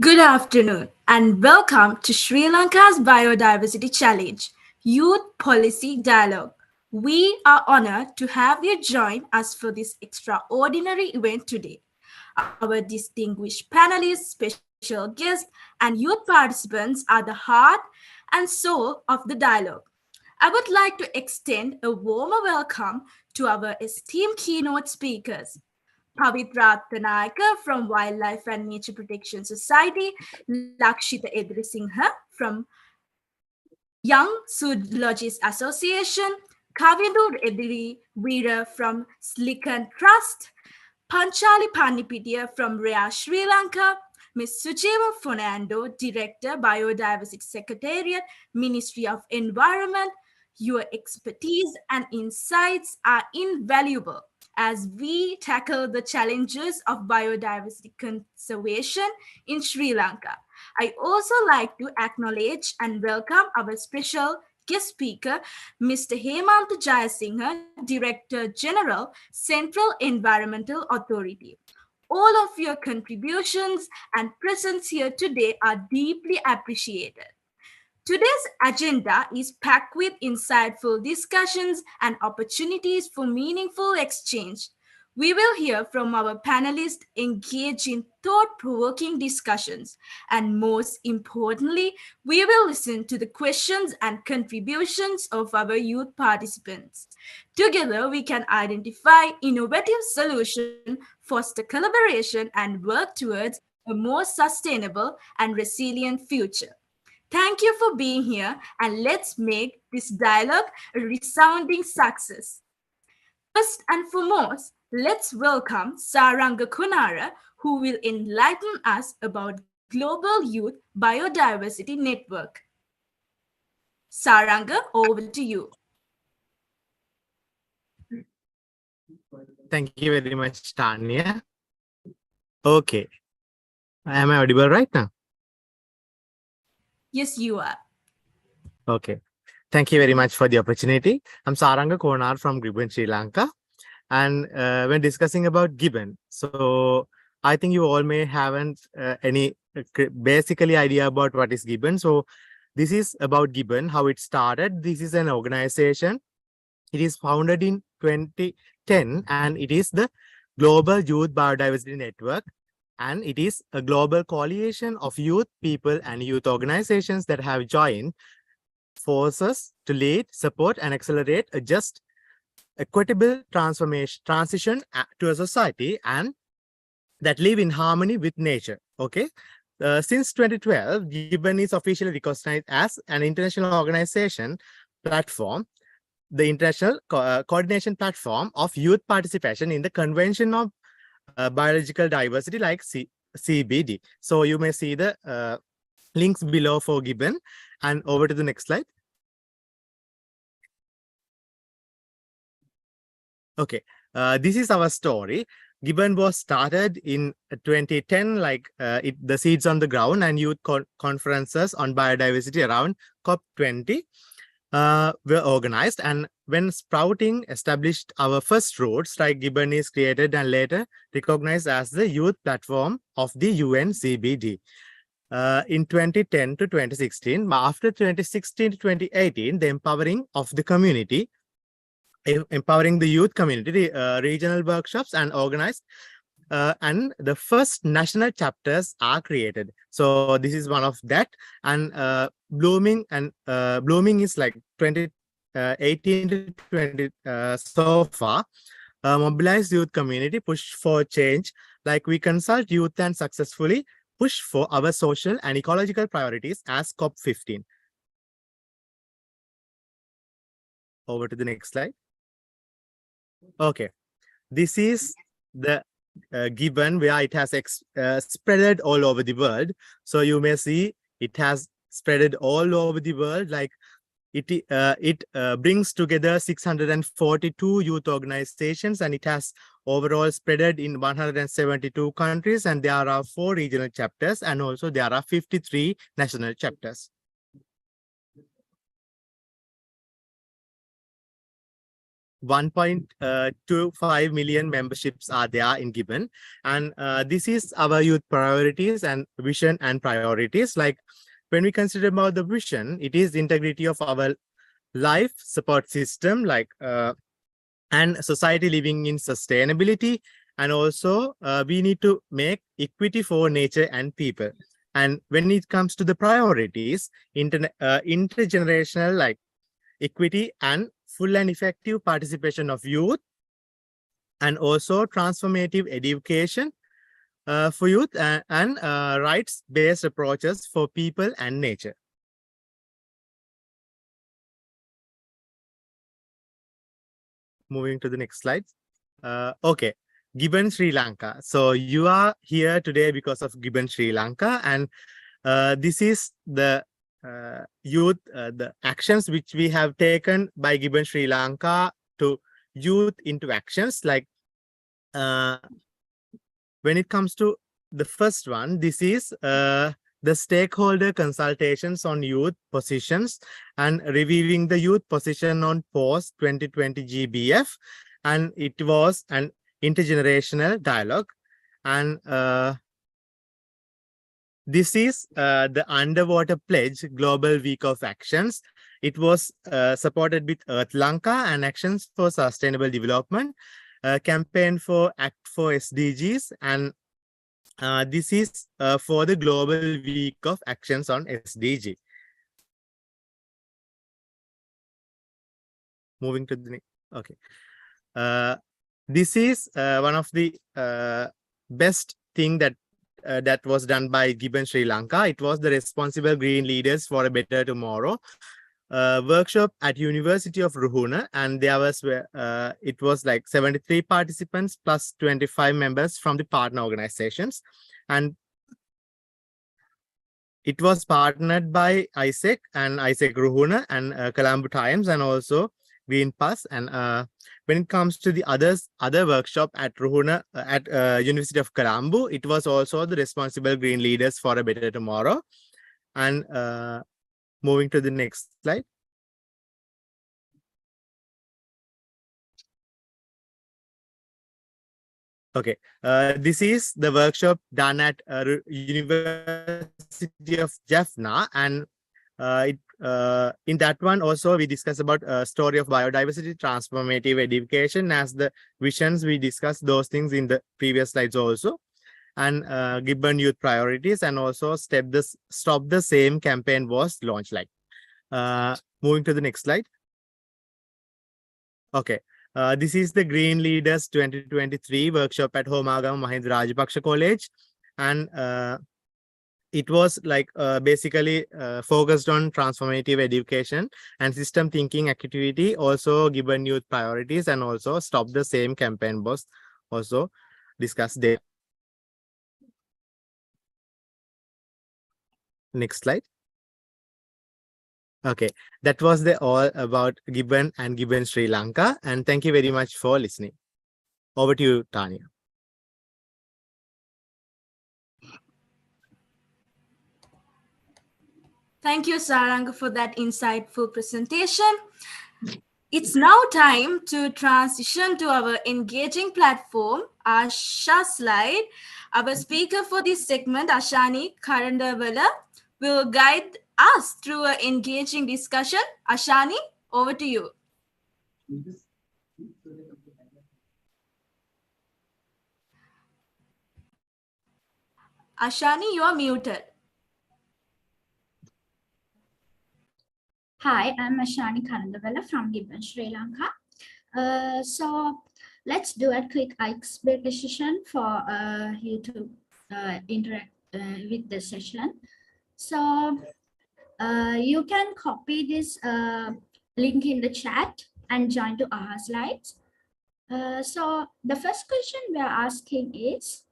Good afternoon and welcome to Sri Lanka's Biodiversity Challenge Youth Policy Dialogue. We are honored to have you join us for this extraordinary event today. Our distinguished panelists, special guests, and youth participants are the heart and soul of the dialogue. I would like to extend a warmer welcome to our esteemed keynote speakers. Pavitra Tanayaka from Wildlife and Nature Protection Society, Lakshita Edrisinghe from Young Zoologists Association, Kavindur Ediri Veera from Slikan Trust, Panchali Panipitia from Rare Sri Lanka, Ms. Sujiva Fernando, Director, Biodiversity Secretariat, Ministry of Environment. Your expertise and insights are invaluable as we tackle the challenges of biodiversity conservation in Sri Lanka. I also like to acknowledge and welcome our special guest speaker, Mr. Hemant Jayasinghe, Director General, Central Environmental Authority. All of your contributions and presence here today are deeply appreciated. Today's agenda is packed with insightful discussions and opportunities for meaningful exchange. We will hear from our panelists, engage in thought provoking discussions, and most importantly, we will listen to the questions and contributions of our youth participants. Together, we can identify innovative solutions, foster collaboration, and work towards a more sustainable and resilient future. Thank you for being here, and let's make this dialogue a resounding success. First and foremost, let's welcome Saranga Kunara, who will enlighten us about Global Youth Biodiversity Network. Saranga, over to you. Thank you very much, Tanya. Okay. Am I audible right now? Yes, you are. Okay. Thank you very much for the opportunity. I'm Saranga Konar from Gibbon, Sri Lanka. And when discussing about gibbon, so I think you all may haven't any basically idea about what is gibbon. So this is about gibbon, how it started. This is an organization. It is founded in 2010 and it is the Global Youth Biodiversity Network. And it is a global coalition of youth people and youth organizations that have joined forces to lead, support, and accelerate a just, equitable transition to a society and that live in harmony with nature. Okay. Since 2012, Gibbon is officially recognized as an international organization platform, the international coordination platform of youth participation in the Convention of Biological Diversity, like CBD. So you may see the links below for Gibbon. And over to the next slide. Okay, this is our story. Gibbon was started in 2010, like the seeds on the ground and youth conferences on biodiversity around COP20 were organized. And when sprouting established our first roots, like Gibbon is created and later recognized as the youth platform of the UN CBD. In 2010 to 2016, after 2016 to 2018, the empowering of the community, empowering the youth community, regional workshops and organized, and the first national chapters are created. So this is one of that. And blooming is like 2018 to 20 so far. Mobilized youth community, push for change, like we consult youth and successfully push for our social and ecological priorities as COP15. Over to the next slide. Okay, this is the Gibbon where it has spreaded all over the world. So you may see it has spreaded all over the world, like it brings together 642 youth organizations, and it has overall spreaded in 172 countries, and there are 4 regional chapters, and also there are 53 national chapters. 1.25 million memberships are there in Gibbon. And this is our youth priorities and vision and priorities. Like when we consider about the vision, it is integrity of our life support system, like and society living in sustainability. And also we need to make equity for nature and people. And when it comes to the priorities, intergenerational, like equity and full and effective participation of youth, and also transformative education for youth, and rights-based approaches for people and nature. Moving to the next slide. Okay, Gibbon Sri Lanka. So you are here today because of Gibbon Sri Lanka, and this is the youth, the actions which we have taken by Gibbon Sri Lanka to youth into actions. Like uh, when it comes to the first one, this is the stakeholder consultations on youth positions and reviewing the youth position on post 2020 GBF. And it was an intergenerational dialogue. And this is the Underwater Pledge Global Week of Actions. It was supported with Earth Lanka and Actions for Sustainable Development, campaign for Act for SDGs, and this is for the Global Week of Actions on SDG. Moving to the next. Okay. This is one of the best thing that was done by Gibbon Sri Lanka. It was the Responsible Green Leaders for a Better Tomorrow workshop at University of Ruhuna, and there was it was like 73 participants plus 25 members from the partner organizations, and it was partnered by ISEC and ISEC Ruhuna and Colombo Times and also Green Pass. And when it comes to the other workshop at Ruhuna at University of Colombo, it was also the Responsible Green Leaders for a Better Tomorrow. And moving to the next slide. Okay, this is the workshop done at University of Jaffna, and in that one also we discuss about story of biodiversity, transformative education as the visions. We discussed those things in the previous slides also, and Gibbon youth priorities, and also stop the same campaign was launched. Like moving to the next slide. Okay. This is the Green Leaders 2023 workshop at Homagam Mahinda Rajapaksa College. And it was like basically focused on transformative education and system thinking activity, also given youth priorities, and also stop the same campaign was also discussed there. Next slide. Okay, that was the all about Gibbon and Gibbon Sri Lanka. And thank you very much for listening. Over to you, Tanya. Thank you, Saranga, for that insightful presentation. It's now time to transition to our engaging platform, Asha slide. Our speaker for this segment, Ashani Karandawala, will guide us through an engaging discussion. Ashani, over to you. Ashani, you are muted. Hi, I'm Ashani Karandawala from Gibbon, Sri Lanka. So let's do a quick icebreaker session for you to interact with the session. So you can copy this link in the chat and join to our slides. So the first question we are asking is,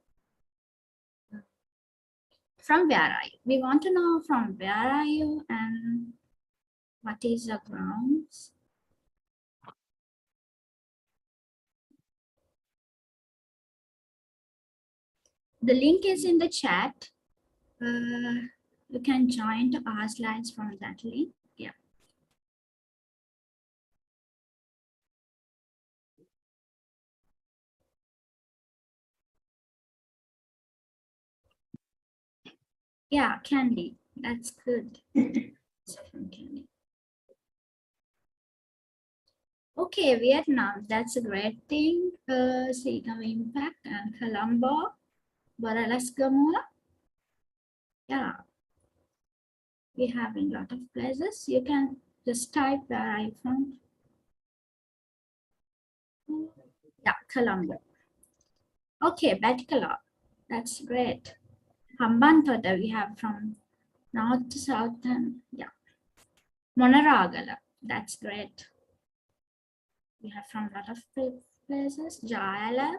from where are you? We want to know from where are you and what is the grounds? The link is in the chat. You can join to our slides from that link. Yeah. Yeah, candy. That's good. From candy. Okay, Vietnam. That's a great thing. Signal Impact and Colombo. Baralaskamola. Yeah, we have a lot of places. You can just type where I from. Yeah, Colombo. Okay, Batcala. That's great. Hambantota we have from north to south and yeah. Monaragala. That's great. We have from a lot of places. Jala.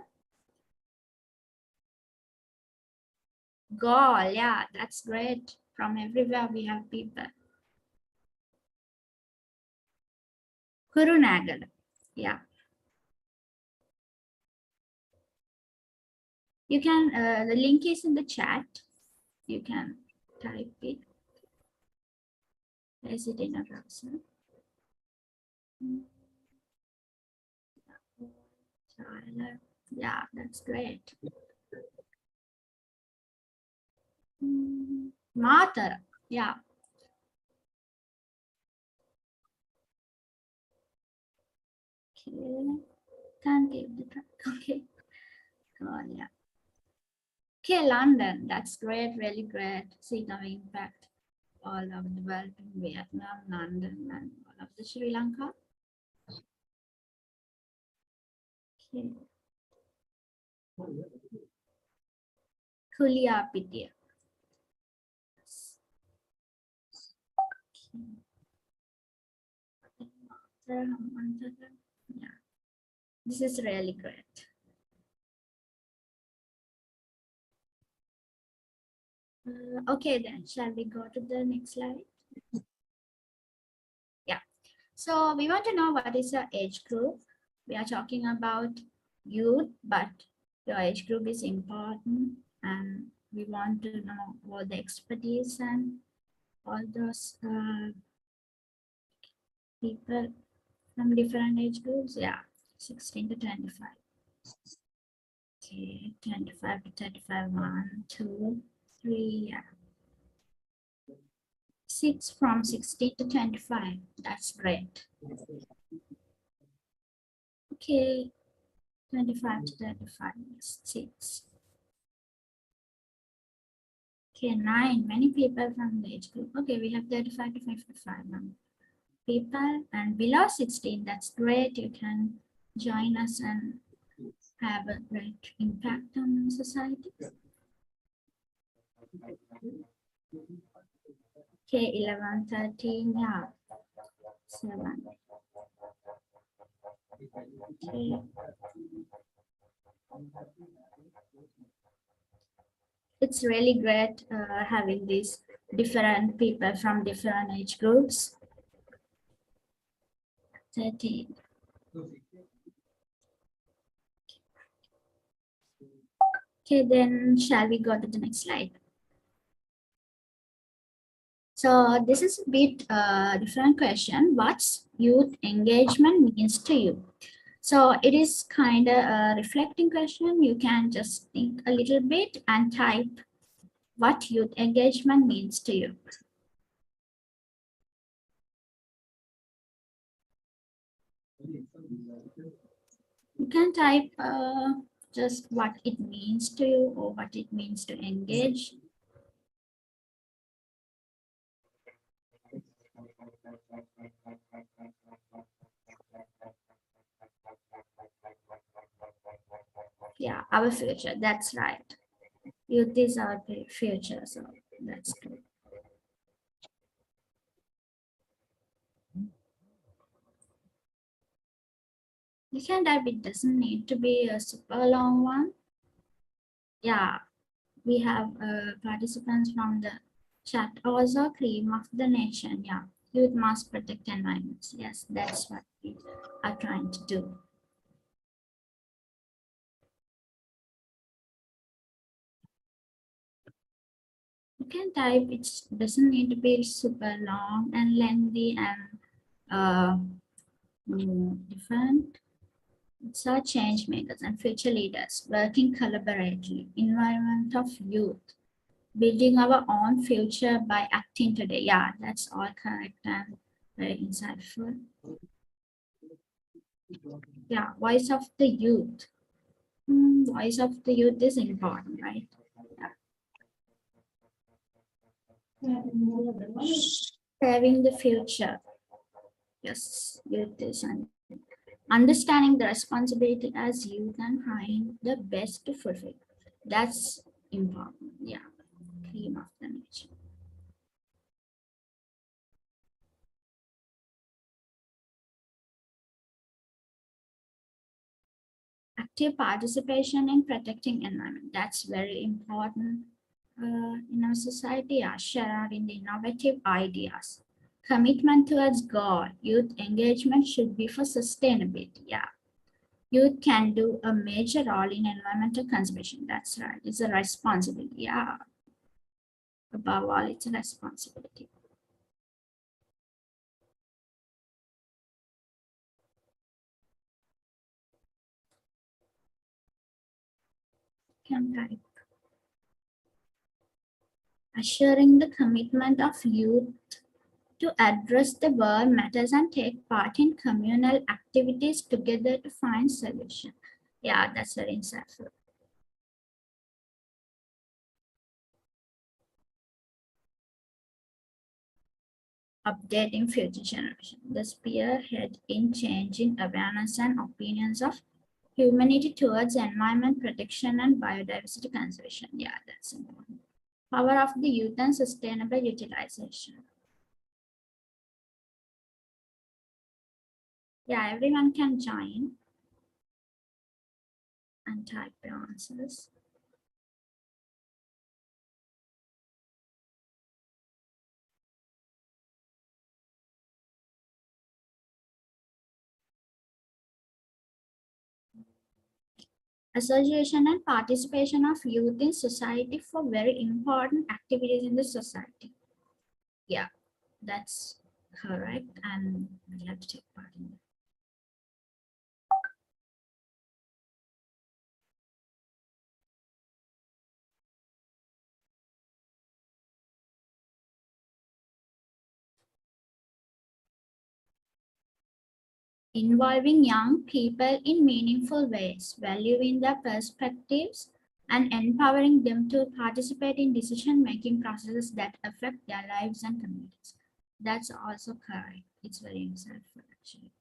Gaul. Yeah, that's great. From everywhere we have people. Kurunagala. Yeah. You can, the link is in the chat. You can type it. Place it in a browser. Yeah, that's great. Matar. Yeah. Okay. Can't give the track. Okay. Oh, yeah. Okay, London. That's great. Really great. See the impact all over the world in Vietnam, London, and all of the Sri Lanka. Okay. Kuliapitia. Yeah, this is really great. Okay, then shall we go to the next slide? Yeah. So we want to know what is your age group. We are talking about youth, but your age group is important, and we want to know all the expertise and all those people from different age groups. Yeah, 16 to 25. Okay, 25 to 35, 1, 2, 3, yeah. 6 from 16 to 25. That's great. Okay, 25 to 35, 6. Okay, 9. Many people from the age group. Okay, we have 35 to 55 people, and below 16. That's great. You can join us and have a great impact on society. Okay, 11, 13, yeah. 7. Okay. It's really great having these different people from different age groups. 13. Okay, then shall we go to the next slide? So this is a bit different question. What's youth engagement means to you? So it is kind of a reflecting question. You can just think a little bit and type what youth engagement means to you. You can type just what it means to you or what it means to engage. Yeah, our future. That's right. Youth is our future. So that's good. You can type, it doesn't need to be a super long one. Yeah, we have participants from the chat also. Cream of the nation. Yeah, youth must protect environments. Yes, that's what we are trying to do. You can type, it doesn't need to be super long and lengthy and different. It's our change makers and future leaders working collaboratively. Environment of youth. building our own future by acting today. Yeah, that's all correct and very insightful. Yeah, voice of the youth. Voice of the youth is important, right? Yeah. Saving the future. Yes, youth is understanding the responsibility as youth and trying the best to fulfill. That's important. Yeah, theme of the nature. Active participation in protecting environment. That's very important in our society. Yeah, sharing the innovative ideas. Commitment towards goal. Youth engagement should be for sustainability. Yeah, youth can do a major role in environmental conservation. That's right. It's a responsibility. Yeah, above all, it's a responsibility. Can type. Assuring the commitment of youth to address the world matters and take part in communal activities together to find solution. Yeah, that's very insightful. Updating future generation. The spearhead in changing awareness and opinions of humanity towards environment protection and biodiversity conservation. Yeah, that's important. Power of the youth and sustainable utilization. Yeah, everyone can join and type your answers. Association and participation of youth in society for very important activities in the society. Yeah, that's correct, and we have to take part in that. Involving young people in meaningful ways, valuing their perspectives, and empowering them to participate in decision-making processes that affect their lives and communities. That's also correct. It's very insightful, actually.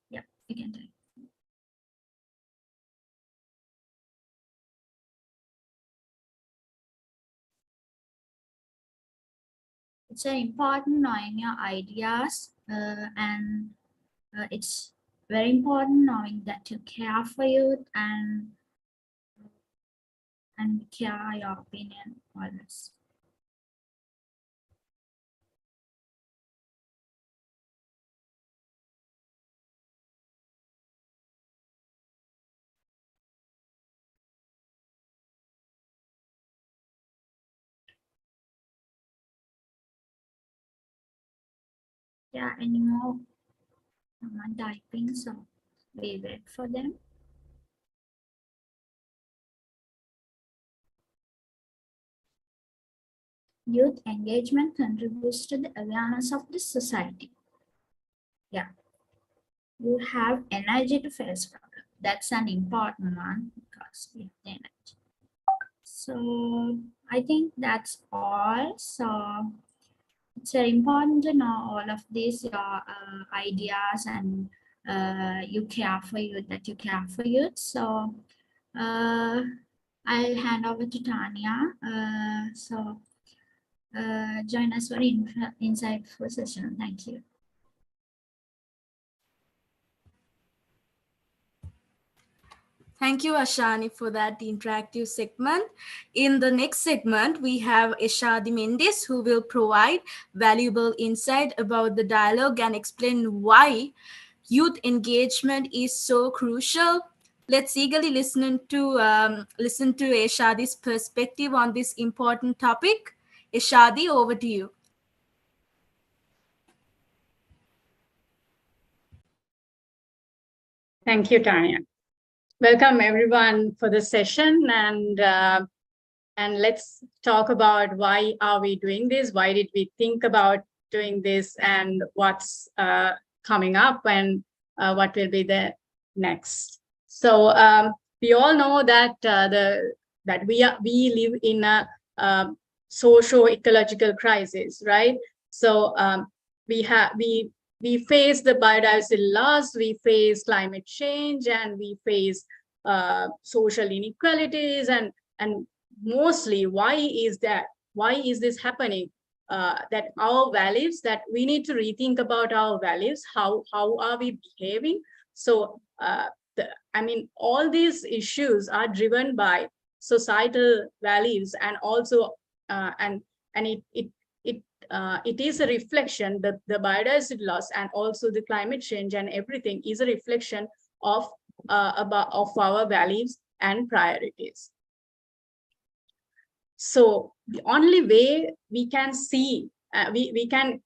Yeah, you can take. It's important knowing your ideas and it's very important knowing that you care for youth and care your opinion always. Yeah, any more someone typing, so we wait for them. Youth engagement contributes to the awareness of the society. Yeah, you have energy to face problem. That's an important one because we have the energy. So I think that's all. So it's very important to know all of these your ideas and you care for youth, that you care for youth. So I'll hand over to Tanya. Join us for insightful session. Thank you. Thank you, Ashani, for that interactive segment. In the next segment, we have Eshadi Mendes, who will provide valuable insight about the dialogue and explain why youth engagement is so crucial. Let's eagerly listen to Eshadi's perspective on this important topic. Eshadi, over to you. Thank you, Tanya. Welcome everyone for the session, and let's talk about why are we doing this? Why did we think about doing this, and what's coming up, and what will be the next? So we all know that we live in a socio-ecological crisis, right? So we face the biodiversity loss, we face climate change, and we face social inequalities, and mostly why is that? Why is this happening? That our values, that we need to rethink about our values. How are we behaving? So I mean, all these issues are driven by societal values, and also and it is a reflection, the biodiversity loss and also the climate change and everything is a reflection of of our values and priorities. So the only way we can see, we can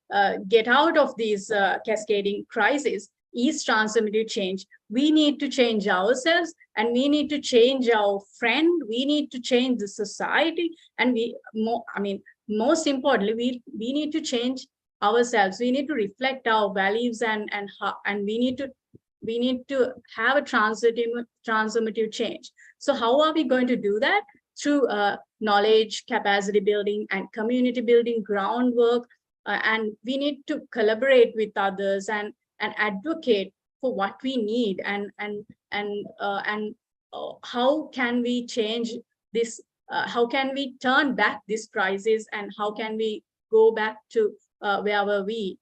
get out of these cascading crises is transformative change. We need to change ourselves, and we need to change our friend. We need to change the society, and most importantly, we need to change ourselves. We need to reflect our values, and we need to have a transformative change. So how are we going to do that? Through knowledge, capacity building, and community building groundwork. And we need to collaborate with others and advocate for what we need, and how can we change this? How can we turn back this crisis, and how can we go back to where were we?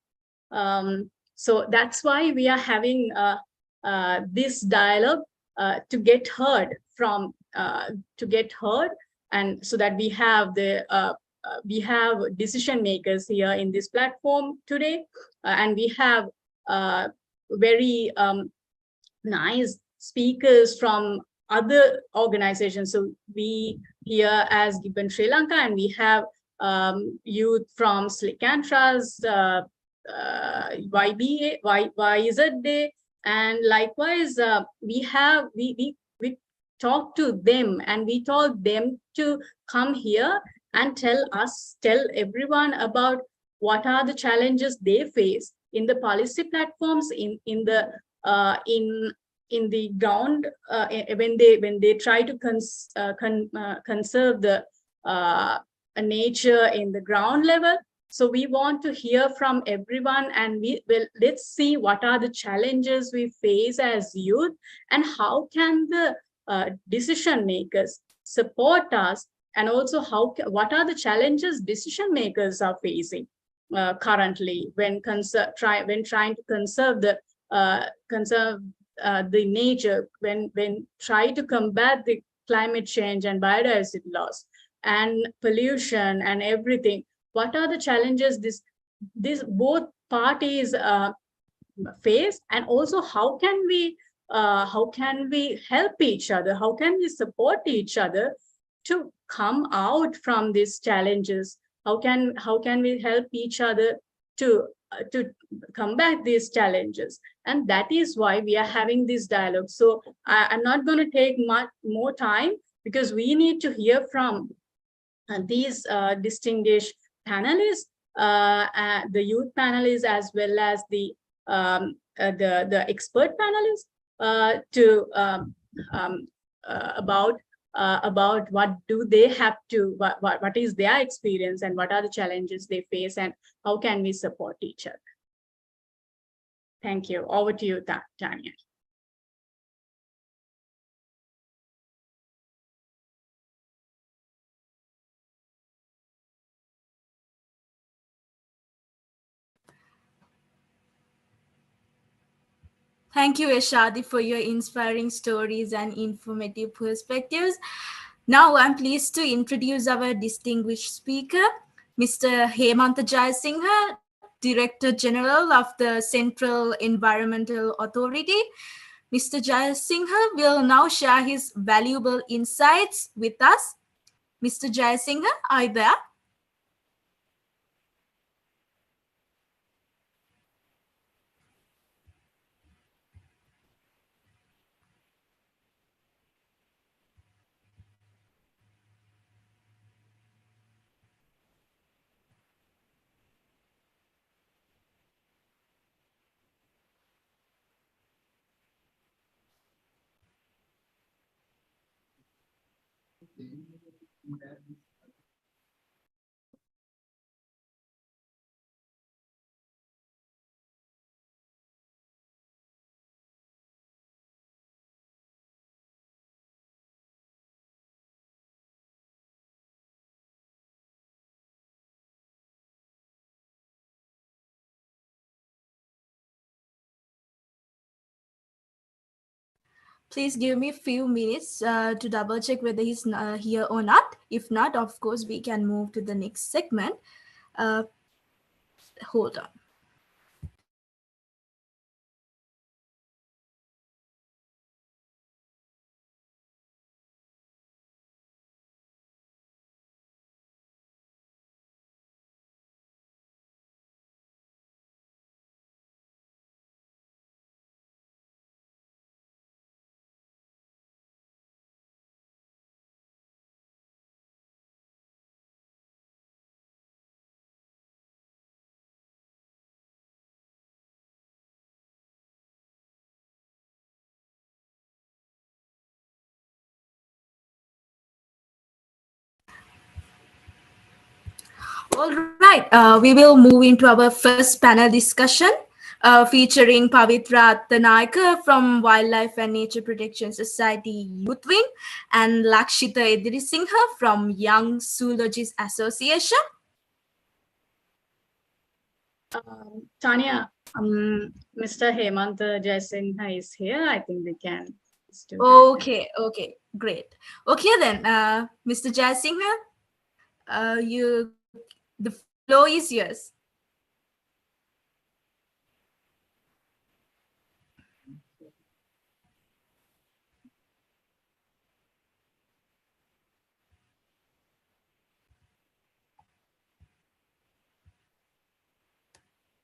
So that's why we are having this dialogue to get heard from to get heard, and so that we have decision makers here in this platform today, and we have very nice speakers from other organizations. So we here as Gibbon Sri Lanka, and we have youth from Slicantra's YZD, and likewise we talked to them, and we told them to come here and tell everyone about what are the challenges they face in the policy platforms, in the ground, when they try to conserve the nature in the ground level. So we want to hear from everyone, and let's see what are the challenges we face as youth, and how can the decision makers support us, and also what are the challenges decision makers are facing currently when trying to conserve the nature, when try to combat the climate change and biodiversity loss and pollution and everything. What are the challenges this both parties face, and also how can we help each other? How can we support each other to come out from these challenges? How can we help each other to combat these challenges? And that is why we are having this dialogue. So I'm not going to take much more time, because we need to hear from these distinguished panelists, the youth panelists, as well as the expert panelists, about what do they have to, what is their experience, and what are the challenges they face, and how can we support each other. Thank you. Over to you, Tanya. Thank you, Eshadi, for your inspiring stories and informative perspectives. Now I'm pleased to introduce our distinguished speaker, Mr. Hemanta Jayasinghe, Director General of the Central Environmental Authority. Mr. Jayasinghe will now share his valuable insights with us. Mr. Jayasinghe, are you there? Please give me a few minutes to double check whether he's here or not. If not, of course, we can move to the next segment. Uh, hold on. All right, we will move into our first panel discussion featuring Pavitra Tanaika from Wildlife and Nature Protection Society Youth Wing and Lakshita Edirisinghe from Young Zoologists Association. Tanya, Mr. Hemant Jaisingha is here. I think we can do that. Okay, great. Okay then, Mr. Jaisinghe, the floor is yours.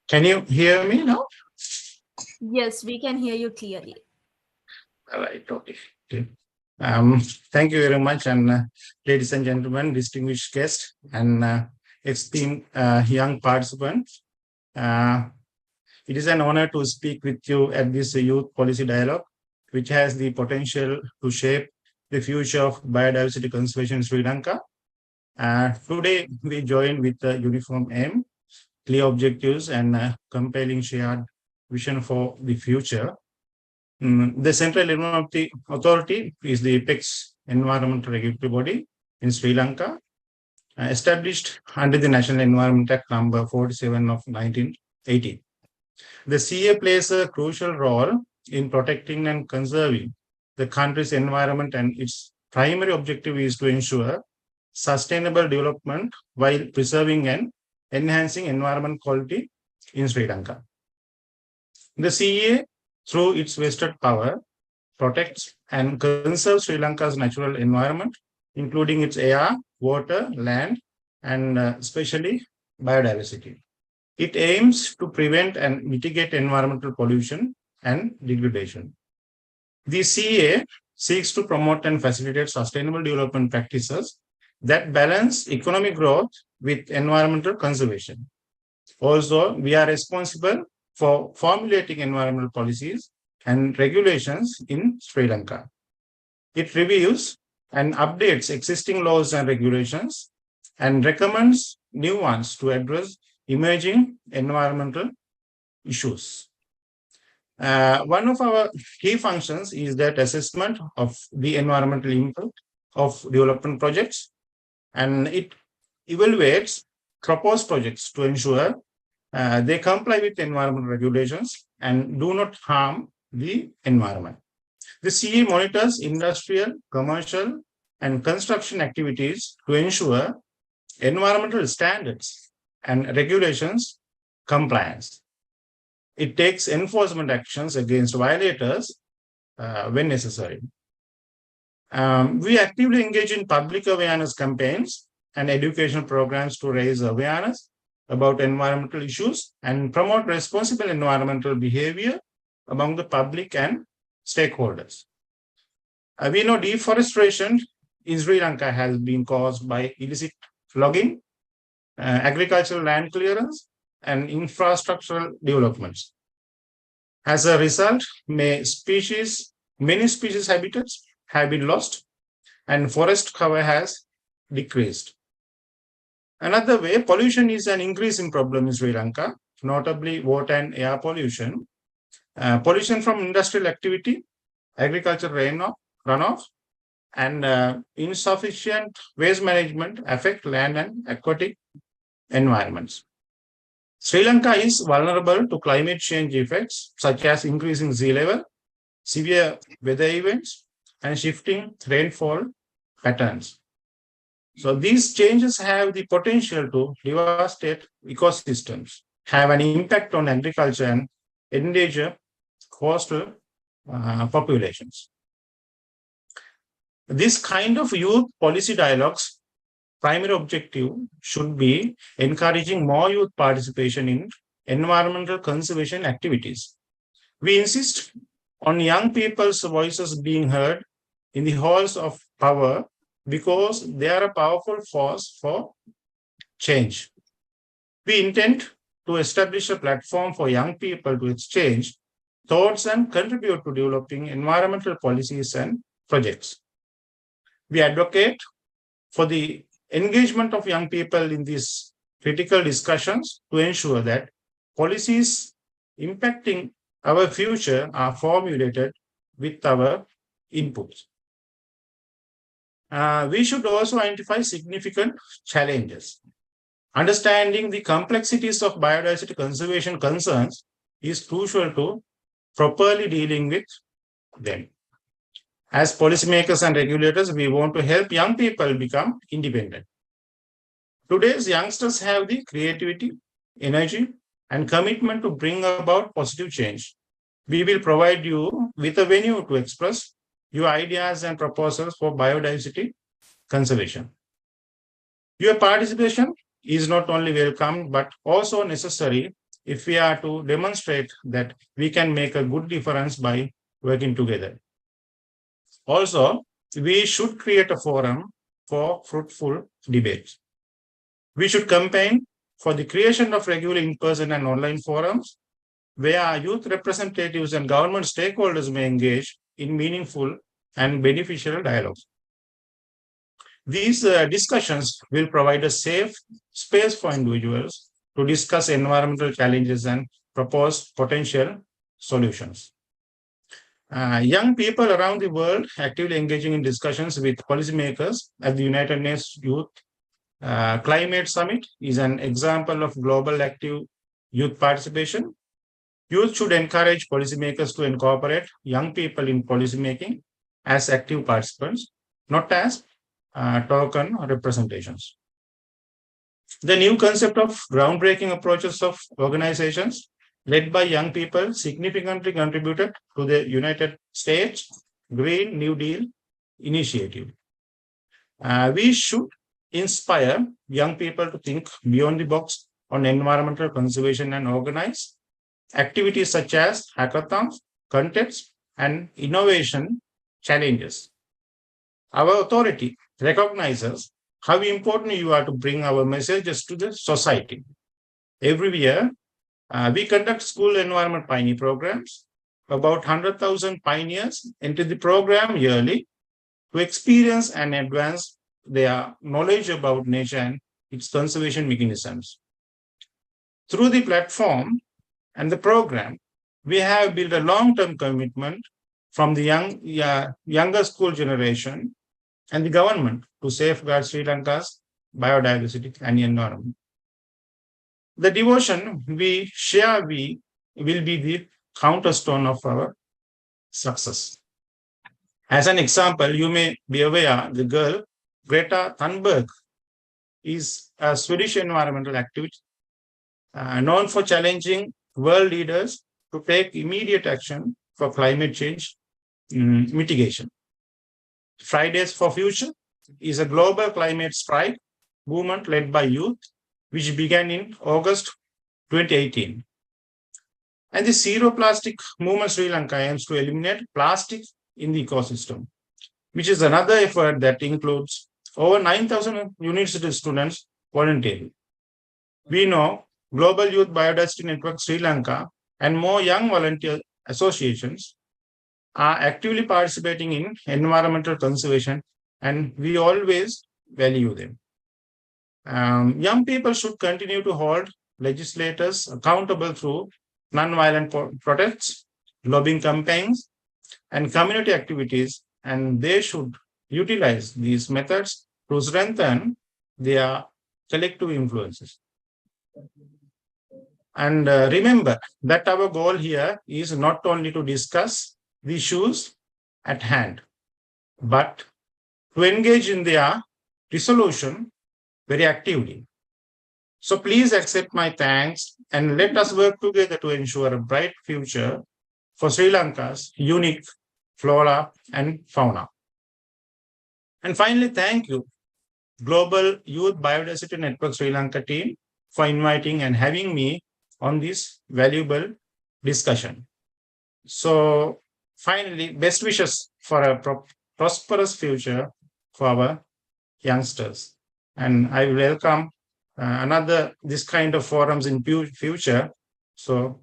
Can you hear me now? Yes, we can hear you clearly. All right, okay. Thank you very much. And ladies and gentlemen, distinguished guests and esteemed young participants, it is an honor to speak with you at this youth policy dialogue, which has the potential to shape the future of biodiversity conservation in Sri Lanka. Today, we join with a uniform aim, clear objectives, and compelling shared vision for the future. The Central Environmental Authority is the apex environmental regulatory body in Sri Lanka, established under the National Environment Act number 47 of 1980. The CA plays a crucial role in protecting and conserving the country's environment, and its primary objective is to ensure sustainable development while preserving and enhancing environment quality in Sri Lanka. The CA, through its vested power, protects and conserves Sri Lanka's natural environment, including its air, water, land, and especially biodiversity. It aims to prevent and mitigate environmental pollution and degradation. The CA seeks to promote and facilitate sustainable development practices that balance economic growth with environmental conservation. Also, we are responsible for formulating environmental policies and regulations in Sri Lanka. It reviews and updates existing laws and regulations and recommends new ones to address emerging environmental issues. One of our key functions is that assessment of the environmental impact of development projects, and it evaluates proposed projects to ensure they comply with environmental regulations and do not harm the environment. The CE monitors industrial, commercial, and construction activities to ensure environmental standards and regulations compliance. It takes enforcement actions against violators when necessary. We actively engage in public awareness campaigns and educational programs to raise awareness about environmental issues and promote responsible environmental behavior among the public and stakeholders. We know deforestation in Sri Lanka has been caused by illicit logging, agricultural land clearance, and infrastructural developments. As a result, many species habitats have been lost, and forest cover has decreased. Another way, pollution is an increasing problem in Sri Lanka, notably water and air pollution. Pollution from industrial activity, agricultural runoff, and insufficient waste management affect land and aquatic environments. Sri Lanka is vulnerable to climate change effects such as increasing sea level, severe weather events, and shifting rainfall patterns. So these changes have the potential to devastate ecosystems, have an impact on agriculture and endanger coastal populations. This kind of youth policy dialogues primary objective should be encouraging more youth participation in environmental conservation activities. We insist on young people's voices being heard in the halls of power because they are a powerful force for change. We intend to establish a platform for young people to exchange thoughts and contribute to developing environmental policies and projects. We advocate for the engagement of young people in these critical discussions to ensure that policies impacting our future are formulated with our inputs. We should also identify significant challenges. Understanding the complexities of biodiversity conservation concerns is crucial to properly dealing with them. As policymakers and regulators, we want to help young people become independent. Today's youngsters have the creativity, energy, and commitment to bring about positive change. We will provide you with a venue to express your ideas and proposals for biodiversity conservation. Your participation is not only welcome, but also necessary if we are to demonstrate that we can make a good difference by working together. Also, we should create a forum for fruitful debates. We should campaign for the creation of regular in-person and online forums where youth representatives and government stakeholders may engage in meaningful and beneficial dialogues. These discussions will provide a safe space for individuals to discuss environmental challenges and propose potential solutions. Young people around the world actively engaging in discussions with policymakers at the United Nations Youth Climate Summit is an example of global active youth participation. Youth should encourage policymakers to incorporate young people in policymaking as active participants, not as token representations. The new concept of groundbreaking approaches of organizations led by young people significantly contributed to the United States Green New Deal initiative. We should inspire young people to think beyond the box on environmental conservation and organize activities such as hackathons, contests, and innovation challenges. Our authority recognizes how important you are to bring our messages to the society. Every year, we conduct school environment pioneer programs. About 100,000 pioneers enter the program yearly to experience and advance their knowledge about nature and its conservation mechanisms. Through the platform and the program, we have built a long-term commitment from the younger school generation and the government to safeguard Sri Lanka's biodiversity and environment. The devotion we share will be the cornerstone of our success. As an example, you may be aware the girl Greta Thunberg is a Swedish environmental activist known for challenging world leaders to take immediate action for climate change mitigation. Fridays for Future is a global climate strike movement led by youth, which began in August 2018. And the Zero Plastic Movement Sri Lanka aims to eliminate plastic in the ecosystem, which is another effort that includes over 9,000 university students volunteering. We know Global Youth Biodiversity Network Sri Lanka and more young volunteer associations are actively participating in environmental conservation and we always value them. Young people should continue to hold legislators accountable through nonviolent protests, lobbying campaigns, and community activities, and they should utilize these methods to strengthen their collective influences. And remember that our goal here is not only to discuss the issues at hand, but to engage in their resolution very actively. So please accept my thanks and let us work together to ensure a bright future for Sri Lanka's unique flora and fauna. And finally, thank you, Global Youth Biodiversity Network Sri Lanka team, for inviting and having me on this valuable discussion. So finally, best wishes for a prosperous future for our youngsters. And I welcome another this kind of forums in future. So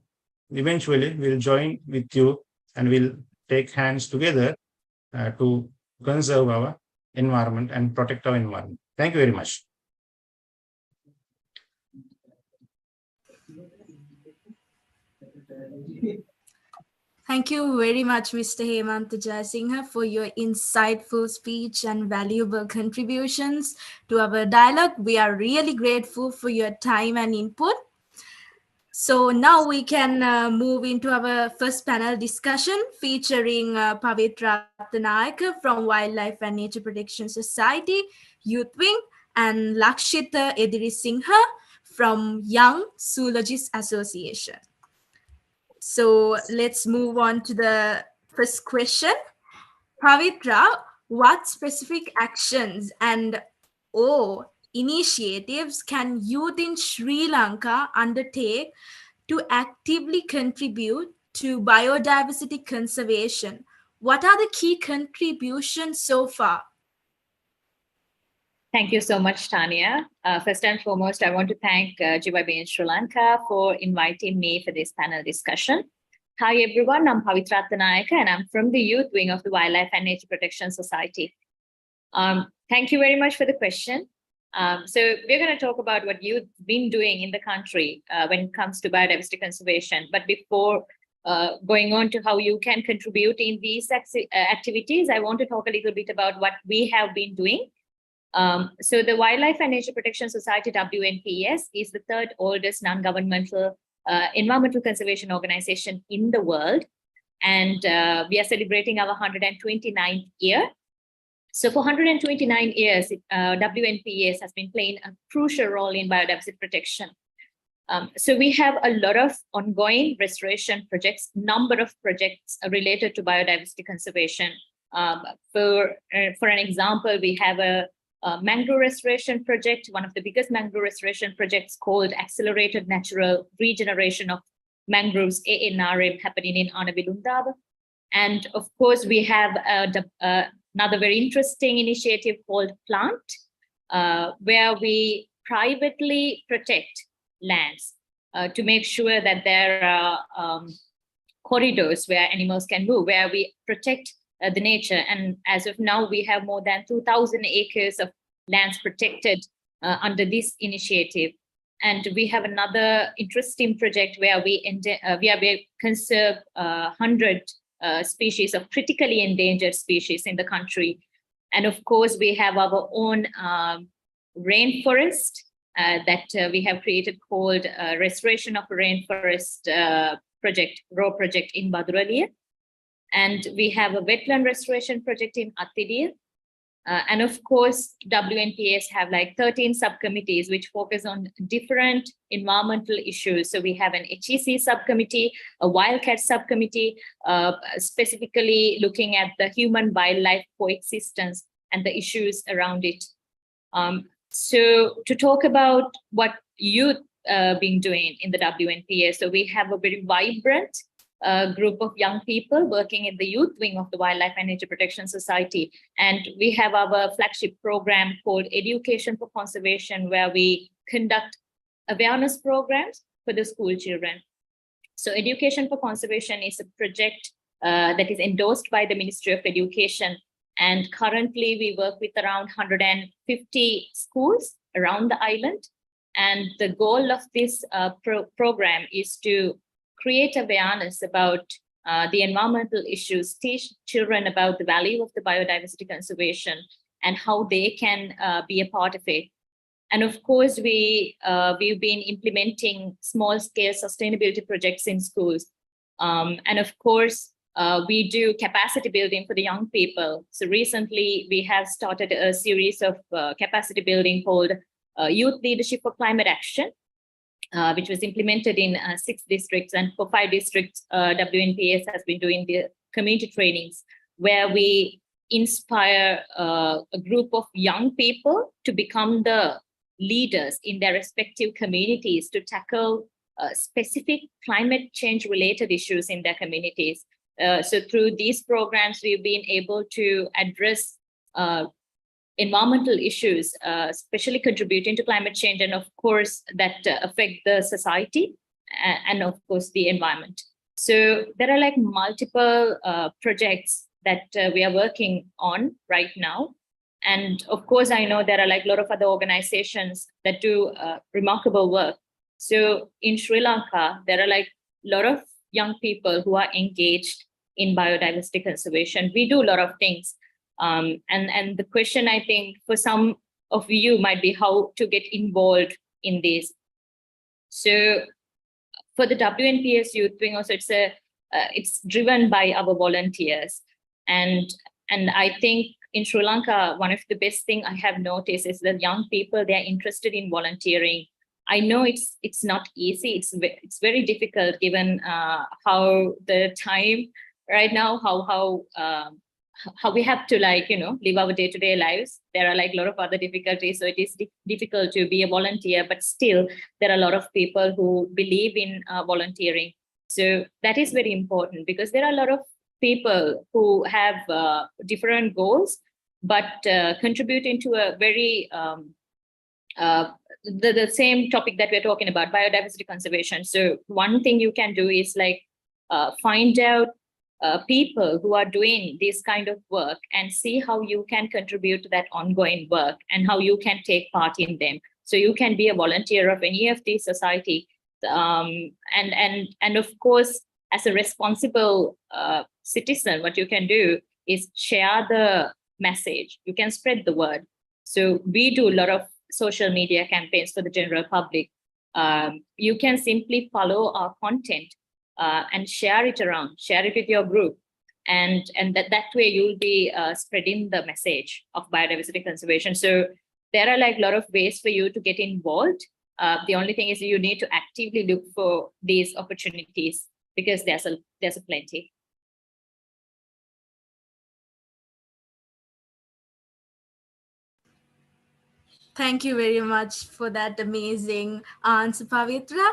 eventually we'll join with you and we'll take hands together to conserve our environment and protect our environment. Thank you very much. Thank you very much, Mr. Hemant Jayasinghe, for your insightful speech and valuable contributions to our dialogue. We are really grateful for your time and input. So now we can move into our first panel discussion featuring Pavitra Rattanayake from Wildlife and Nature Protection Society, Youth Wing, and Lakshita Edirisinghe from Young Zoologists Association. So let's move on to the first question. Pavitra, what specific actions and or initiatives can youth in Sri Lanka undertake to actively contribute to biodiversity conservation? What are the key contributions so far? Thank you so much, Tanya. First and foremost, I want to thank GYB in Sri Lanka for inviting me for this panel discussion. Hi, everyone. I'm Pavitra Rattanayake, and I'm from the Youth Wing of the Wildlife and Nature Protection Society. Thank you very much for the question. So we're going to talk about what you've been doing in the country when it comes to biodiversity conservation. But before going on to how you can contribute in these activities, I want to talk a little bit about what we have been doing. So the Wildlife and Nature Protection Society, WNPS, is the third oldest non-governmental environmental conservation organization in the world. And we are celebrating our 129th year. So for 129 years, WNPS has been playing a crucial role in biodiversity protection. So we have a lot of ongoing restoration projects, number of projects related to biodiversity conservation. For an example, we have a mangrove restoration project, one of the biggest mangrove restoration projects called Accelerated Natural Regeneration of Mangroves, ANRM, happening in Anavilundava. And of course, we have another very interesting initiative called Plant, where we privately protect lands to make sure that there are corridors where animals can move, where we protect the nature. And as of now, we have more than 2,000 acres of lands protected under this initiative. And we have another interesting project where we conserve 100 species of critically endangered species in the country. And of course, we have our own rainforest that we have created called Restoration of Rainforest Project, RAW project in Baduraliya. And we have a wetland restoration project in Athidiya. And of course, WNPS have like 13 subcommittees which focus on different environmental issues. So we have an HEC subcommittee, a wildcat subcommittee, specifically looking at the human-wildlife coexistence and the issues around it. So to talk about what youth been doing in the WNPS, so we have a very vibrant group of young people working in the youth wing of the Wildlife and Nature Protection Society. And we have our flagship program called Education for Conservation, where we conduct awareness programs for the school children. So Education for Conservation is a project that is endorsed by the Ministry of Education And currently we work with around 150 schools around the island. And the goal of this program is to create awareness about the environmental issues, teach children about the value of the biodiversity conservation and how they can be a part of it. And of course, we've been implementing small-scale sustainability projects in schools. And of course, we do capacity building for the young people. So recently, we have started a series of capacity building called Youth Leadership for Climate Action, which was implemented in 6 districts. And for 5 districts, WNPS has been doing the community trainings where we inspire a group of young people to become the leaders in their respective communities to tackle specific climate change related issues in their communities. So through these programs, we've been able to address environmental issues, especially contributing to climate change, and of course that affect the society and of course the environment. So there are like multiple projects that we are working on right now. And of course, I know there are like a lot of other organizations that do remarkable work. So in Sri Lanka, there are like a lot of young people who are engaged in biodiversity conservation. We do a lot of things. And the question, I think, for some of you might be how to get involved in this. So for the WNPS Youth Wing, also it's driven by our volunteers. And I think in Sri Lanka, one of the best thing I have noticed is that young people, they're interested in volunteering. I know it's not easy. It's very difficult given how the time right now, how we have to live our day-to-day lives. There are like a lot of other difficulties. So it is difficult to be a volunteer, but still there are a lot of people who believe in volunteering. So that is very important because there are a lot of people who have different goals, but contributing to a very the same topic that we're talking about, biodiversity conservation. So one thing you can do is find out people who are doing this kind of work and see how you can contribute to that ongoing work and how you can take part in them. So you can be a volunteer of any of these society. And of course, as a responsible citizen, what you can do is share the message. You can spread the word. So we do a lot of social media campaigns for the general public. You can simply follow our content and share it around, share it with your group. And that way you'll be spreading the message of biodiversity conservation. So there are like a lot of ways for you to get involved. The only thing is you need to actively look for these opportunities because there's a plenty. Thank you very much for that amazing answer, Pavitra.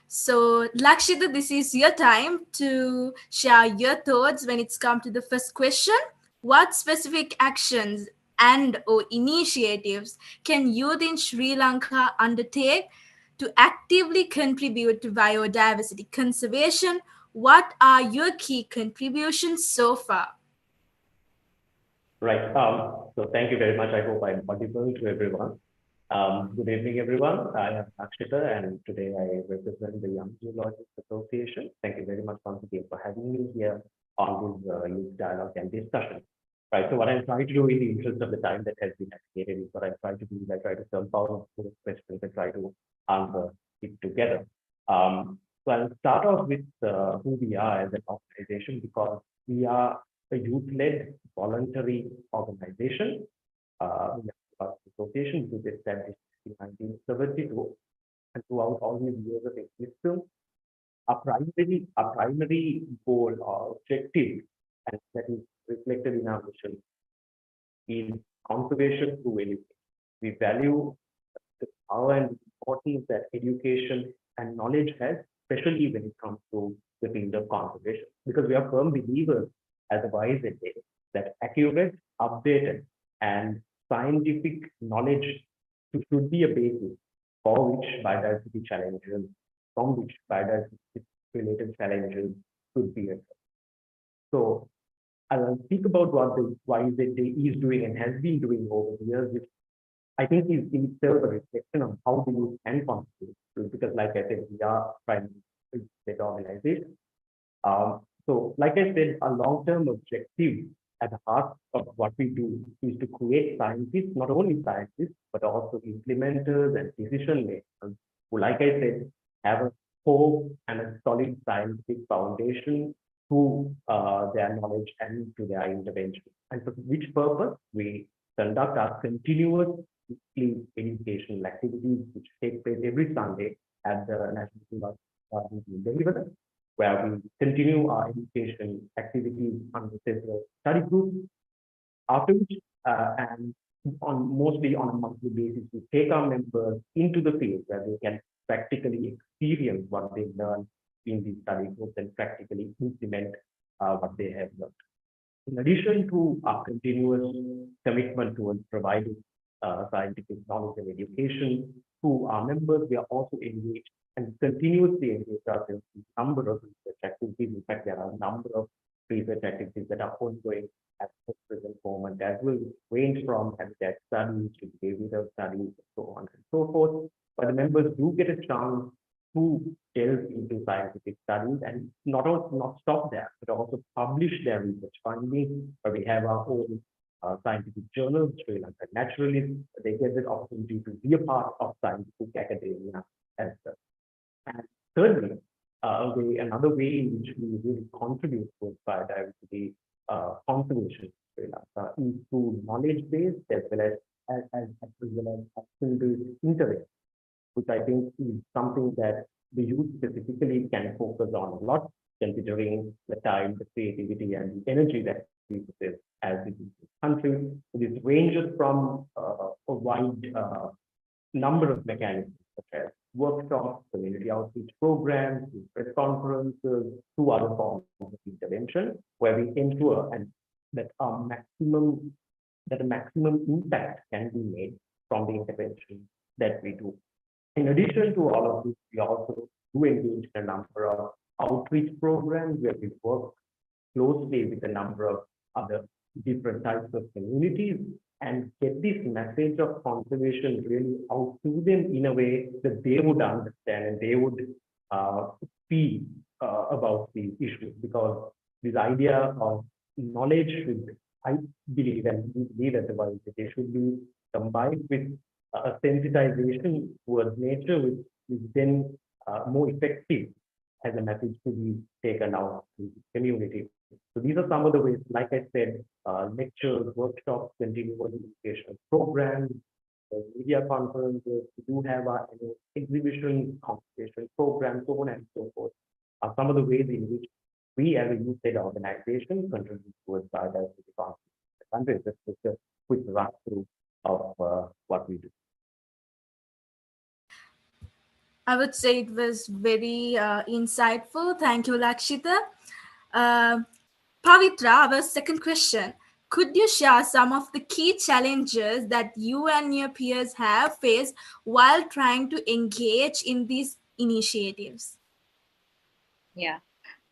So, Lakshita, this is your time to share your thoughts when it's come to the first question. What specific actions and or initiatives can youth in Sri Lanka undertake to actively contribute to biodiversity conservation? What are your key contributions so far? Right. So thank you very much. I hope I'm audible to everyone. Good evening, everyone. I am Akshita, and today I represent the Young Geologists Association. Thank you very much once again for having me here on this youth dialogue and discussion. Right. So what I'm trying to do in the interest of the time that has been allocated is what I try to do is I try to solve all of those questions and try to answer it together. So I'll start off with who we are as an organization because we are a youth-led voluntary organization. We are association which was established in 1972, and throughout all these years of existence, our primary goal or objective, and that is reflected in our mission, is conservation through education. We value the power and importance that education and knowledge has, especially when it comes to the field of conservation, because we are firm believers as a YZA that accurate, updated, and scientific knowledge should be a basis for which biodiversity challenges, from which biodiversity related challenges should be addressed. So I'll speak about what the YZD is doing and has been doing over the years, which I think is in itself a reflection of how the youth can contribute. Because, like I said, we are primary state organization. So, like I said, a long-term objective at the heart of what we do is to create scientists, not only scientists, but also implementers and decision makers who, like I said, have a core and a solid scientific foundation to their knowledge and to their intervention. And for which purpose we conduct our continuous educational activities, which take place every Sunday at the National University, where we continue our education activities under several study groups. After which, and mostly on a monthly basis, we take our members into the field where they can practically experience what they learn in these study groups and practically implement what they have learned. In addition to our continuous commitment towards providing scientific knowledge and education to our members, we are also engaged and continuously engage ourselves in a number of research activities. In fact, there are a number of research activities that are ongoing at the present moment as well, range from habitat studies to behavioral studies and so on and so forth. But the members do get a chance to delve into scientific studies and not stop there, but also publish their research findings. We have our own scientific journals, Sri Lanka Naturalists. They get the opportunity to be a part of scientific academia as well. And thirdly, another way in which we really contribute towards biodiversity conservation in Sri Lanka is through knowledge-based as well as action-based intervention, which I think is something that the youth specifically can focus on a lot, considering the time, the creativity, and the energy that we possess as we in this country. This ranges from a wide number of mechanisms, such as workshops, community outreach programs, press conferences, to other forms of intervention, where we ensure that a maximum impact can be made from the intervention that we do. In addition to all of this, we also do engage in a number of outreach programs where we work closely with a number of other different types of communities and get this message of conservation really out to them in a way that they would understand and they would feel about these issues. Because this idea of knowledge should, I believe, and we believe at the YZK, should be combined with a sensitization towards nature, which is then more effective as a message to be taken out to the community. So these are some of the ways, like I said, lectures, workshops, continuous education programs, media conferences. We do have our exhibition, conservation programs, so on and so forth. Are some of the ways in which we as a youth-led organization contribute towards biodiversity conservation. This is just a quick run through of what we do. I would say it was very insightful. Thank you, Lakshita. Pavitra, our second question. Could you share some of the key challenges that you and your peers have faced while trying to engage in these initiatives? Yeah.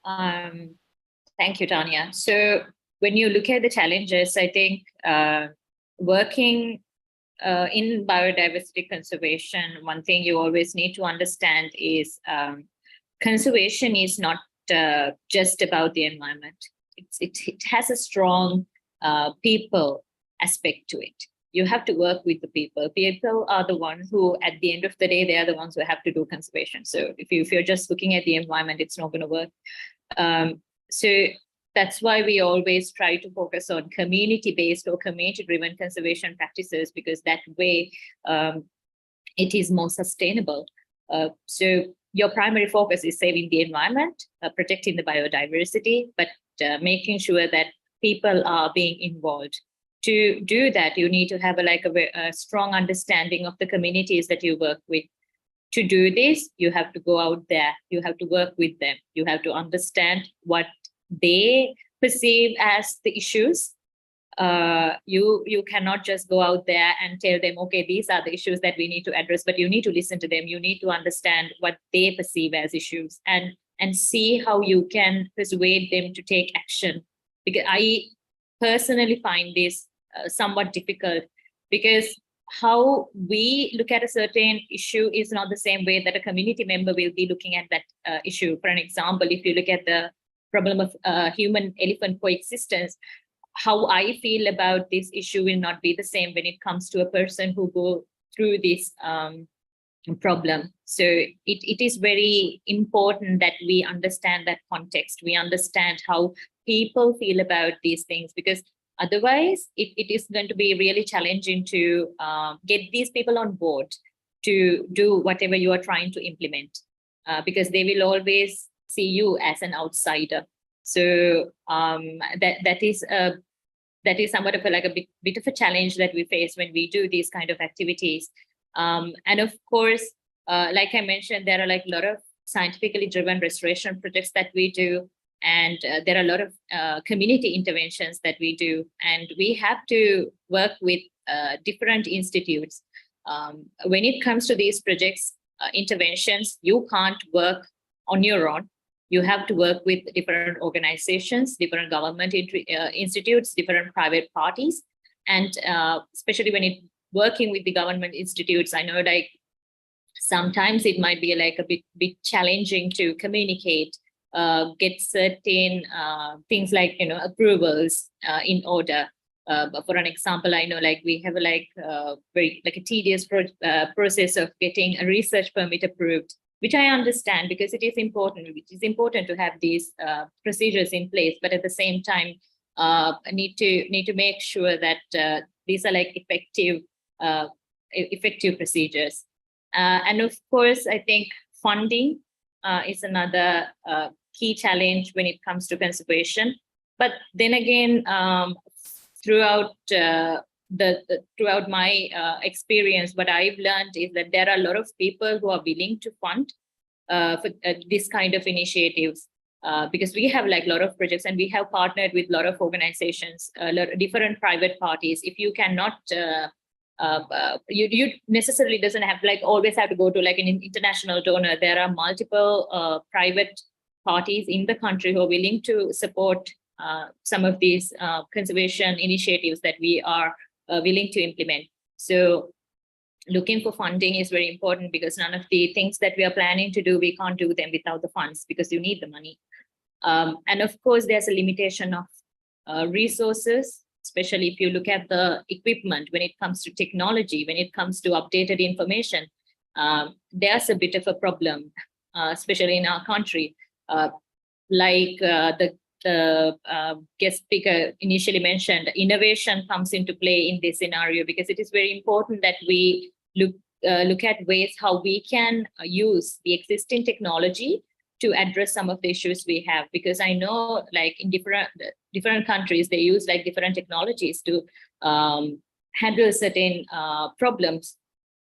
Thank you, Tanya. So when you look at the challenges, I think working in biodiversity conservation, one thing you always need to understand is conservation is not just about the environment. It has a strong people aspect to it. You have to work with the people. People are the ones who, at the end of the day, they are the ones who have to do conservation. So if you're just looking at the environment, it's not going to work. So that's why we always try to focus on community-based or community-driven conservation practices, because that way it is more sustainable. So your primary focus is saving the environment, protecting the biodiversity, but making sure that people are being involved. To do that, you need to have a strong understanding of the communities that you work with. To do this, you have to go out there, you have to work with them, you have to understand what they perceive as the issues. You cannot just go out there and tell them, okay, these are the issues that we need to address, but you need to listen to them. You need to understand what they perceive as issues and see how you can persuade them to take action because I personally find this somewhat difficult, because how we look at a certain issue is not the same way that a community member will be looking at that issue. For an example, if you look at the problem of human-elephant coexistence, how I feel about this issue will not be the same when it comes to a person who go through this problem. So it is very important that we understand that context. We understand how people feel about these things, because otherwise it is going to be really challenging to get these people on board to do whatever you are trying to implement, because they will always see you as an outsider. So that is somewhat of a bit of a challenge that we face when we do these kind of activities. And of course, like I mentioned, there are like a lot of scientifically driven restoration projects that we do, and there are a lot of community interventions that we do, and we have to work with different institutes. When it comes to these projects, interventions, you can't work on your own. You have to work with different organizations, different government institutes, different private parties. And especially when it working with the government institutes, I know like sometimes it might be like a bit challenging to communicate, get certain things like, approvals in order. But for an example, I know like we have like very like a tedious process of getting a research permit approved, which I understand because it is important. It is important to have these procedures in place, but at the same time, need to make sure that these are like effective procedures. And of course, I think funding is another key challenge when it comes to conservation. But then again, throughout throughout my experience, what I've learned is that there are a lot of people who are willing to fund for this kind of initiatives, because we have like a lot of projects and we have partnered with a lot of organizations, different private parties. If you cannot, you necessarily doesn't have like always have to go to like an international donor. There are multiple private parties in the country who are willing to support some of these conservation initiatives that we are willing to implement. So looking for funding is very important, because none of the things that we are planning to do, we can't do them without the funds, because you need the money. And of course, there's a limitation of resources, especially if you look at the equipment when it comes to technology, when it comes to updated information. There's a bit of a problem, especially in our country. Like the guest speaker initially mentioned, innovation comes into play in this scenario, because it is very important that we look at ways how we can use the existing technology to address some of the issues we have. Because I know like in different countries, they use like different technologies to handle certain problems.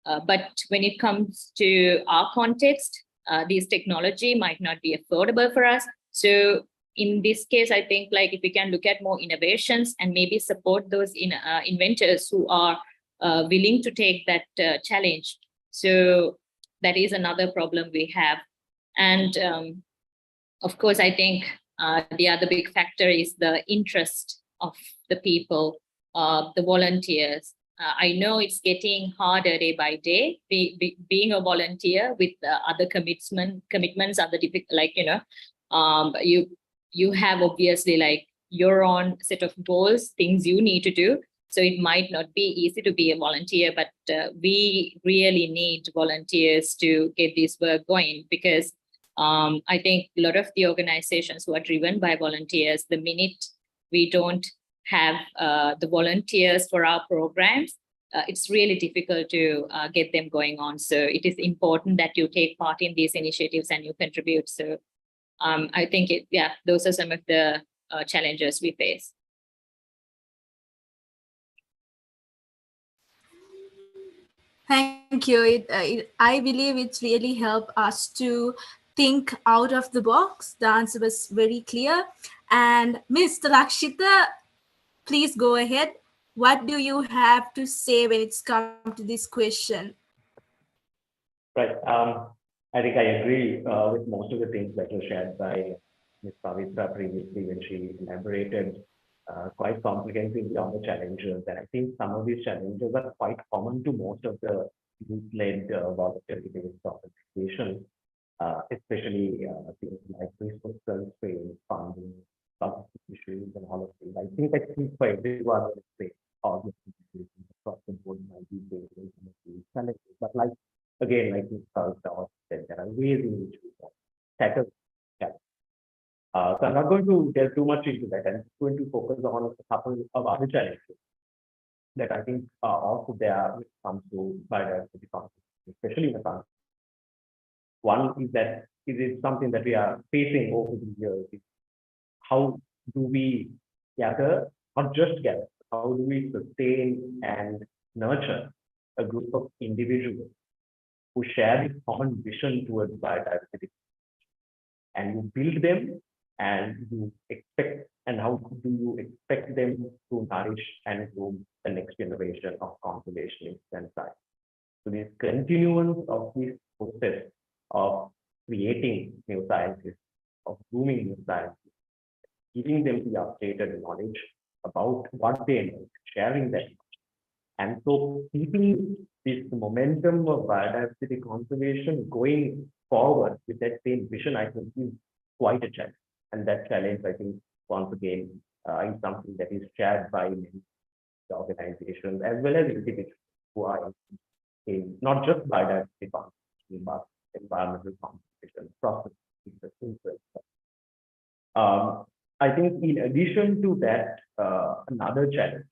But when it comes to our context, these technology might not be affordable for us. So in this case, I think like if we can look at more innovations and maybe support those inventors who are willing to take that challenge. So that is another problem we have. And of course, I think the other big factor is the interest of the people, the volunteers. I know it's getting harder day by day, being a volunteer with other commitments, other like, you have obviously like your own set of goals, things you need to do. So it might not be easy to be a volunteer, but we really need volunteers to get this work going, because I think a lot of the organizations who are driven by volunteers, the minute we don't have the volunteers for our programs, it's really difficult to get them going on. So it is important that you take part in these initiatives and you contribute. So I think those are some of the challenges we face. Thank you. I believe it's really helped us to think out of the box. The answer was very clear. And Mr. Lakshita, please go ahead. What do you have to say when it's come to this question? Right. I think I agree with most of the things that were shared by Ms. Pavitra previously when she elaborated quite comprehensively on the challenges. And I think some of these challenges are quite common to most of the youth-led voluntary-based organizations, especially things like resource constraints, funding, logistic issues, and all of these. I think I speak for everyone when I say all the institutions across the board might be facing some of these challenges. But like again, like Ms. Pavitra said, there are ways in which we can tackle challenges. So I'm not going to delve too much into that. I'm just going to focus on a couple of other challenges that I think are also there when it comes to biodiversity conservation, especially in the country. One is that is it something that we are facing over the years? How do we gather, not just gather, how do we sustain and nurture a group of individuals who share this common vision towards biodiversity? And you build them and you expect, and how do you expect them to nourish and groom the next generation of conservationists and science? So this continuance of this process of creating new scientists, of grooming new scientists, giving them the updated knowledge about what they know, sharing that. And so keeping this momentum of biodiversity conservation going forward with that same vision, I think is quite a challenge. And that challenge, I think, once again, is something that is shared by many organizations as well as individuals who are in not just biodiversity conservation, but environmental conservation process. I think in addition to that, another challenge,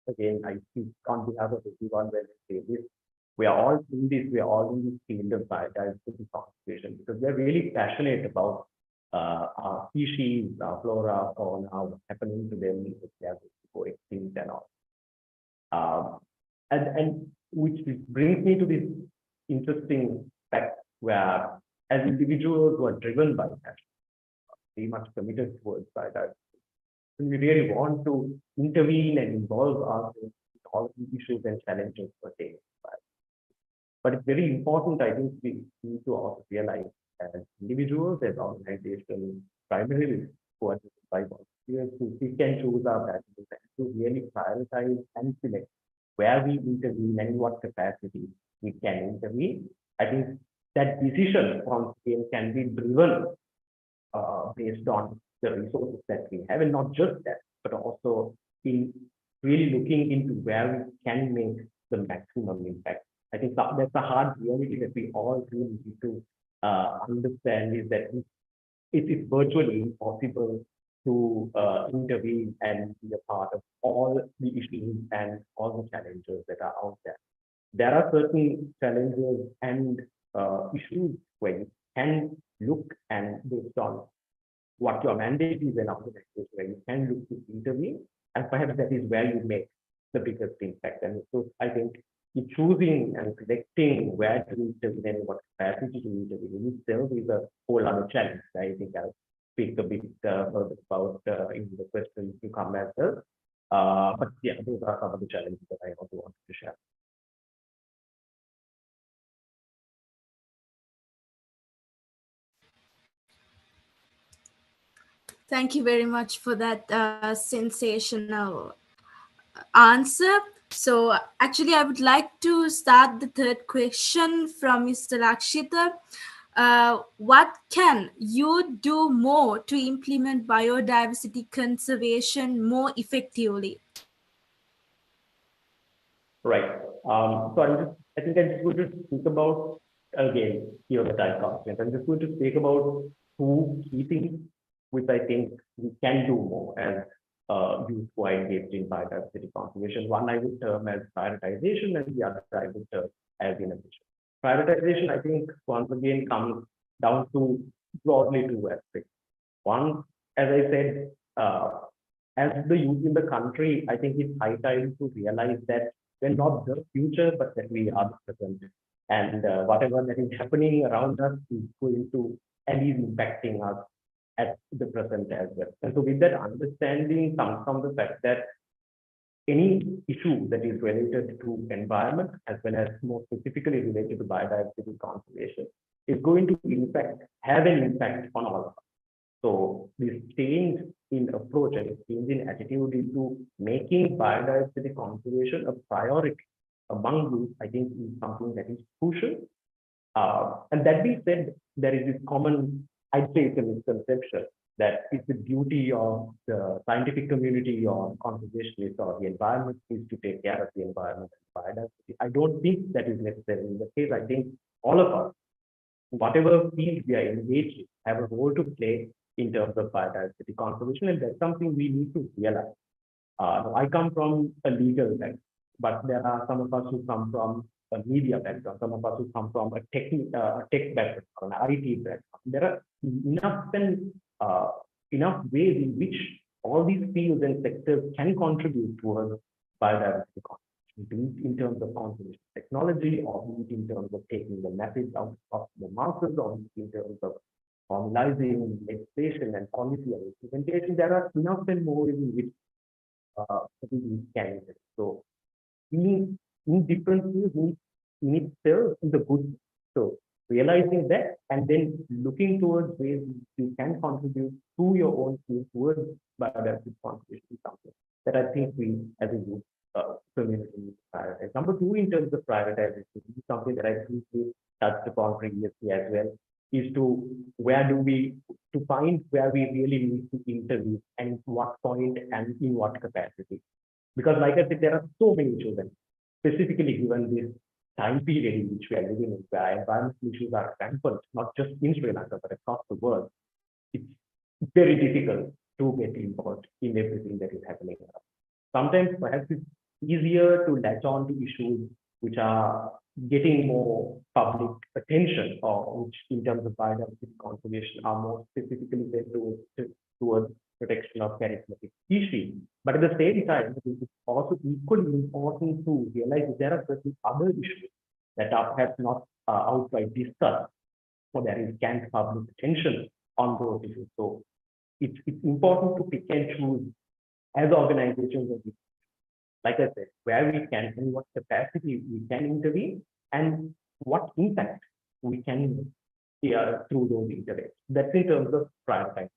again, I speak on behalf of everyone when I say this, we are all in this, we are all in this field of biodiversity conservation because we're really passionate about our species, our flora, fauna, what's happening to them if they are going to go extinct and all. And which brings me to this interesting fact where as individuals who are driven by passion, very much committed towards biodiversity, we really want to intervene and involve ourselves in all the issues and challenges pertaining to biodiversity. But it's very important, I think, we need to also realize as individuals, as organizations, primarily who are by volunteers, to pick and choose our battles and to really prioritize and select where we intervene and in what capacity we can intervene. I think that decision once again can be driven based on the resources that we have, and not just that, but also in really looking into where we can make the maximum impact. I think that's a hard reality that we all really need to understand is that it is virtually impossible to intervene and be a part of all the issues and all the challenges that are out there. There are certain challenges and issues where you can look and based on what your mandate is and organization where you can look to intervene, and perhaps that is where you make the biggest impact. And so I think in choosing and selecting where to intervene and what capacity to intervene itself is a whole other challenge. I think I'll speak a bit further about in the questions to come as well. But yeah, those are some of the challenges that I also wanted to share. Thank you very much for that sensational answer. So actually, I would like to start the third question from Mr. Lakshita. What can you do more to implement biodiversity conservation more effectively? Right. So I think I'm just going to speak about, again, here the time constraints. I'm just going to speak about two key things which I think we can do more as youth who are engaged in biodiversity conservation. One I would term as prioritization, and the other I would term as innovation. Prioritization, I think, once again comes down to broadly two aspects. One, as I said, as the youth in the country, I think it's high time to realize that we're not the future, but that we are the present. And whatever that is happening around us is going to and is impacting us at the present as well. And so with that understanding comes from the fact that any issue that is related to environment, as well as more specifically related to biodiversity conservation, is going to in fact have an impact on all of us. So this change in approach and change in attitude into making biodiversity conservation a priority among youth, I think, is something that is crucial. And that being said, there is this common, I'd say it's a misconception that it's the duty of the scientific community or conservationists or the environment is to take care of the environment and biodiversity. I don't think that is necessarily the case. I think all of us, whatever field we are engaged in, have a role to play in terms of biodiversity conservation, and that's something we need to realize. I come from a legal background, but there are some of us who come from a media background, some of us who come from a tech background, an IT background. There are enough ways in which all these fields and sectors can contribute towards biodiversity conservation, be it in terms of conservation technology, or be it in terms of taking the message out of the masses, or in terms of formalizing legislation and policy and implementation. There are enough and more in which we can. So in different fields, in itself is a good. So realizing that and then looking towards ways you can contribute to your own field towards biodiversity conservation is something that I think we as a youth community need to prioritize. Number two, in terms of prioritization, is something that I think we touched upon previously as well, is to find where we really need to intervene and what point and in what capacity. Because like I said, there are so many issues, and specifically given this time period in which we are living in, where environmental issues are rampant, not just in Sri Lanka, but across the world, it's very difficult to get involved in everything that is happening. Sometimes perhaps it's easier to latch on to issues which are getting more public attention, or which in terms of biodiversity conservation are more specifically bent towards protection of charismatic species. But at the same time, it is also equally important to realize that there are certain other issues that are perhaps not outright discussed, or there is scant public attention on those issues. So it's important to pick and choose as organizations, like I said, where we can and what capacity we can intervene and what impact we can through those interventions. That's in terms of prioritizing.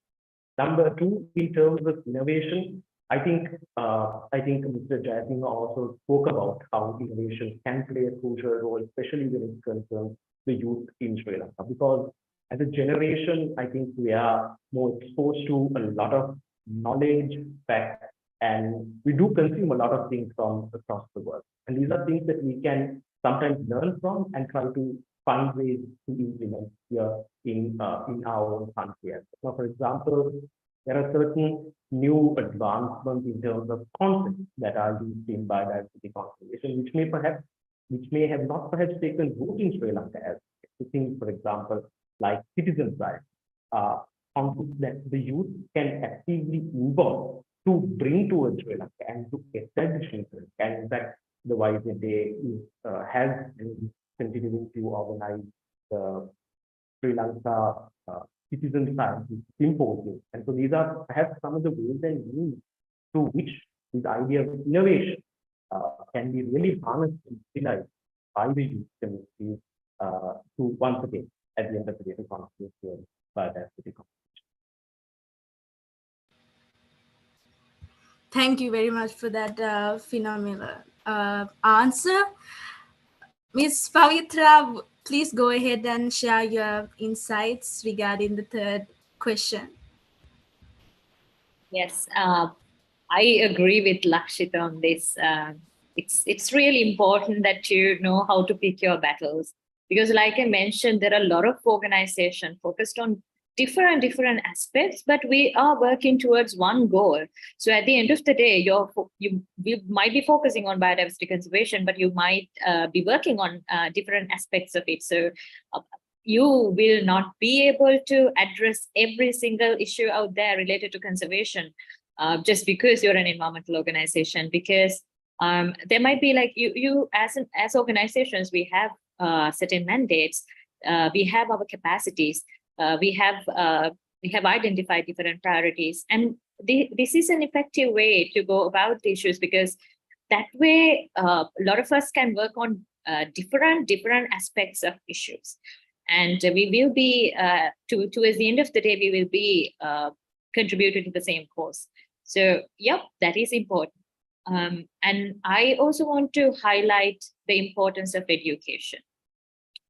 Number two, in terms of innovation, I think Mr. Jayasinghe also spoke about how innovation can play a crucial role, especially when it concerns the youth in Sri Lanka. Because as a generation, I think we are more exposed to a lot of knowledge, facts, and we do consume a lot of things from across the world. And these are things that we can sometimes learn from and try to find ways to implement here in our own country. Now, for example, there are certain new advancements in terms of concepts that are used in biodiversity conservation, which may have not perhaps taken root in Sri Lanka as things, for example, like citizen science, concepts that the youth can actively involve to bring towards Sri Lanka and to establish in Sri Lanka. And in fact, the YZA has continuing to organize the Sri Lanka Citizen Science Symposium. And so these are perhaps some of the ways and means through which this idea of innovation can be really harnessed and utilized by the youth community to once again, at the end of the day, to contribute to biodiversity. Thank you very much for that phenomenal answer. Ms. Pavitra, please go ahead and share your insights regarding the third question. Yes, I agree with Lakshita on this. It's really important that you know how to pick your battles, because like I mentioned, there are a lot of organizations focused on different aspects, but we are working towards one goal. So at the end of the day, you might be focusing on biodiversity conservation, but you might be working on different aspects of it. So you will not be able to address every single issue out there related to conservation just because you're an environmental organization, because there might be like you as organizations, we have certain mandates, we have our capacities, we have identified different priorities, and this is an effective way to go about the issues, because that way a lot of us can work on different aspects of issues. And we will be, towards the end of the day, we will be contributing to the same cause. So, yep, that is important. And I also want to highlight the importance of education.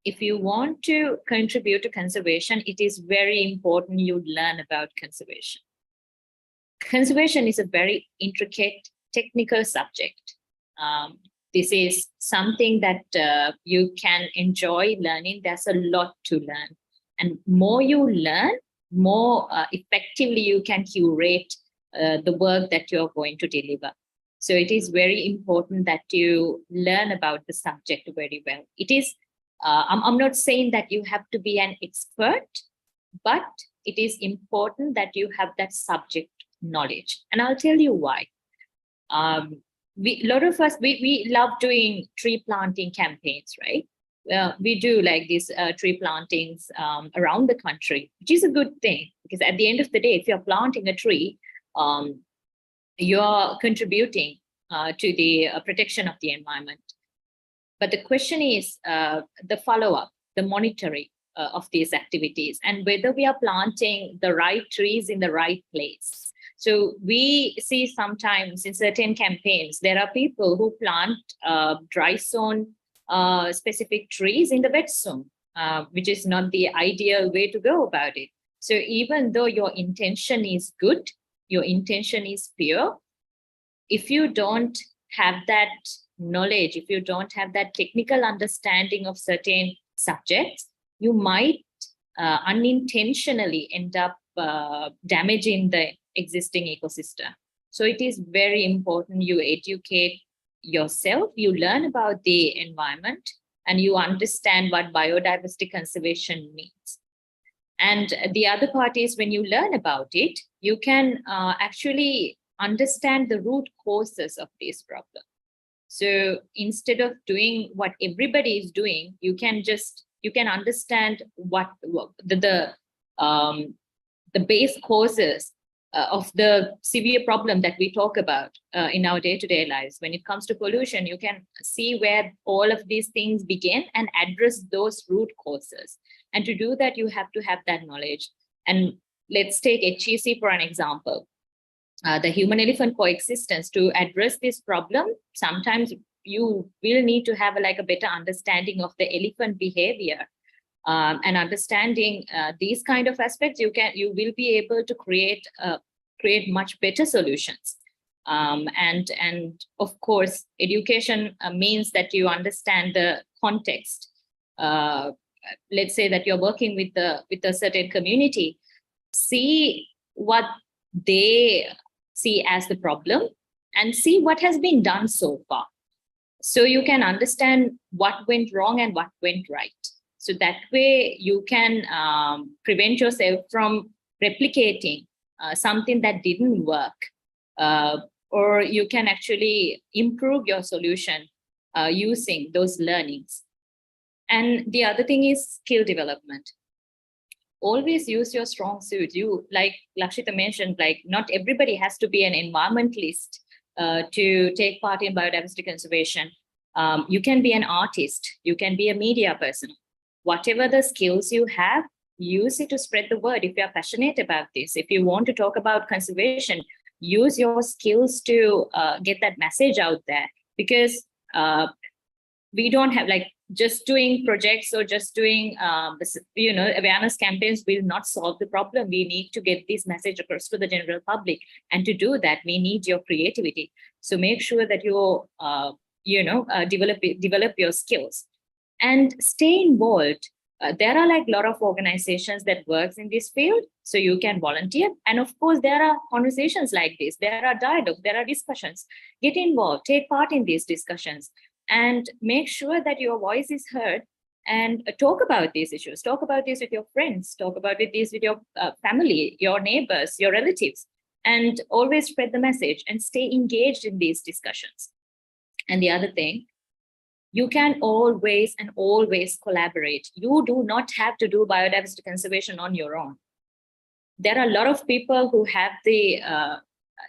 If you want to contribute to conservation, it is very important you learn about conservation. Conservation is a very intricate technical subject. This is something that you can enjoy learning. There's a lot to learn. And more you learn, more effectively you can curate the work that you're going to deliver. So it is very important that you learn about the subject very well. It is, I'm not saying that you have to be an expert, but it is important that you have that subject knowledge. And I'll tell you why. A lot of us, we love doing tree planting campaigns, right? We do like these tree plantings around the country, which is a good thing, because at the end of the day, if you're planting a tree, you're contributing to the protection of the environment. But the question is the follow-up, the monitoring of these activities, and whether we are planting the right trees in the right place. So we see sometimes in certain campaigns, there are people who plant dry zone specific trees in the wet zone, which is not the ideal way to go about it. So even though your intention is good, your intention is pure, if you don't have that knowledge, if you don't have that technical understanding of certain subjects, you might unintentionally end up damaging the existing ecosystem. So it is very important you educate yourself, you learn about the environment, and you understand what biodiversity conservation means. And the other part is when you learn about it, you can actually understand the root causes of this problem. So instead of doing what everybody is doing, you can understand what the base causes of the severe problem that we talk about in our day-to-day lives. When it comes to pollution, you can see where all of these things begin and address those root causes. And to do that, you have to have that knowledge. And let's take HEC for an example. The human-elephant coexistence. To address this problem, sometimes you will need to have a better understanding of the elephant behavior. And understanding these kind of aspects, you will be able to create much better solutions. And of course, education means that you understand the context. Let's say that you're working with a certain community, see what they see as the problem and see what has been done so far. So you can understand what went wrong and what went right. So that way you can prevent yourself from replicating something that didn't work, or you can actually improve your solution using those learnings. And the other thing is skill development. Always use your strong suit. You, like Lakshita mentioned, not everybody has to be an environmentalist to take part in biodiversity conservation. You can be an artist, you can be a media person. Whatever the skills you have, use it to spread the word. If you're passionate about this, if you want to talk about conservation, use your skills to get that message out there. Because we don't have just doing projects or just doing awareness campaigns will not solve the problem. We need to get this message across to the general public, and to do that we need your creativity. So make sure that you develop your skills and stay involved. There are a lot of organizations that works in this field, so you can volunteer. And of course, there are conversations like this. There are dialogues, there are discussions. Get involved, take part in these discussions, and make sure that your voice is heard, and talk about these issues. Talk about this with your friends, talk about this with your family, your neighbors, your relatives, and always spread the message and stay engaged in these discussions. And the other thing, you can always collaborate. You do not have to do biodiversity conservation on your own. There are a lot of people who have the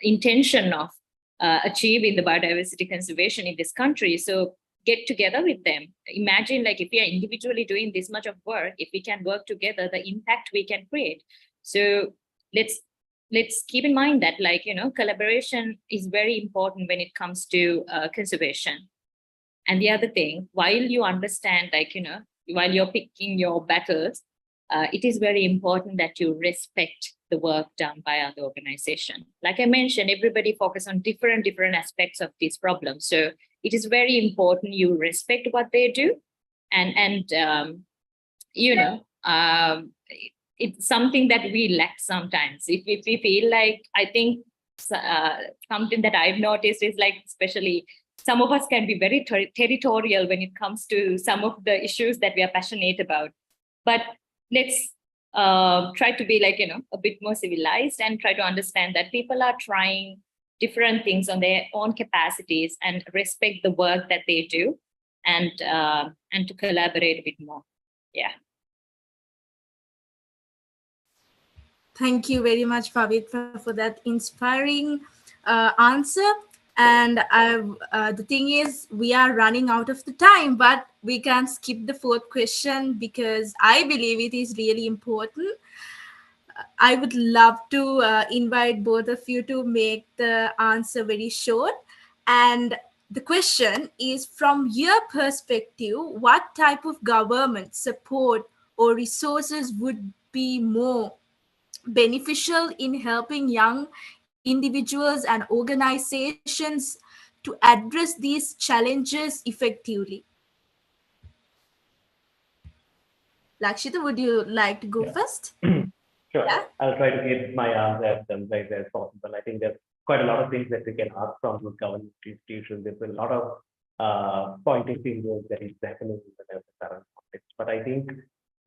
intention of achieving the biodiversity conservation in this country. So get together with them. Imagine like if we are individually doing this much of work, if we can work together, the impact we can create. So let's keep in mind that, like, collaboration is very important when it comes to conservation. And the other thing, while you understand, like, while you're picking your battles, it is very important that you respect the work done by other organizations. Like I mentioned, everybody focus on different aspects of this problem. So it is very important you respect what they do, and it's something that we lack sometimes. If we feel like, I think something that I've noticed is, like, especially some of us can be very territorial when it comes to some of the issues that we are passionate about. But let's try to be, like, a bit more civilized and try to understand that people are trying different things on their own capacities, and respect the work that they do, and to collaborate a bit more. Yeah. Thank you very much, Pavitra, for that inspiring answer. And the thing is, we are running out of the time, but we can't skip the fourth question because I believe it is really important. I would love to invite both of you to make the answer very short. And the question is, from your perspective, what type of government support or resources would be more beneficial in helping young individuals and organizations to address these challenges effectively? Lakshita, would you like to go first? Sure. Yeah. I'll try to get my answer as concise as possible. I think there's quite a lot of things that we can ask from the government institutions. There's a lot of pointing fingers that is happening in the current context. But I think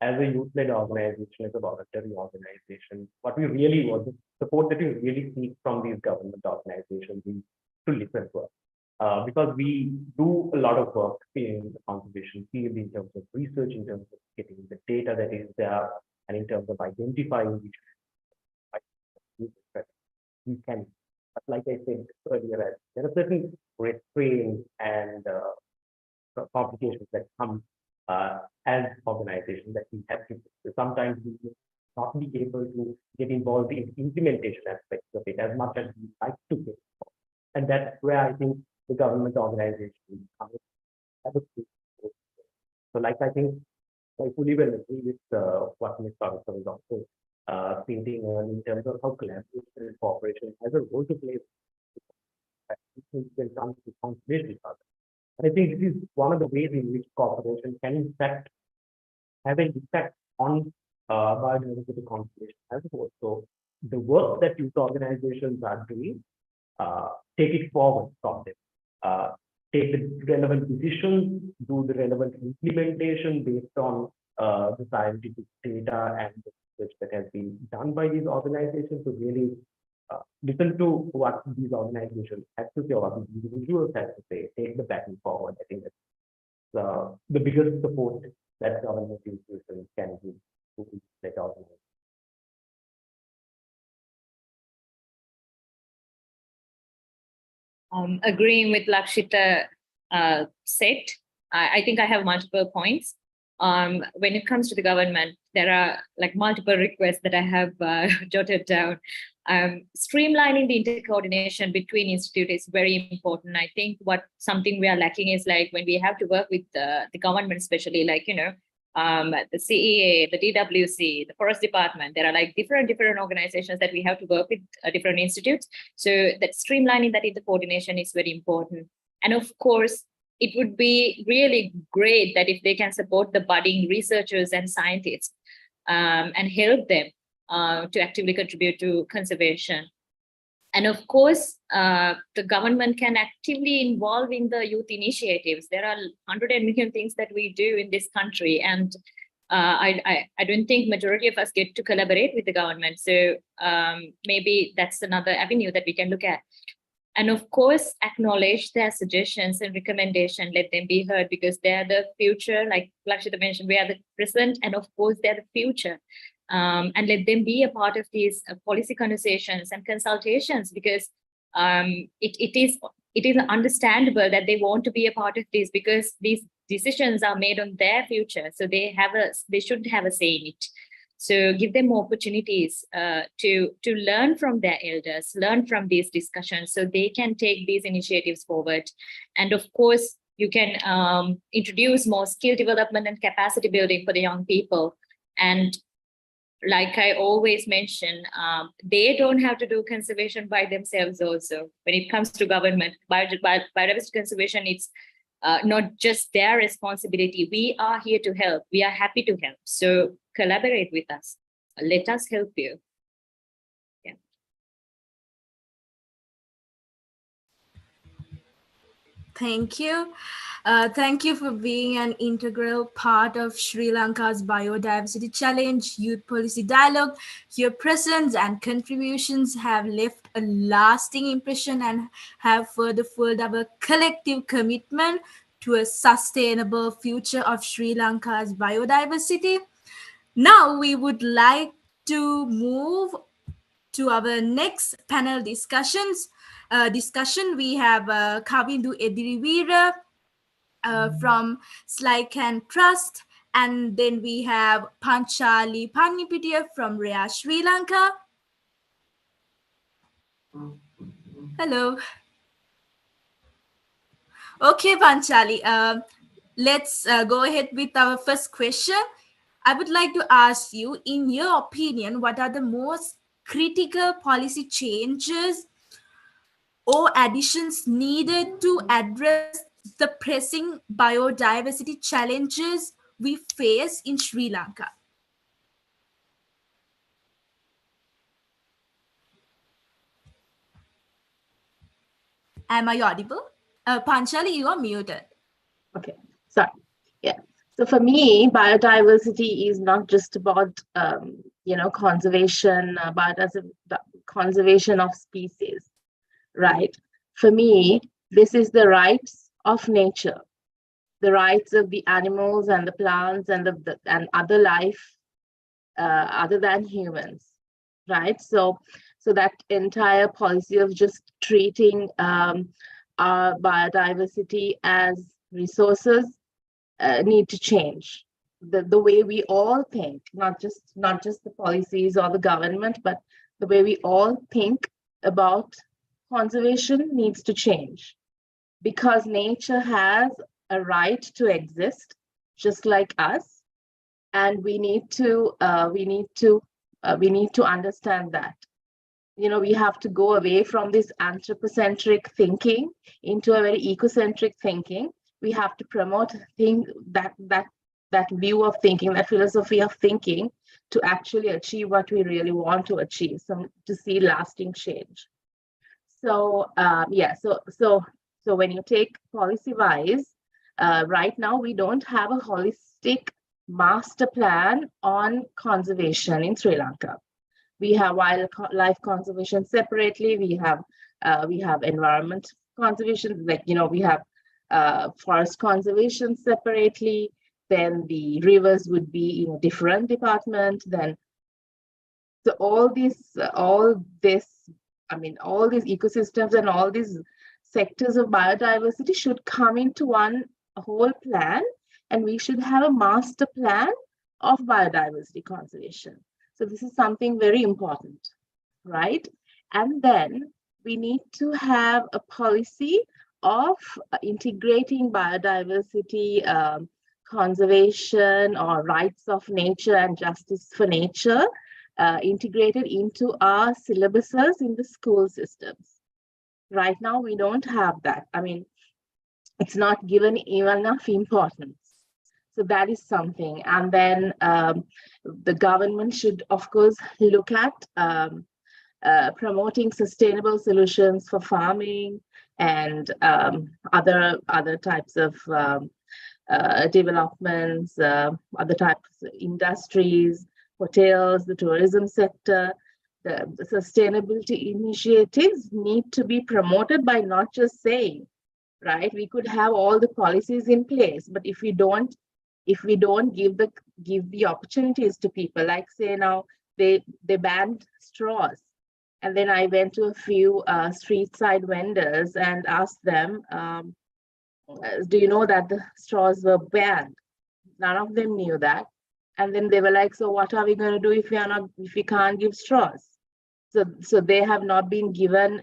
as a youth-led organization, as a voluntary organization, what we really want, the support that we really seek from these government organizations is to listen to us. Because we do a lot of work in the conservation field in terms of research, in terms of getting the data that is there, and in terms of identifying which we can. But like I said earlier, there are certain restraints and complications that come as organizations that we have to. So sometimes we will not be able to get involved in implementation aspects of it as much as we like to get involved. And that's where I think the government organizations have a key role. So, like, I think I fully will agree with what Ms. Pavitra was also painting on in terms of how collaboration and cooperation has a role to play when it comes to conservation. And I think this is one of the ways in which cooperation can, in fact, have an impact on biodiversity conservation as a whole. So the work that youth organizations are doing, take it forward from them. Take the relevant decisions, do the relevant implementation based on the scientific data and the research that has been done by these organizations, to really listen to what these organizations have to say, or what these individuals have to say, take the battle forward. I think that's the biggest support that government institutions can give to that organization. Agreeing with Lakshita said, I think I have multiple points. When it comes to the government, there are like multiple requests that I have jotted down. Streamlining the intercoordination between institutes is very important. I think something we are lacking is, like, when we have to work with the government, especially like, the CEA, the DWC, the Forest Department, there are like different organizations that we have to work with, different institutes. So that streamlining that intercoordination is very important. And of course, it would be really great that if they can support the budding researchers and scientists and help them to actively contribute to conservation. And of course, the government can actively involve in the youth initiatives. There are 100 million things that we do in this country, and I don't think majority of us get to collaborate with the government. So maybe that's another avenue that we can look at. And of course, acknowledge their suggestions and recommendations, let them be heard, because they're the future. Like Lakshita mentioned, we are the present, and of course, they're the future. And let them be a part of these policy conversations and consultations, because it is it is understandable that they want to be a part of this because these decisions are made on their future. So they should have a say in it. So give them opportunities to learn from their elders, learn from these discussions so they can take these initiatives forward. And of course, you can introduce more skill development and capacity building for the young people. And like I always mention, they don't have to do conservation by themselves also. When it comes to government, biodiversity conservation, it's not just their responsibility. We are here to help. We are happy to help. So collaborate with us. Let us help you. Yeah. Thank you. Thank you for being an integral part of Sri Lanka's Biodiversity Challenge Youth Policy Dialogue. Your presence and contributions have left a lasting impression and have further fueled our collective commitment to a sustainable future of Sri Lanka's biodiversity. Now we would like to move to our next panel discussion. We have Kavindu Edirivira from Slycan Trust, and then we have Panchali Pannipitia from REA Sri Lanka. Hello. Okay, Panchali, let's go ahead with our first question. I would like to ask you, in your opinion, what are the most critical policy changes or additions needed to address the pressing biodiversity challenges we face in Sri Lanka? Am I audible? Panchali, you are muted. Okay, sorry. Yeah. So for me, biodiversity is not just about conservation, but as the conservation of species, right? For me, this is the rights of nature, the rights of the animals and the plants and and other life other than humans, right? So that entire policy of just treating our biodiversity as resources need to change. The way we all think, not just the policies or the government, but the way we all think about conservation needs to change, because nature has a right to exist just like us, and we need to understand that. We have to go away from this anthropocentric thinking into a very ecocentric thinking. We have to promote that view of thinking, that philosophy of thinking, to actually achieve what we really want to achieve, to see lasting change. So so when you take policy wise, right now we don't have a holistic master plan on conservation in Sri Lanka. We have wildlife conservation separately. We have environment conservation, we have forest conservation separately. Then the rivers would be in a different department. Then so all these ecosystems and all these sectors of biodiversity should come into one whole plan, and we should have a master plan of biodiversity conservation. So this is something very important, right? And then we need to have a policy of integrating biodiversity conservation or rights of nature and justice for nature integrated into our syllabuses in the school systems. Right now, we don't have that. I mean, it's not given even enough importance. So that is something. And then the government should, of course, look at promoting sustainable solutions for farming and other types of developments, other types of industries, hotels, the tourism sector. The sustainability initiatives need to be promoted by not just saying, right? We could have all the policies in place, but if we don't give the opportunities to people, like say now they banned straws, And then I went to a few street side vendors and asked them, do you know that the straws were banned? None of them knew that. And then they were like, so what are we going to do if we can't give straws? So they have not been given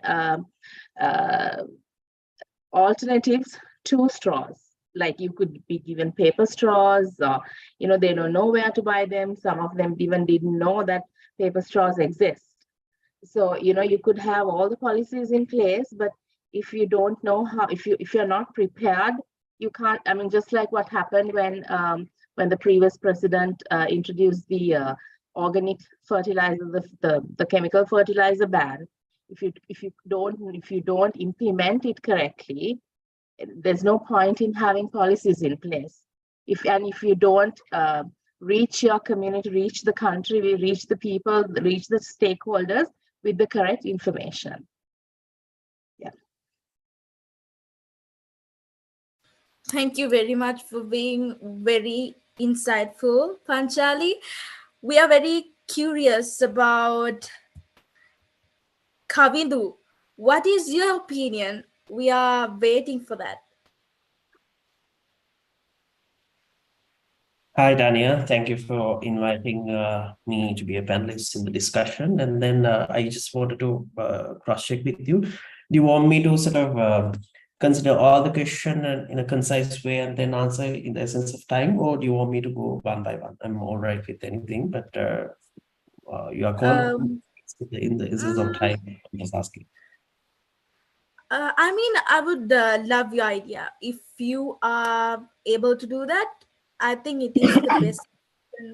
alternatives to straws. Like you could be given paper straws, or they don't know where to buy them. Some of them even didn't know that paper straws exist. So you could have all the policies in place, but if you don't know how, if you're not prepared, you can't. I mean, just like what happened when the previous president introduced the organic fertilizer, the chemical fertilizer ban. If you don't implement it correctly, there's no point in having policies in place. If you don't reach your community, reach the country, reach the people, reach the stakeholders with the correct information. Yeah. Thank you very much for being very insightful, Panchali. We are very curious about Kavindu. What is your opinion? We are waiting for that. Hi, Dania. Thank you for inviting me to be a panelist in the discussion. And then I just wanted to cross-check with you. Do you want me to sort of consider all the question in a concise way and then answer in the essence of time, or do you want me to go one by one? I'm all right with anything, but you are called in the essence of time. I'm just asking. I mean, I would love your idea. If you are able to do that, I think it is the best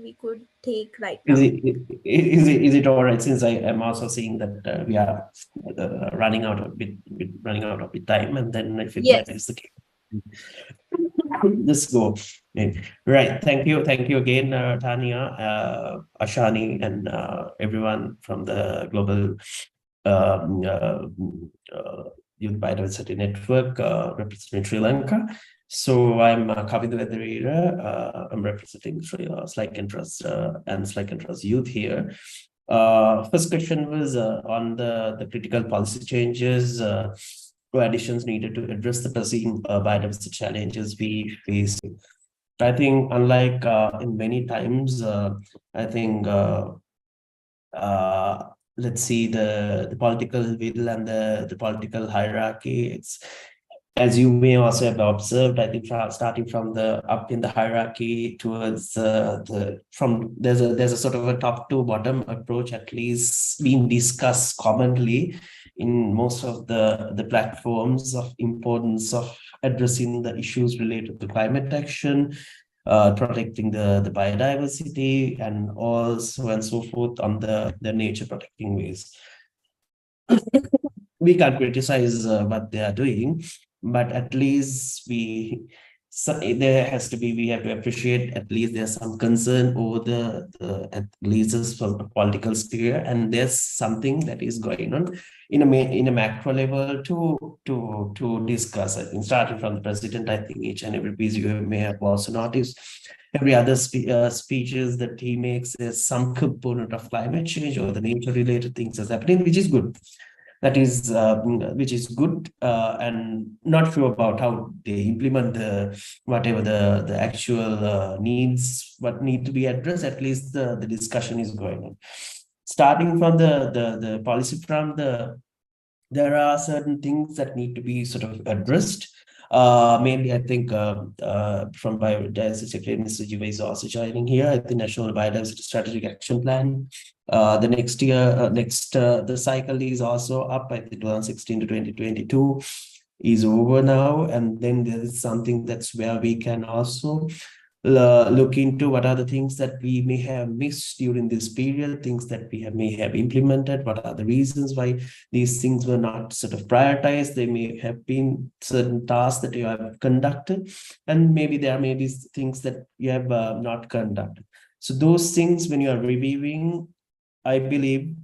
we could take right now. Is it all right, since I am also seeing that we are running out of bit time, and then if that is the case, let's go. Right. Thank you again, Tanya, Ashani, and everyone from the global Youth Biodiversity Network representing Sri Lanka. So I'm Kavindu Vedarira. I'm representing Slight Interest and Slight Interest Youth here. First question was on the critical policy changes or additions needed to address the perceived biodiversity challenges we face. I think, unlike in many times, I think let's see the political will and the political hierarchy. It's, as you may also have observed, I think starting from the up in the hierarchy towards there's a sort of a top to bottom approach, at least being discussed commonly in most of the platforms, of importance of addressing the issues related to climate action, protecting the biodiversity, and also and so forth on the nature protecting ways. We can't criticize what they are doing, but at least we have to appreciate at least there's some concern over the at least from the political sphere, and there's something that is going on in a macro level to discuss. I think starting from the president, I think each and every piece you may have also noticed, every other speeches that he makes, is some component of climate change or the nature related things is happening, which is good. That is, which is good, and not sure about how they implement whatever the actual needs, what need to be addressed. At least the discussion is going on. Starting from the policy front, there are certain things that need to be sort of addressed. Mainly, I think from Biodiversity Secretary, Mr. Jiva is also joining here. I think National Biodiversity Strategic Action Plan. The next year, the cycle is also up. I think 2016 to 2022 is over now, and then there is something that's where we can also look into what are the things that we may have missed during this period, things that we may have implemented, what are the reasons why these things were not sort of prioritized. They may have been certain tasks that you have conducted, and maybe there may be things that you have not conducted. So those things, when you are reviewing, I believe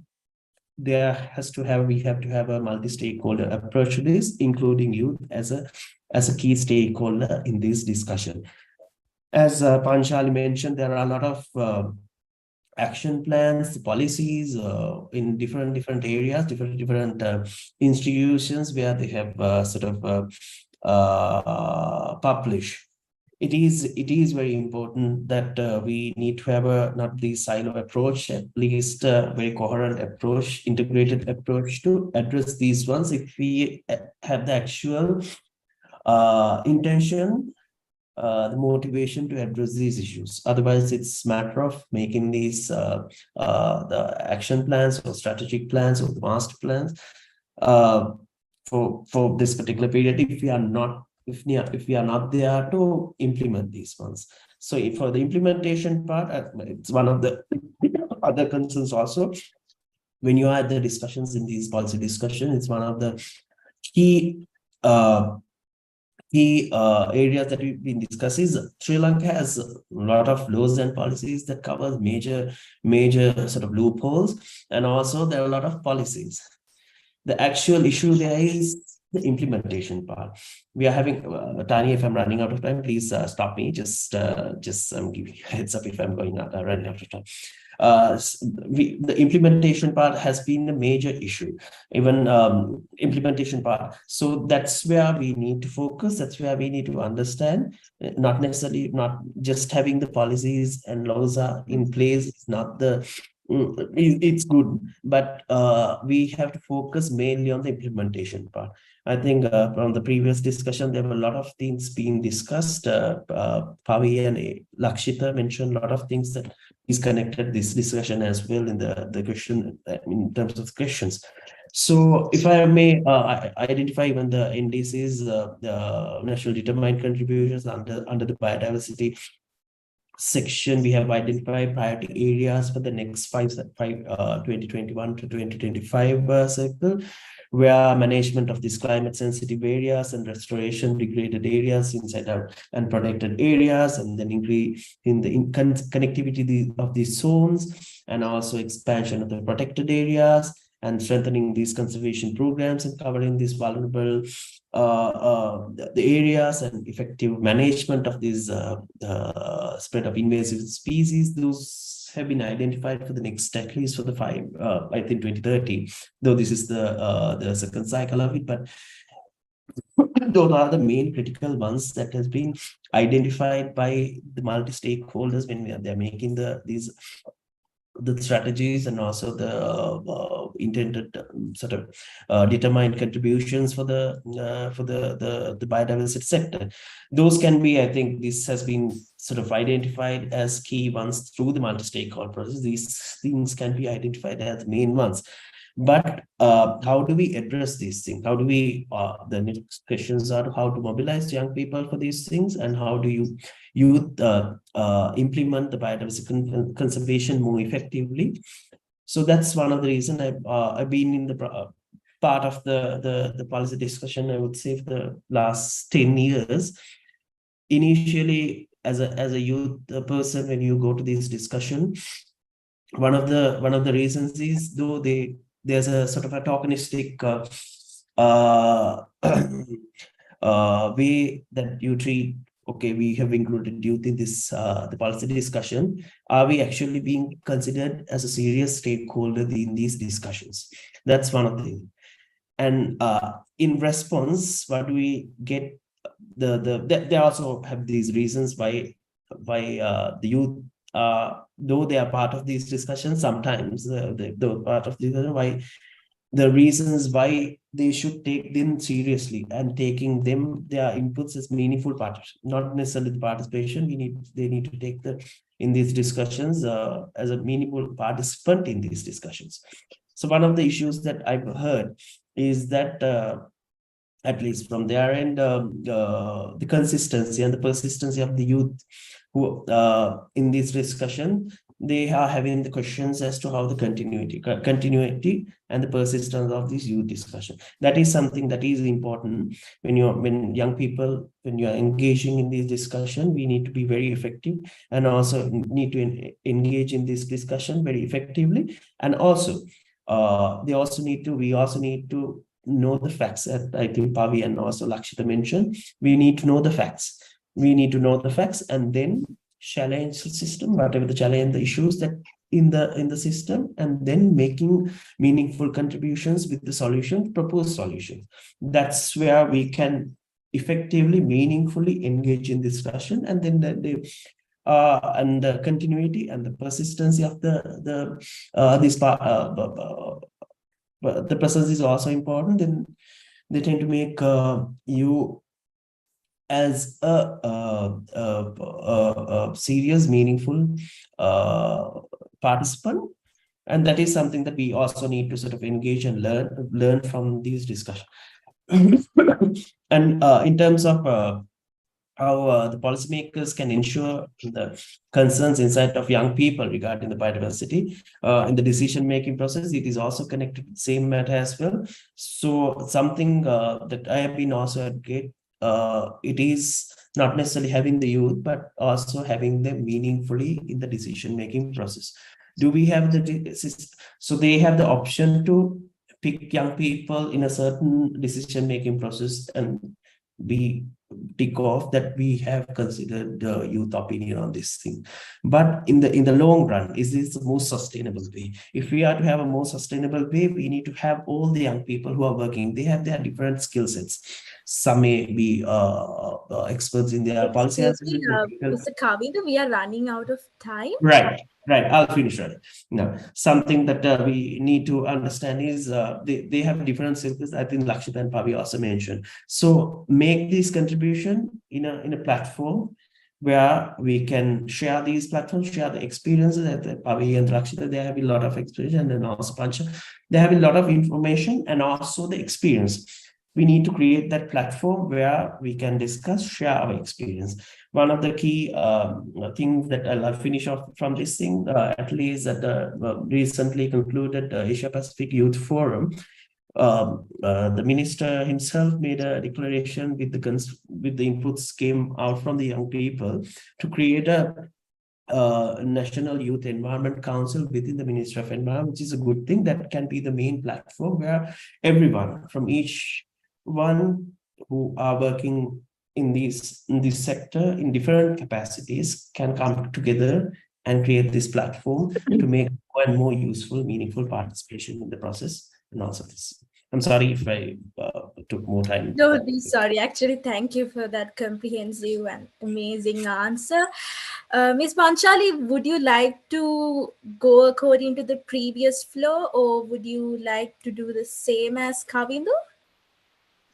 we have to have a multi-stakeholder approach to this, including youth as a key stakeholder in this discussion. As Panchali mentioned, there are a lot of action plans, the policies in different areas, different institutions where they have published. It is very important that we need to have a not the silo approach, at least a very coherent approach, integrated approach to address these ones. If we have the actual intention, the motivation to address these issues. Otherwise, it's a matter of making these the action plans or strategic plans or the master plans for this particular period. If we are not there to implement these ones. So for the implementation part, it's one of the other concerns also. When you are at the discussions in these policy discussions, it's one of the key areas that we've been discussing. Is Sri Lanka has a lot of laws and policies that covers major sort of loopholes, and also there are a lot of policies. The actual issue there is the implementation part. We are having Tanya, if I'm running out of time, please stop me. Just give me a heads up if I'm running out of time. The implementation part has been a major issue, even implementation part. So that's where we need to focus. That's where we need to understand, not necessarily not just having the policies and laws are in place. It's not the it's good, but we have to focus mainly on the implementation part. I think from the previous discussion, there were a lot of things being discussed. Pavi and Lakshita mentioned a lot of things that is connected this discussion as well in the question in terms of questions. So if I may identify even the NDCs, the national determined contributions under the biodiversity section, we have identified priority areas for the next 2021 to 2025 cycle, where management of these climate sensitive areas and restoration degraded areas inside out and protected areas, and then increase in the connectivity of these zones, and also expansion of the protected areas, and strengthening these conservation programs and covering these vulnerable the areas, and effective management of these spread of invasive species. Those have been identified for the next, at least for the I think 2030, though this is the second cycle of it, but those are the main critical ones that has been identified by the multi-stakeholders when they're making the strategies, and also the intended sort of determined contributions for the biodiversity sector. Those can be, I think this has been sort of identified as key ones through the multi-stakeholder process. These things can be identified as main ones. But how do we address these things? How do we, the next questions are how to mobilize young people for these things, and how do you implement the biodiversity conservation more effectively? So that's one of the reasons I've been in the part of the policy discussion, I would say, for the last 10 years. Initially, as a youth person, when you go to this discussion, one of the reasons is, though there's a sort of a tokenistic way that you treat, okay, we have included youth in this the policy discussion. Are we actually being considered as a serious stakeholder in these discussions? That's one of the things. And in response, what do we get? They also have these reasons why the youth, though they are part of these discussions, sometimes they're part of why the reasons why they should take them seriously and taking their inputs as meaningful part, not necessarily the participation. They need to take in these discussions as a meaningful participant in these discussions. So one of the issues that I've heard is that at least from their end, the consistency and the persistency of the youth who in this discussion, they are having the questions as to how the continuity and the persistence of this youth discussion. That is something that is important when young people, when you are engaging in this discussion, we need to be very effective, and also need to engage in this discussion very effectively. And also, we also need to know the facts. That I think Pavi and also Lakshita mentioned. We need to know the facts. We need to know the facts and then challenge the system, whatever the challenge, the issues that in the system, and then making meaningful contributions with the solution, proposed solutions. That's where we can effectively, meaningfully engage in discussion, and then and the continuity and the persistency of this part. The presence is also important. Then they tend to make you as a serious, meaningful participant, and that is something that we also need to sort of engage and learn from these discussions. And in terms of how the policymakers can ensure the concerns inside of young people regarding the biodiversity in the decision-making process, it is also connected to the same matter as well. So something that I have been also advocate, it is not necessarily having the youth, but also having them meaningfully in the decision-making process. Do we have so they have the option to pick young people in a certain decision-making process, and we tick off that we have considered the youth opinion on this thing. But in the long run, is this the most sustainable way? If we are to have a more sustainable way, we need to have all the young people who are working. They have their different skill sets. Some may be experts in their policy. Mr. Kavindu, we are running out of time. Right. I'll finish right now. Something that we need to understand is they have different skills. I think Lakshita and Pavi also mentioned. So make this contribution in a platform where we can share these platforms, share the experiences that Pavi and Lakshita, they have a lot of experience, and then also Pancha, they have a lot of information and also the experience. We need to create that platform where we can discuss, share our experience. One of the key things that I'll finish off from this thing, at least at the recently concluded Asia Pacific Youth Forum, the minister himself made a declaration with the inputs came out from the young people to create a National Youth Environment Council within the Ministry of Environment, which is a good thing. That can be the main platform where everyone from each one who are working in this sector in different capacities can come together and create this platform to make more and more useful, meaningful participation in the process. And also this. I'm sorry if I took more time. No, be sorry. Actually, thank you for that comprehensive and amazing answer. Ms. Panchali, would you like to go according to the previous flow, or would you like to do the same as Kavindu?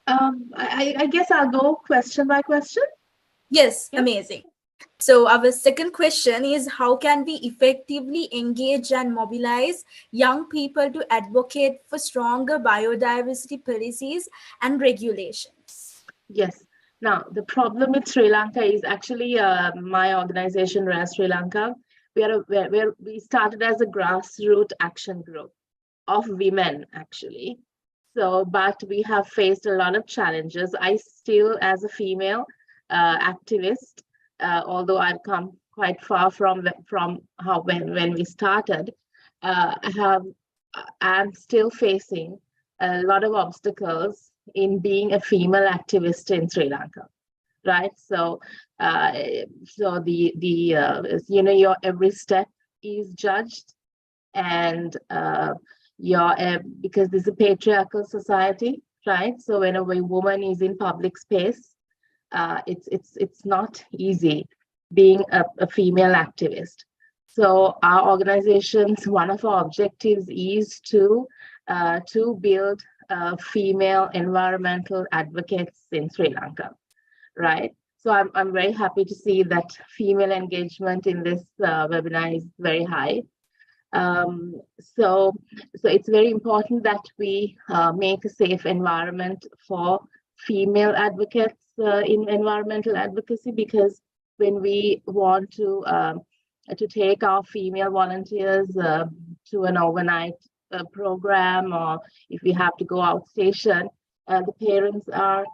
I guess I'll go question by question. Yes, amazing. So our second question is, how can we effectively engage and mobilize young people to advocate for stronger biodiversity policies and regulations? Yes. Now, the problem with Sri Lanka is actually my organization, RAS Sri Lanka. We started as a grassroots action group of women, actually. So, but we have faced a lot of challenges. I still, as a female activist, although I've come quite far from how when we started, I'm still facing a lot of obstacles in being a female activist in Sri Lanka, right? So, your every step is judged, and because this is a patriarchal society, right? So when a woman is in public space, it's not easy being a female activist. So our organization's one of our objectives is to build female environmental advocates in Sri Lanka, right? So I'm very happy to see that female engagement in this webinar is very high. So it's very important that we make a safe environment for female advocates in environmental advocacy, because when we want to take our female volunteers to an overnight program, or if we have to go outstation, the parents are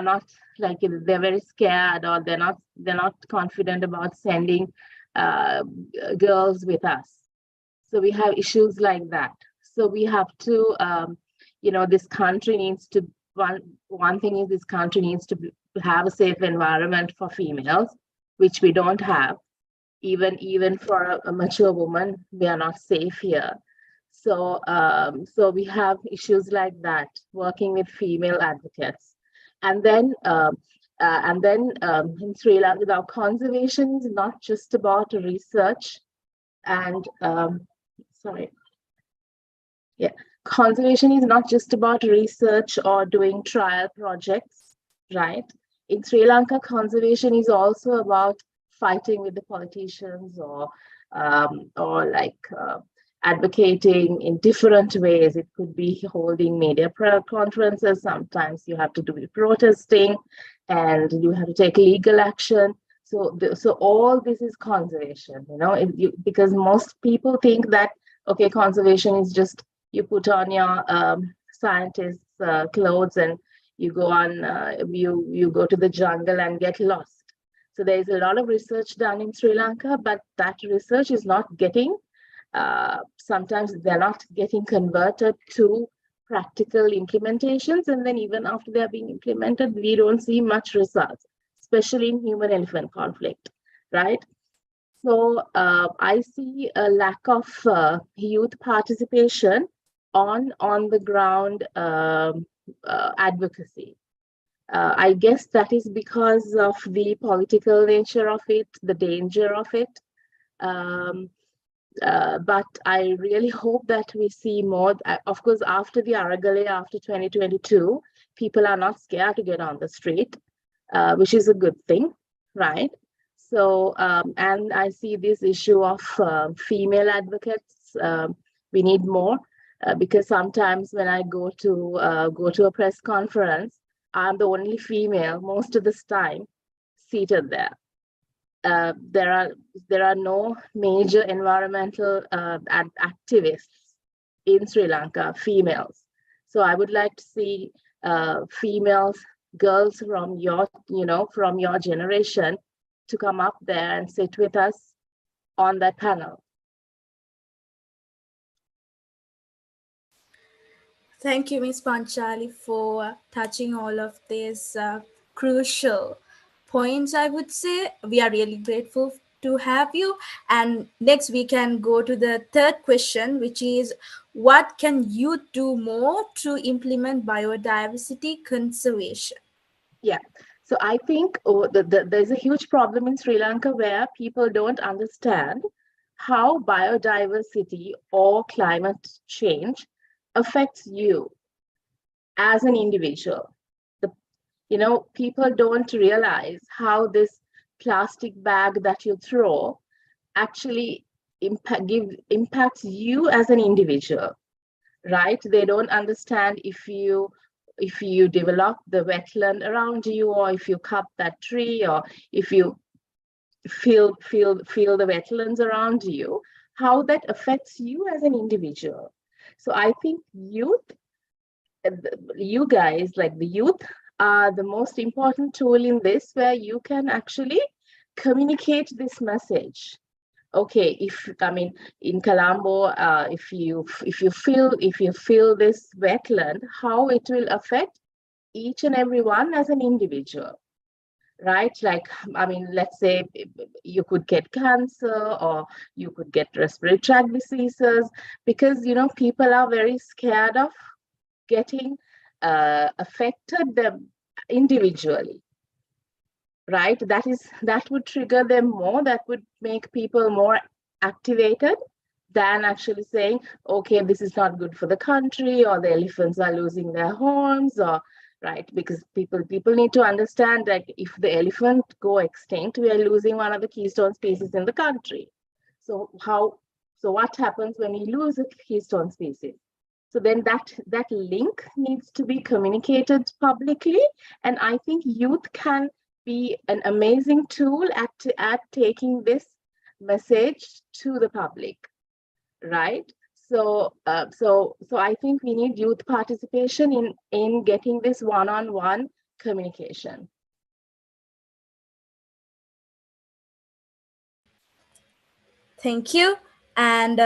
not, like, they're very scared, or they're not confident about sending girls with us. So we have issues like that. So we have to, this country needs to, one thing is this country needs to have a safe environment for females, which we don't have. even for a mature woman, we are not safe here. So so we have issues like that, working with female advocates. And then in Sri Lanka, now conservation is not just about research and sorry. Yeah, conservation is not just about research or doing trial projects, right? In Sri Lanka, conservation is also about fighting with the politicians or like advocating in different ways. It could be holding media conferences. Sometimes you have to do protesting, and you have to take legal action. So, so all this is conservation, you know, because most people think that, okay, conservation is just you put on your scientist's clothes and you go on, you go to the jungle and get lost. So there is a lot of research done in Sri Lanka, but that research is not getting, sometimes they're not getting converted to practical implementations. And then even after they're being implemented, we don't see much results, especially in human-elephant conflict, right? So I see a lack of youth participation on the ground advocacy. I guess that is because of the political nature of it, the danger of it. But I really hope that we see more. Of course, after the Aragale, after 2022, people are not scared to get on the street, which is a good thing, right? So, and I see this issue of female advocates. We need more because sometimes when I go to a press conference, I'm the only female most of this time seated there. There are no major environmental activists in Sri Lanka, females. So I would like to see females, girls from your generation to come up there and sit with us on that panel. Thank you, Ms. Panchali, for touching all of these crucial points. I would say we are really grateful to have you. And next we can go to the third question, which is what can you do more to implement biodiversity conservation? Yeah, so I think there's a huge problem in Sri Lanka where people don't understand how biodiversity or climate change affects you as an individual. People don't realize how this plastic bag that you throw actually impacts you as an individual, right? They don't understand if you develop the wetland around you, or if you cut that tree, or if you fill the wetlands around you, how that affects you as an individual. So I think you guys, like the youth, are the most important tool in this, where you can actually communicate this message. Okay, in Colombo, if you fill this wetland, how it will affect each and every one as an individual, right? Like, let's say you could get cancer, or you could get respiratory tract diseases, because people are very scared of getting affected them individually, right? That would trigger them more. That would make people more activated than actually saying, okay, this is not good for the country, or the elephants are losing their horns, or right, because people need to understand that if the elephant go extinct, we are losing one of the keystone species in the country. So what happens when we lose a keystone species? So then that link needs to be communicated publicly, and I think youth can be an amazing tool at taking this message to the public, right? So I think we need youth participation in getting this one-on-one communication. Thank you. And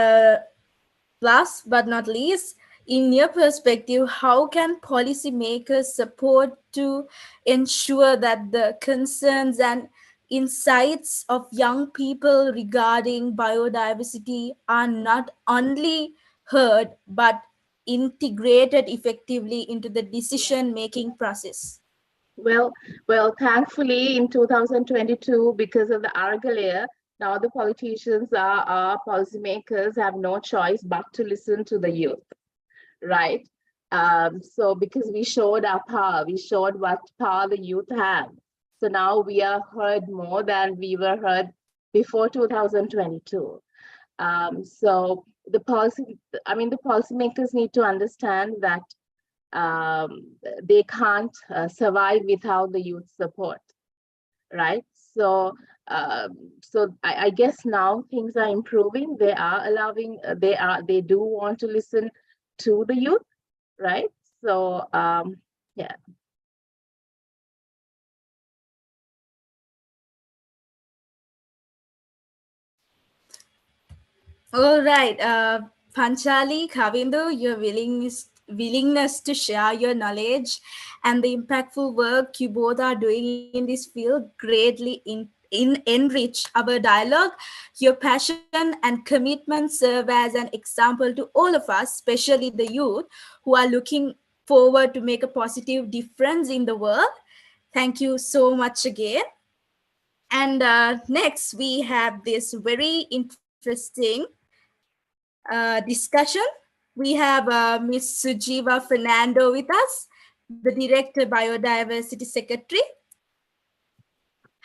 last but not least, in your perspective, how can policymakers support to ensure that the concerns and insights of young people regarding biodiversity are not only heard but integrated effectively into the decision making process? Well, thankfully in 2022, because of the Argalea, now the politicians are policymakers have no choice but to listen to the youth, right? So because we showed our power, we showed what power the youth have. So now we are heard more than we were heard before 2022. So the policymakers need to understand that they can't survive without the youth support, right? So I guess now things are improving. They are allowing, they do want to listen to the youth, right? So yeah. All right, Panchali, Kavindu, your willingness to share your knowledge and the impactful work you both are doing in this field greatly enrich our dialogue. Your passion and commitment serve as an example to all of us, especially the youth who are looking forward to make a positive difference in the world. Thank you so much again. And next, we have this very interesting discussion. We have Ms. Sujiva Fernando with us, the Director Biodiversity Secretary.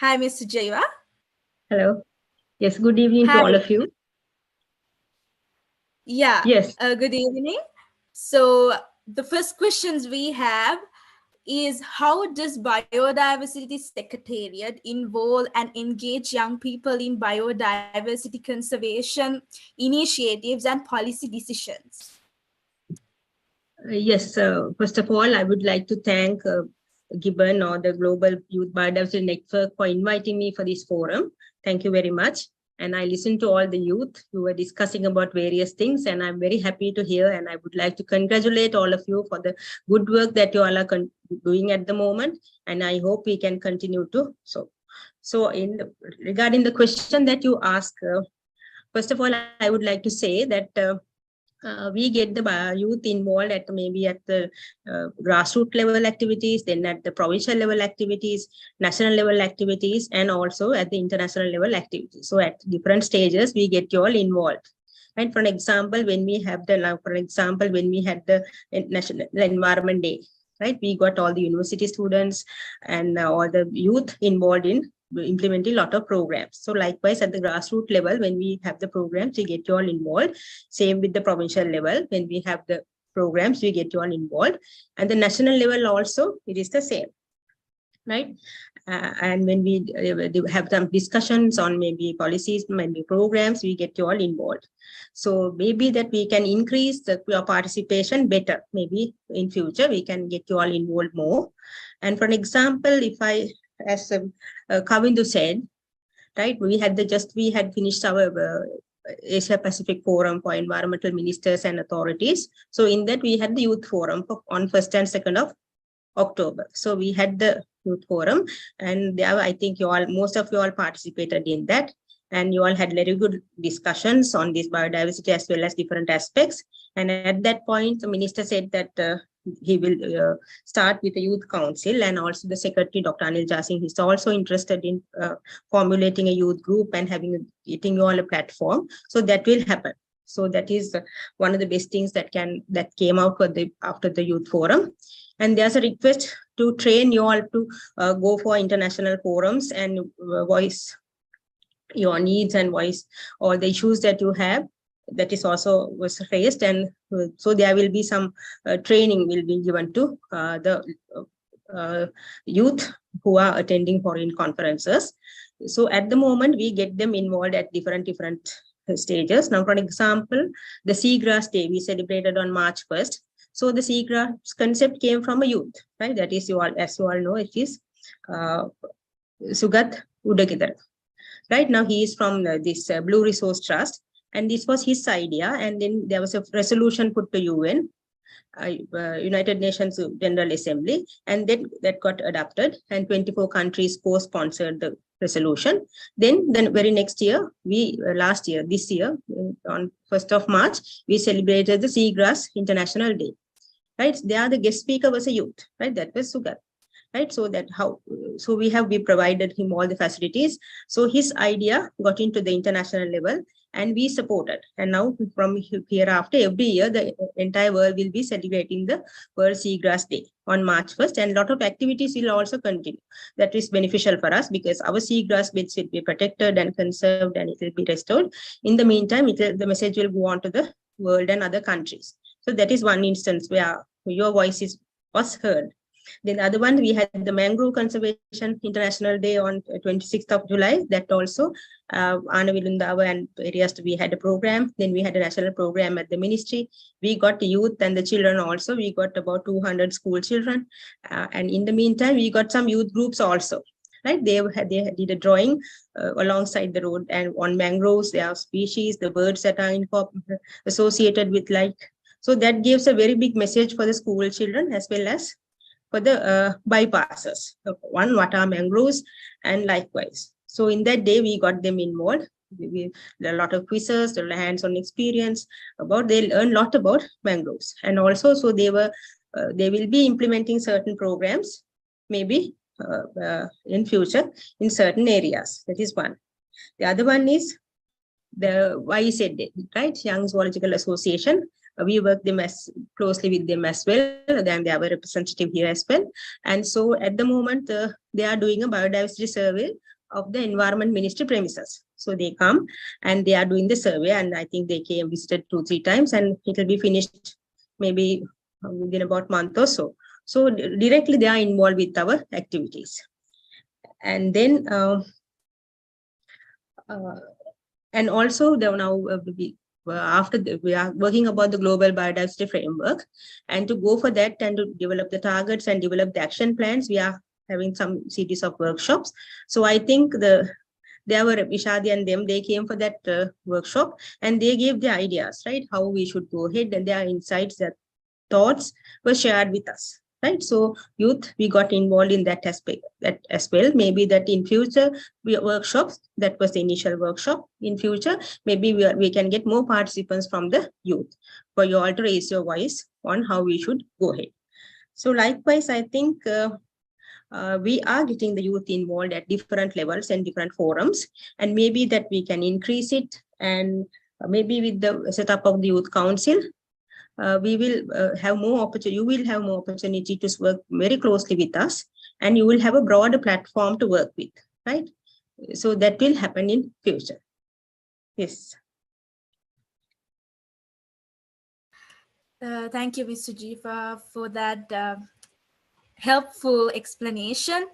Hi, Ms. Sujiva. Hello. Yes, good evening to Hi. all of you. Yeah. Yes. Good evening. So the first questions we have is, how does Biodiversity Secretariat involve and engage young people in biodiversity conservation initiatives and policy decisions? Yes, first of all, I would like to thank Gibbon or the Global Youth Biodiversity Network for inviting me for this forum. Thank you very much. And I listened to all the youth who were discussing about various things, and I'm very happy to hear, and I would like to congratulate all of you for the good work that you all are doing at the moment, and I hope we can continue to so regarding the question that you asked, first of all, I would like to say that we get the youth involved at maybe at the grassroots level activities, then at the provincial level activities, national level activities, and also at the international level activities. So at different stages, we get you all involved. And for example, when we have the National Environment Day, right, we got all the university students and all the youth involved in implementing a lot of programs. So likewise, at the grassroots level, when we have the programs, we get you all involved. Same with the provincial level, when we have the programs, we get you all involved. And the national level also, it is the same, right? And when we have some discussions on maybe policies, maybe programs, we get you all involved. So maybe that we can increase your participation better. Maybe in future, we can get you all involved more. And for an example, if I, as Kavindu said, right, we had finished our Asia Pacific Forum for Environmental Ministers and Authorities. So in that, we had the youth forum on 1st and 2nd of October. So we had the youth forum, and there, I think most of you all participated in that, and you all had very good discussions on this biodiversity as well as different aspects. And at that point, the minister said that he will start with the youth council, and also the secretary, Dr. Anil Jasing, is also interested in formulating a youth group and getting you all a platform. So that will happen. So that is one of the best things that came out after the youth forum. And there's a request to train you all to go for international forums and voice your needs and voice all the issues that you have. That is also was raised, and so there will be some training will be given to the youth who are attending foreign conferences. So at the moment, we get them involved at different stages. Now, for example, the Seagrass Day we celebrated on March 1st. So the seagrass concept came from a youth, right? That is, as you all know, it is Sugat Udagidar. Right now, he is from this Blue Resource Trust, and this was his idea. And then there was a resolution put to UN, United Nations General Assembly, and then that got adopted. And 24 countries co-sponsored the resolution. Then the very next year, this year, on 1st of March, we celebrated the Seagrass International Day. Right? There, the guest speaker was a youth, right? That was Sugar. Right, so we provided him all the facilities. So his idea got into the international level, and we supported. And now from hereafter, every year, the entire world will be celebrating the World Seagrass Day on March 1st, and a lot of activities will also continue. That is beneficial for us because our seagrass beds will be protected and conserved, and it will be restored. In the meantime, the message will go on to the world and other countries. So that is one instance where your voice was heard. Then the other one, we had the Mangrove Conservation International Day on 26th of July. That also, Anna Vilundava and areas, we had a program. Then we had a national program at the ministry. We got the youth and the children also. We got about 200 school children. And in the meantime, we got some youth groups also. Right? They did a drawing alongside the road, and on mangroves, there are species, the birds that are associated with like. So that gives a very big message for the school children as well as for the bypassers. One, what are mangroves, and likewise. So in that day, we got them involved. A lot of quizzes, the hands-on experience they learn a lot about mangroves. And also, so they will be implementing certain programs, maybe in future in certain areas. That is one. The other one is the YZ, right? Young Zoological Association. We work them closely with them as well. Then they have a representative here as well. And so at the moment, they are doing a biodiversity survey of the Environment Ministry premises. So they come and they are doing the survey, and I think they visited 2-3 times, and it will be finished maybe within about a month or so. So directly they are involved with our activities. And then, and also we are working about the global biodiversity framework, and to go for that and to develop the targets and develop the action plans, we are having some series of workshops. So I think there were Ishadi and them, they came for that workshop, and they gave the ideas, right? How we should go ahead, and their insights, their thoughts were shared with us. Right, so youth, we got involved in that aspect as well. Maybe that in future workshops, that was the initial workshop. In future, maybe we can get more participants from the youth for you all to raise your voice on how we should go ahead. So likewise, I think we are getting the youth involved at different levels and different forums, and maybe that we can increase it, and maybe with the setup of the youth council, we will have more opportunity. You will have more opportunity to work very closely with us, and you will have a broader platform to work with, right? So that will happen in future. Yes. Thank you, Ms. Sujiva, for that helpful explanation.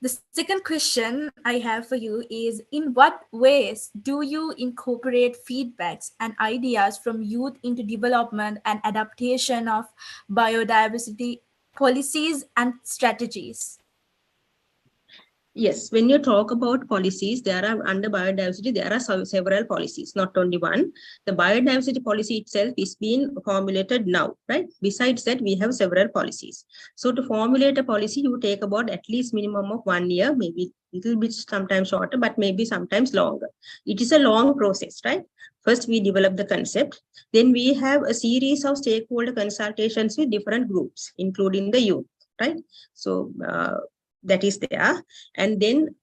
The second question I have for you is, in what ways do you incorporate feedbacks and ideas from youth into development and adaptation of biodiversity policies and strategies? Yes, when you talk about policies, there are under biodiversity, there are several policies, not only one. The biodiversity policy itself is being formulated now, right? Besides that, we have several policies. So to formulate a policy, you take about at least minimum of 1 year, maybe a little bit sometimes shorter, but maybe sometimes longer. It is a long process, right? First, we develop the concept. Then we have a series of stakeholder consultations with different groups, including the youth, right? So, that is there, and then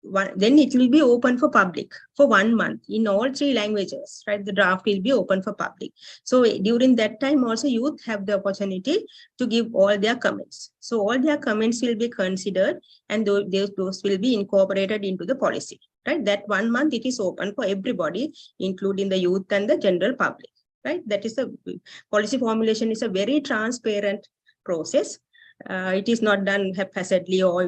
it will be open for public for 1 month in all 3 languages, right? The draft will be open for public. So during that time also, youth have the opportunity to give all their comments. So all their comments will be considered, and those will be incorporated into the policy, right? That 1 month it is open for everybody, including the youth and the general public, right? That is a policy formulation is a very transparent process. It is not done haphazardly or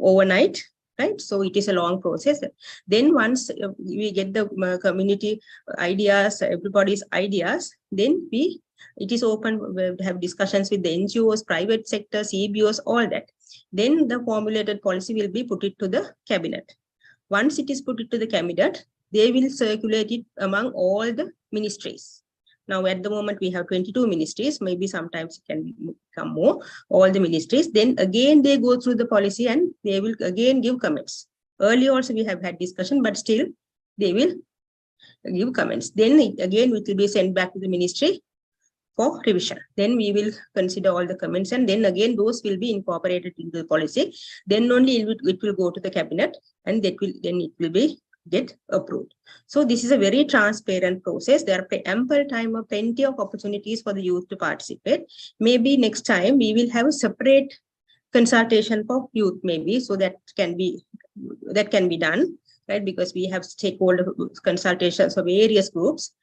overnight, right? So it is a long process. Then once we get the community ideas, everybody's ideas, then it is open. We have discussions with the NGOs, private sector, CBOs, all that. Then the formulated policy will be put it to the cabinet. Once it is put it to the cabinet, they will circulate it among all the ministries. Now at the moment we have 22 ministries, maybe sometimes it can become more, all the ministries. Then again they go through the policy and they will again give comments. Earlier also we have had discussion, but still they will give comments. Then again it will be sent back to the ministry for revision. Then we will consider all the comments, and then again those will be incorporated into the policy. Then only it will go to the cabinet, and then it will be get approved. So this is a very transparent process. There are ample time or plenty of opportunities for the youth to participate. Maybe next time we will have a separate consultation for youth, maybe, so that can be done, right? Because we have stakeholder consultations for various groups.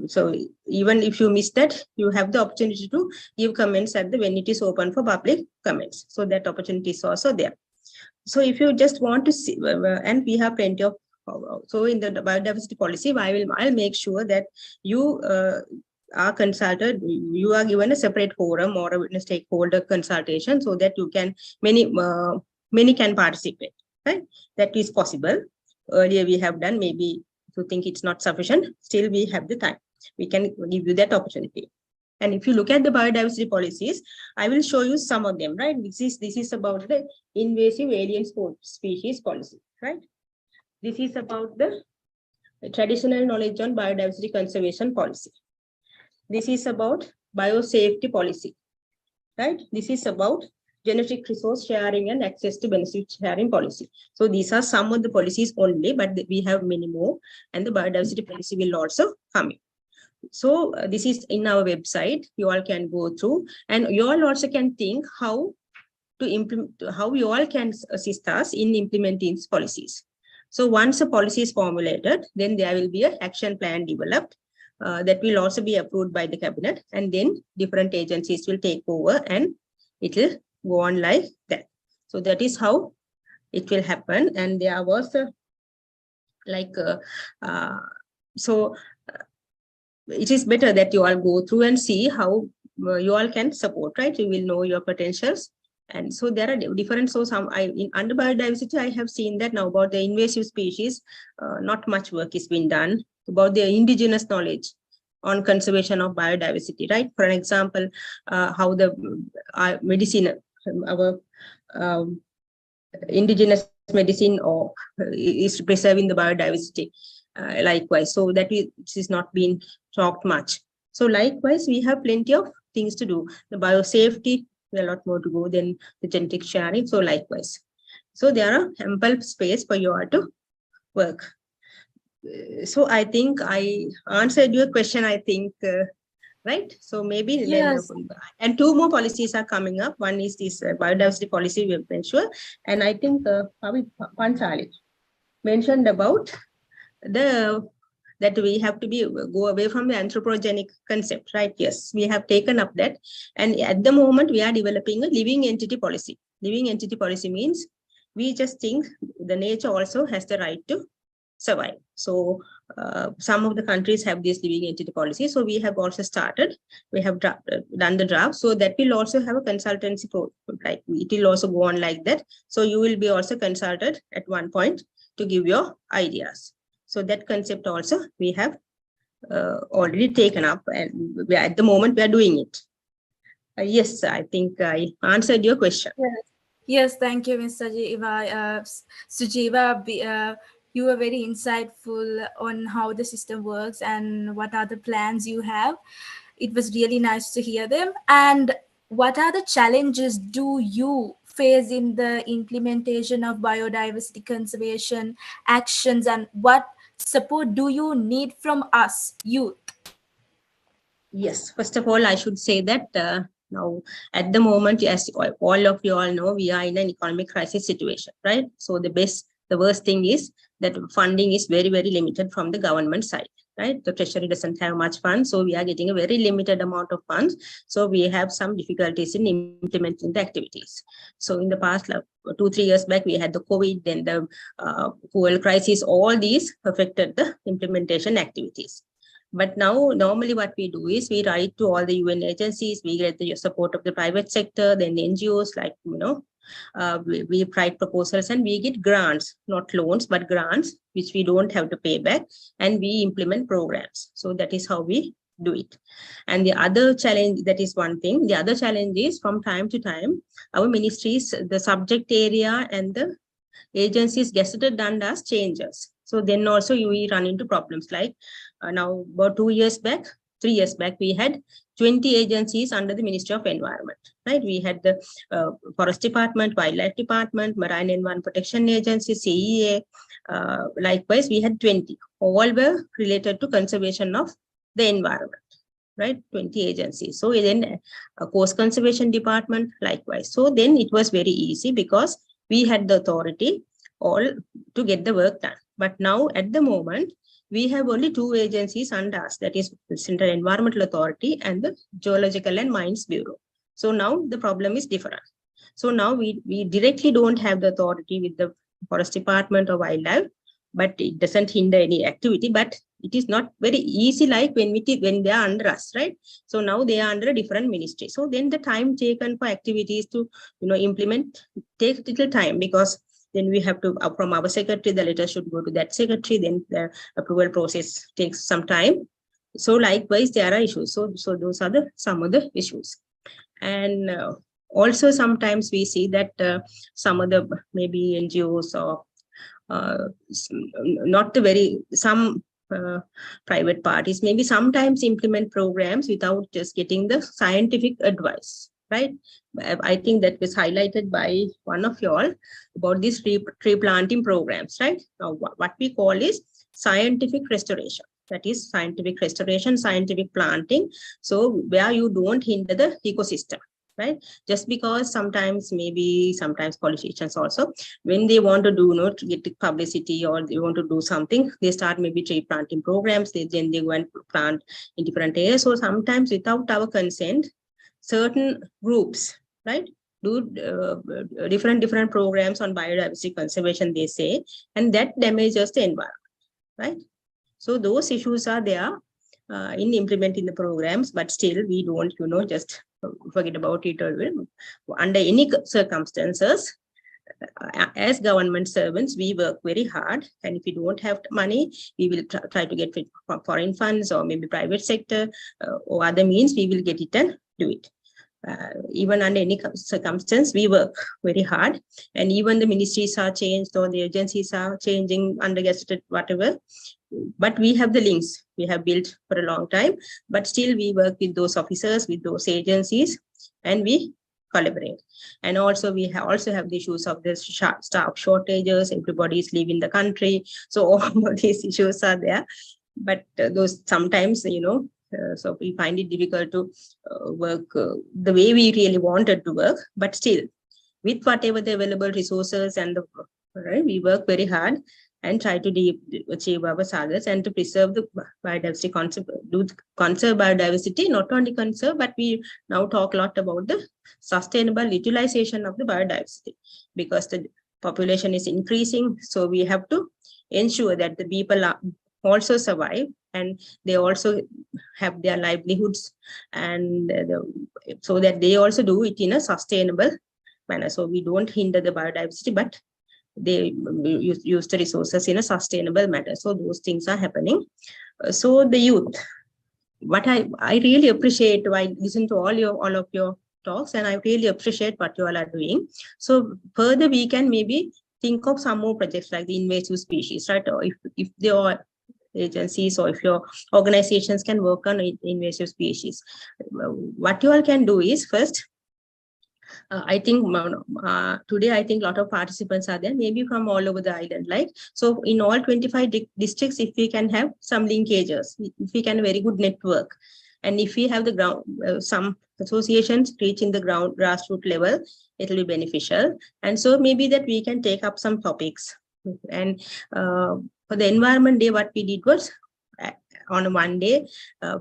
So even if you miss that, you have the opportunity to give comments when it is open for public comments. So that opportunity is also there. So if you just want to see, and we have plenty of, so in the biodiversity policy, I'll make sure that you are consulted, you are given a separate forum or a stakeholder consultation, so that you can, many can participate, right? That is possible. Earlier we have done, maybe if you think it's not sufficient, still we have the time. We can give you that opportunity. And if you look at the biodiversity policies, I will show you some of them, right? This is about the invasive alien species policy, right? This is about the traditional knowledge on biodiversity conservation policy. This is about biosafety policy, right? This is about genetic resource sharing and access to benefit sharing policy. So these are some of the policies only, but we have many more, and the biodiversity policy will also come in. So this is in our website. You all can go through, and you all also can think how to implement, how you all can assist us in implementing these policies. So once a policy is formulated, then there will be an action plan developed that will also be approved by the cabinet, and then different agencies will take over and it will go on like that. So that is how it will happen. And there was it is better that you all go through and see how you all can support, right? You will know your potentials. And so there are different, so under biodiversity, I have seen that now about the invasive species, not much work is being done about the indigenous knowledge on conservation of biodiversity, right? For an example, how the medicine, our indigenous medicine is preserving the biodiversity. Likewise, so that is not being talked much. So likewise, we have plenty of things to do. The biosafety, a lot more to go than the genetic sharing. So likewise, so there are ample space for you all to work. So I think I answered your question, I think, right? So maybe Yes. then, and two more policies are coming up. One is this biodiversity policy we have mentioned, and I think Panchali mentioned about that we have to go away from the anthropogenic concept, right? Yes, we have taken up that, and at the moment we are developing a living entity policy. Living entity policy means we just think the nature also has the right to survive. So some of the countries have this living entity policy. So we have also started, we have done the draft. So that will also have a consultancy, like it will also go on like that. So you will be also consulted at one point to give your ideas. So that concept also we have already taken up, and at the moment we are doing it. Yes, I think I answered your question. Yes, thank you, Ms. Sujiva. You were very insightful on how the system works and what are the plans you have. It was really nice to hear them. And what are the challenges do you face in the implementation of biodiversity conservation actions, and what support do you need from us, youth? Yes, first of all, I should say that now at the moment, as all of you all know, we are in an economic crisis situation, right? So the worst thing is that funding is very, very limited from the government side, right? The treasury doesn't have much funds, so we are getting a very limited amount of funds. So we have some difficulties in implementing the activities. So in the past, like 2-3 years back, we had the COVID, then the fuel crisis, all these affected the implementation activities. But now, normally what we do is we write to all the UN agencies, we get the support of the private sector, then NGOs like, we write proposals and we get grants, not loans, but grants, which we don't have to pay back, and we implement programs. So that is how we do it. And the other challenge, that is one thing. The other challenge is from time to time, our ministries, the subject area and the agencies gazetted under changes. So then also we run into problems like now about 2 years back, 3 years back, we had 20 agencies under the Ministry of Environment, right? We had the Forest Department, Wildlife Department, Marine Environment Protection Agency, CEA. Likewise, we had 20. All were related to conservation of the environment, right? 20 agencies. So then Coast Conservation Department, likewise. So then it was very easy because we had the authority all to get the work done. But now at the moment, we have only 2 agencies under us, that is the Central Environmental Authority and the Geological and Mines Bureau. So now the problem is different. So now we directly don't have the authority with the Forest Department or Wildlife, but it doesn't hinder any activity, but it is not very easy like when they are under us, right? So now they are under a different ministry. So then the time taken for activities to implement takes little time, because then we have to, from our secretary, the letter should go to that secretary, then the approval process takes some time. So likewise, there are issues. So those are some of the issues. And also sometimes we see that some of the maybe NGOs or not the very, some private parties maybe sometimes implement programs without just getting the scientific advice, right? I think that was highlighted by one of you all about these tree planting programs, right? Now, what we call is scientific restoration. That is scientific restoration, scientific planting. So where you don't hinder the ecosystem, right? Just because sometimes politicians also, when they want to do, to get the publicity or they want to do something, they start maybe tree planting programs. Then they go and plant in different areas. So sometimes without our consent, certain groups, right, do different programs on biodiversity conservation, they say, and that damages the environment, right? So those issues are there in implementing the programs, but still we don't, just forget about it. Or under any circumstances, as government servants, we work very hard, and if we don't have money, we will try to get foreign funds or maybe private sector or other means. We will get it and do it. Even under any circumstance, we work very hard, and even the ministries are changed or the agencies are changing, under gazetted, whatever. But we have the links we have built for a long time, but still we work with those officers, with those agencies, and we collaborate. And also we also have the issues of the staff shortages. Everybody is leaving the country, so all these issues are there. But those sometimes, so we find it difficult to work the way we really wanted to work, but still with whatever the available resources and right, we work very hard and try to achieve our targets and to preserve the biodiversity, conserve biodiversity, not only conserve, but we now talk a lot about the sustainable utilization of the biodiversity, because the population is increasing. So we have to ensure that the people are also survive and they also have their livelihoods, and so that they also do it in a sustainable manner. So we don't hinder the biodiversity, but they use the resources in a sustainable manner. So those things are happening. So the youth, what I really appreciate, I listen to all of your talks, and I really appreciate what you all are doing. So further we can maybe think of some more projects like the invasive species, right? Or if there are agencies or if your organizations can work on invasive species, what you all can do is first, I think today, I think a lot of participants are there, maybe from all over the island, like, so in all 25 districts, if we can have some linkages, if we can have a very good network, and if we have the ground, some associations reaching the grassroots level, it will be beneficial. And so maybe that we can take up some topics. And for the Environment Day, what we did was, on one day,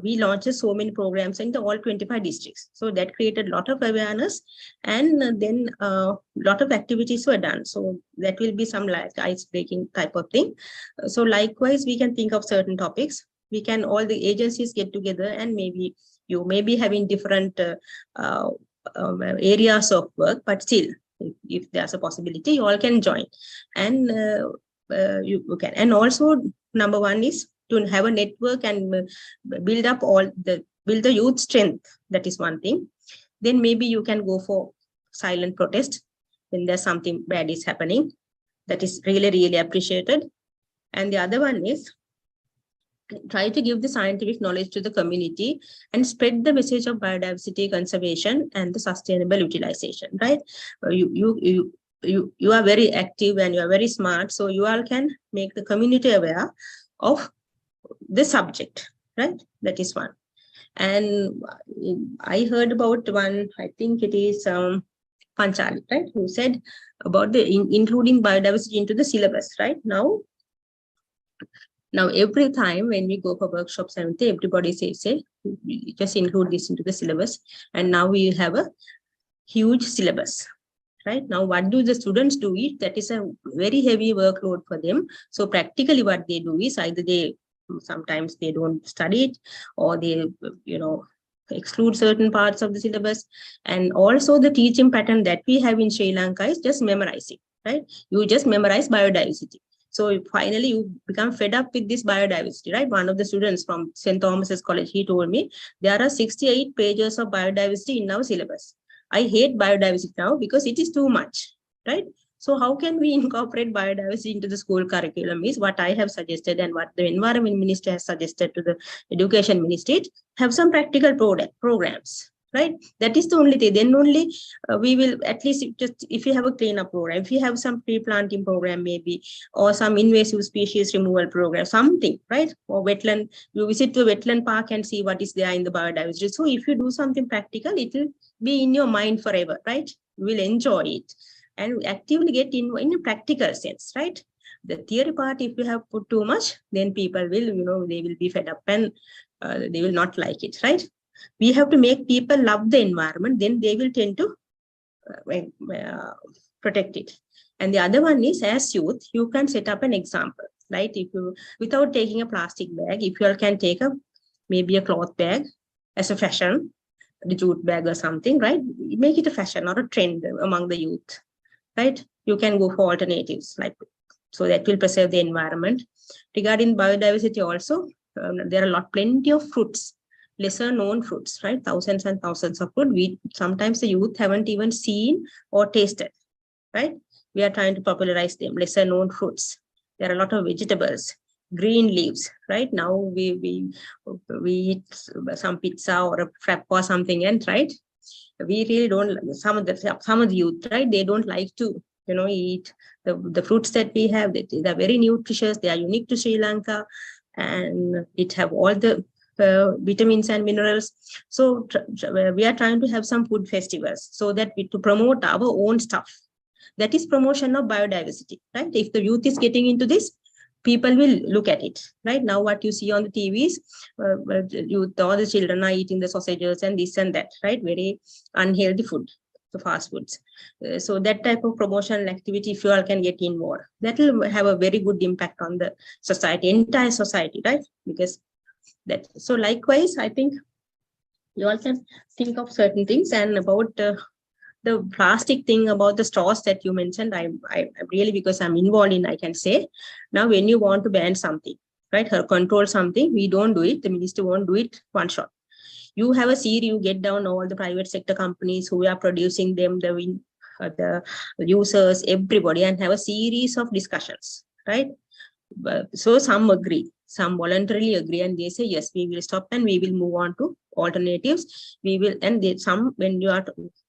we launched so many programs in all 25 districts. So that created a lot of awareness, and then a lot of activities were done. So that will be some like ice-breaking type of thing. So likewise, we can think of certain topics. We can, all the agencies get together, and maybe you may be having different areas of work, but still if there's a possibility, you all can join, and you can. And also, number one is to have a network and build the youth strength. That is one thing. Then maybe you can go for silent protest when there's something bad is happening. That is really, really appreciated. And the other one is try to give the scientific knowledge to the community and spread the message of biodiversity conservation and the sustainable utilization, right? You are very active and you are very smart, so you all can make the community aware of the subject, right? That is one. And I heard about one, I think it is Panchali, right, who said about the including biodiversity into the syllabus, right? Now, every time when we go for workshops and everybody says, we just include this into the syllabus. And now we have a huge syllabus, right? Now, what do the students do? That is a very heavy workload for them. So practically what they do is either sometimes they don't study it, or they, exclude certain parts of the syllabus. And also the teaching pattern that we have in Sri Lanka is just memorizing, right? You just memorize biodiversity. So finally you become fed up with this biodiversity, right? One of the students from St. Thomas's College, he told me there are 68 pages of biodiversity in our syllabus. I hate biodiversity now because it is too much, right? So how can we incorporate biodiversity into the school curriculum is what I have suggested, and what the Environment Minister has suggested to the Education Ministry, have some practical programs, right? That is the only thing. Then only we will, at least if you have a cleanup program, if you have some tree planting program maybe, or some invasive species removal program, something, right? Or wetland, you visit the wetland park and see what is there in the biodiversity. So if you do something practical, it will be in your mind forever, right? You will enjoy it and actively get in a practical sense, right? The theory part, if you have put too much, then people will, they will be fed up and they will not like it, right? We have to make people love the environment, then they will tend to protect it. And the other one is, as youth, you can set up an example, right? If you, without taking a plastic bag, if you all can take maybe a cloth bag as a fashion, the jute bag or something, right? Make it a fashion or a trend among the youth, right? You can go for alternatives, like, so that will preserve the environment. Regarding biodiversity also, there are plenty of fruits, lesser known fruits, right? Thousands and thousands of fruit. Sometimes the youth haven't even seen or tasted, right? We are trying to popularize them, lesser known fruits. There are a lot of vegetables, green leaves, right? Now we eat some pizza or a frap or something, and right? We really don't, some of the youth, right? They don't like to, eat the fruits that we have. They're very nutritious. They are unique to Sri Lanka, and it have all the vitamins and minerals. So we are trying to have some food festivals so that to promote our own stuff. That is promotion of biodiversity, right? If the youth is getting into this, people will look at it, right? Now what you see on the TVs, all the children are eating the sausages and this and that, right? Very unhealthy food, the fast foods. So that type of promotional activity, if you all can get involved, that will have a very good impact on the society, entire society, right? Because that, so likewise, I think you all can think of certain things. And about the plastic thing, about the straws that you mentioned, I really, because I'm involved in, I can say, now when you want to ban something, right, or control something, we don't do it, the minister won't do it one shot. You have a series, you get down all the private sector companies who are producing them, the users, everybody, and have a series of discussions, right? So some agree, some voluntarily agree, and they say, yes, we will stop and we will move on to alternatives. We will, and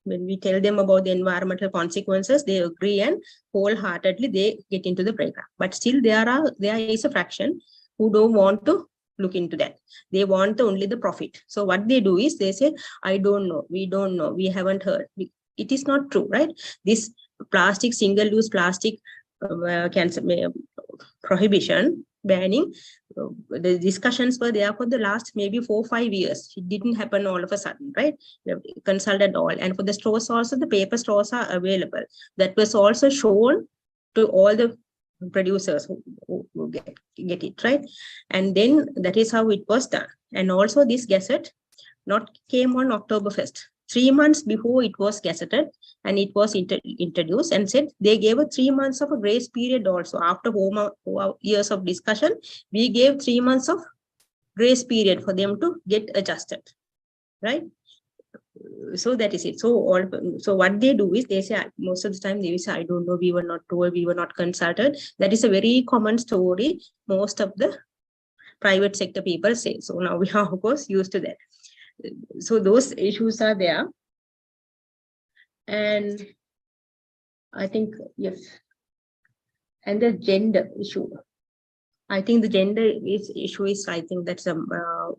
when we tell them about the environmental consequences, they agree and wholeheartedly they get into the program. But still there is a fraction who don't want to look into that. They want only the profit. So what they do is they say, I don't know, we don't know, we haven't heard. It is not true, right? This plastic, single-use plastic prohibition, banning, the discussions were there for the last maybe 4 or 5 years. It didn't happen all of a sudden, right? Consulted all. And for the straws also, the paper straws are available. That was also shown to all the producers who get it, right? And then that is how it was done. And also this gazette came on October 1st. 3 months before it was gazetted, and it was introduced and said they gave a 3 months of a grace period also. After 4 years of discussion, we gave 3 months of grace period for them to get adjusted, right? So that is it. So what they do is they say, most of the time they say, I don't know, we were not told, we were not consulted. That is a very common story most of the private sector people say. So now we are of course used to that. So those issues are there. And I think, yes. And the gender issue. I think the gender issue is, I think that's the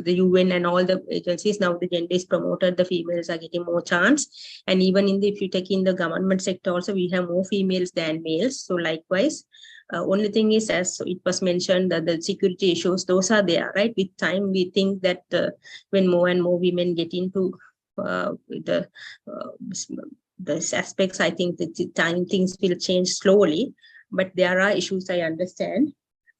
UN and all the agencies, now the gender is promoted, the females are getting more chance. And even in the, if you take in the government sector also, we have more females than males. So likewise, only thing is, as it was mentioned, that the security issues, those are there, right? With time, we think that when more and more women get into the aspects, I think that the time things will change slowly. But there are issues, I understand.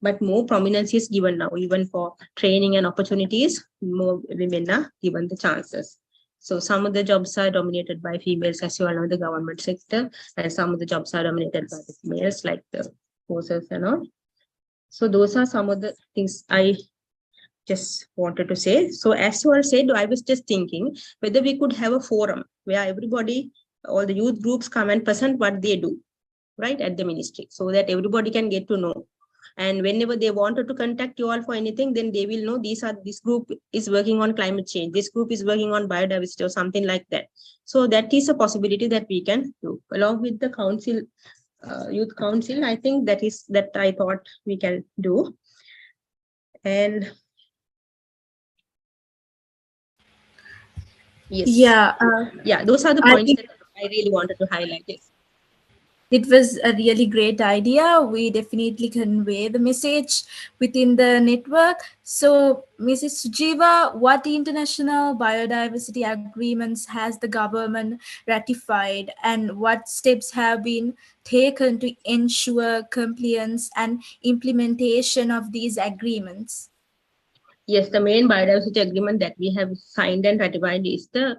But more prominence is given now, even for training and opportunities, more women are given the chances. So some of the jobs are dominated by females, as you all know, the government sector, and some of the jobs are dominated by the males, like the forces and all. So those are some of the things I just wanted to say. So as you all said, I was just thinking whether we could have a forum where everybody, all the youth groups come and present what they do, right, at the ministry, so that everybody can get to know. And whenever they wanted to contact you all for anything, then they will know this group is working on climate change, this group is working on biodiversity or something like that. So that is a possibility that we can do along with the council, youth council. I think that is that I thought we can do. And yes, yeah, those are the points that I really wanted to highlight. Yes. It was a really great idea. We definitely convey the message within the network. So, Mrs. Sujiva, what international biodiversity agreements has the government ratified, and what steps have been taken to ensure compliance and implementation of these agreements? Yes, the main biodiversity agreement that we have signed and ratified is the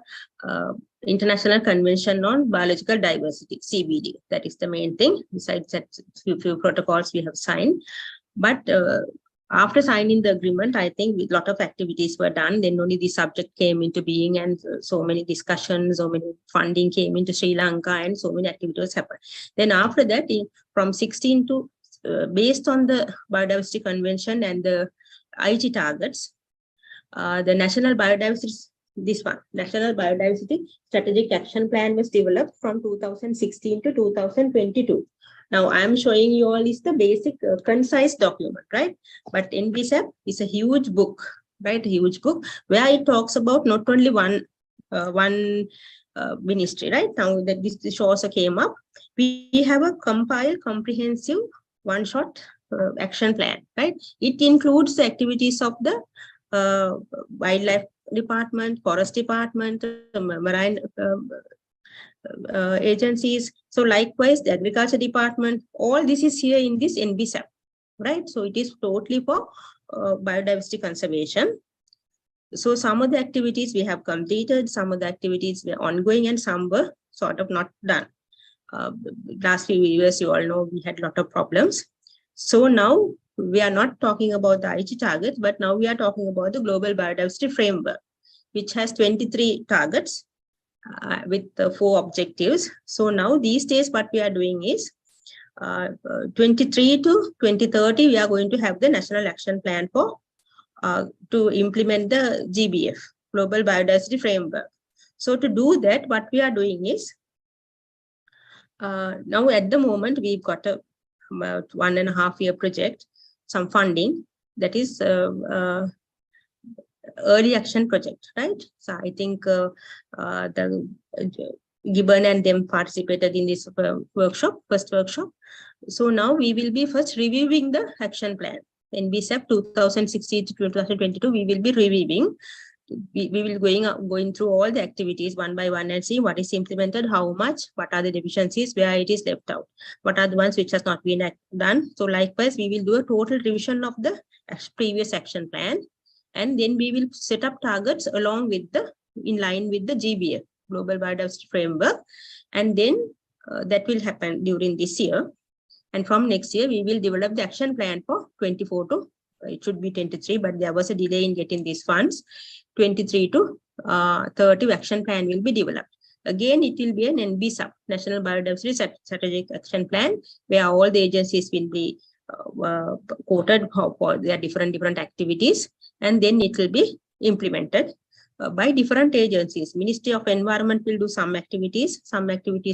International Convention on Biological Diversity, CBD. That is the main thing. Besides that, few protocols we have signed. But after signing the agreement, I think a lot of activities were done. Then only the subject came into being, and so many discussions, so many funding came into Sri Lanka, and so many activities happened. Then after that, from 16 to, based on the Biodiversity Convention and the IT targets, the National Biodiversity, National Biodiversity Strategic Action Plan was developed from 2016 to 2022. Now I am showing you all is the basic concise document, right? But NBSAP is a huge book, right? A huge book where it talks about not only one ministry, right? Now that this also came up, we have a compiled comprehensive one-shot action plan, right? It includes the activities of the wildlife department, forest department, marine agencies. So likewise, the agriculture department, all this is here in this NBSAP, right? So it is totally for biodiversity conservation. So some of the activities we have completed, some of the activities were ongoing, and some were sort of not done. Last few years, you all know we had a lot of problems. So now we are not talking about the IT targets, but now we are talking about the Global Biodiversity Framework, which has 23 targets with 4 objectives. So now these days what we are doing is 23 to 2030, we are going to have the National Action Plan for to implement the GBF, Global Biodiversity Framework. So to do that, what we are doing is now at the moment we've got a about 1.5 year project, some funding, that is early action project, right? So I think the Gibbon and them participated in this first workshop. So now we will be first reviewing the action plan. NBSAP 2016 to 2022, we will be reviewing. We will going through all the activities one by one and see what is implemented, how much, what are the deficiencies, where it is left out, what are the ones which has not been done. So likewise, we will do a total revision of the previous action plan, and then we will set up targets along with in line with the GBF, global biodiversity framework. And then that will happen during this year. And from next year, we will develop the action plan for 24 to, it should be 23, but there was a delay in getting these funds. 23 to 30 action plan will be developed. Again, it will be an NB-SAP, National Biodiversity Strategic Action Plan, where all the agencies will be quoted for their different activities, and then it will be implemented by different agencies. Ministry of Environment will do some activities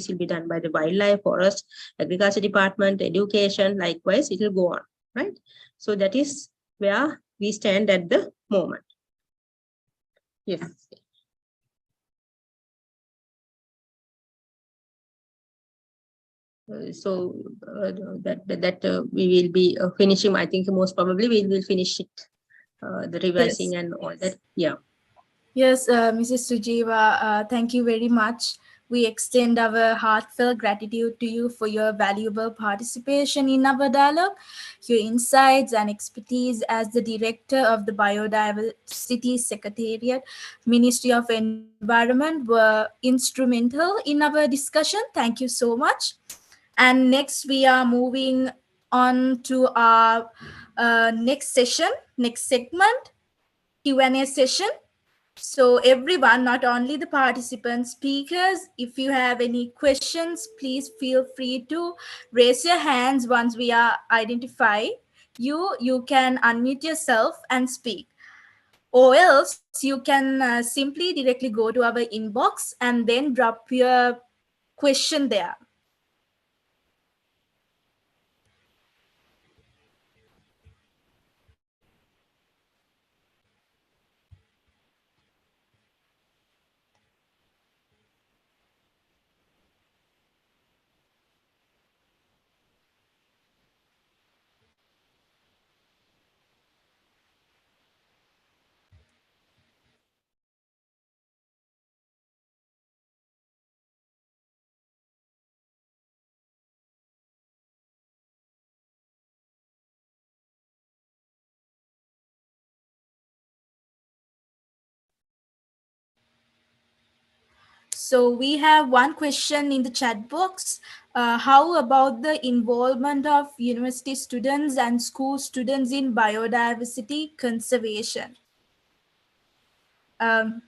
will be done by the Wildlife, Forest, Agriculture Department, Education, likewise it will go on, right? So that is where we stand at the moment. Yes. So that we will be finishing. I think most probably we will finish it, the revising and all that. Yeah. Yes, Mrs. Sujiva, thank you very much. We extend our heartfelt gratitude to you for your valuable participation in our dialogue. Your insights and expertise as the Director of the Biodiversity Secretariat, Ministry of Environment, were instrumental in our discussion. Thank you so much. And next, we are moving on to our next session, next segment, Q&A session. So everyone, not only the participants, speakers, if you have any questions, please feel free to raise your hands once we are identify you. You can unmute yourself and speak. Or else you can simply directly go to our inbox and then drop your question there. So we have one question in the chat box. How about the involvement of university students and school students in biodiversity conservation? Um,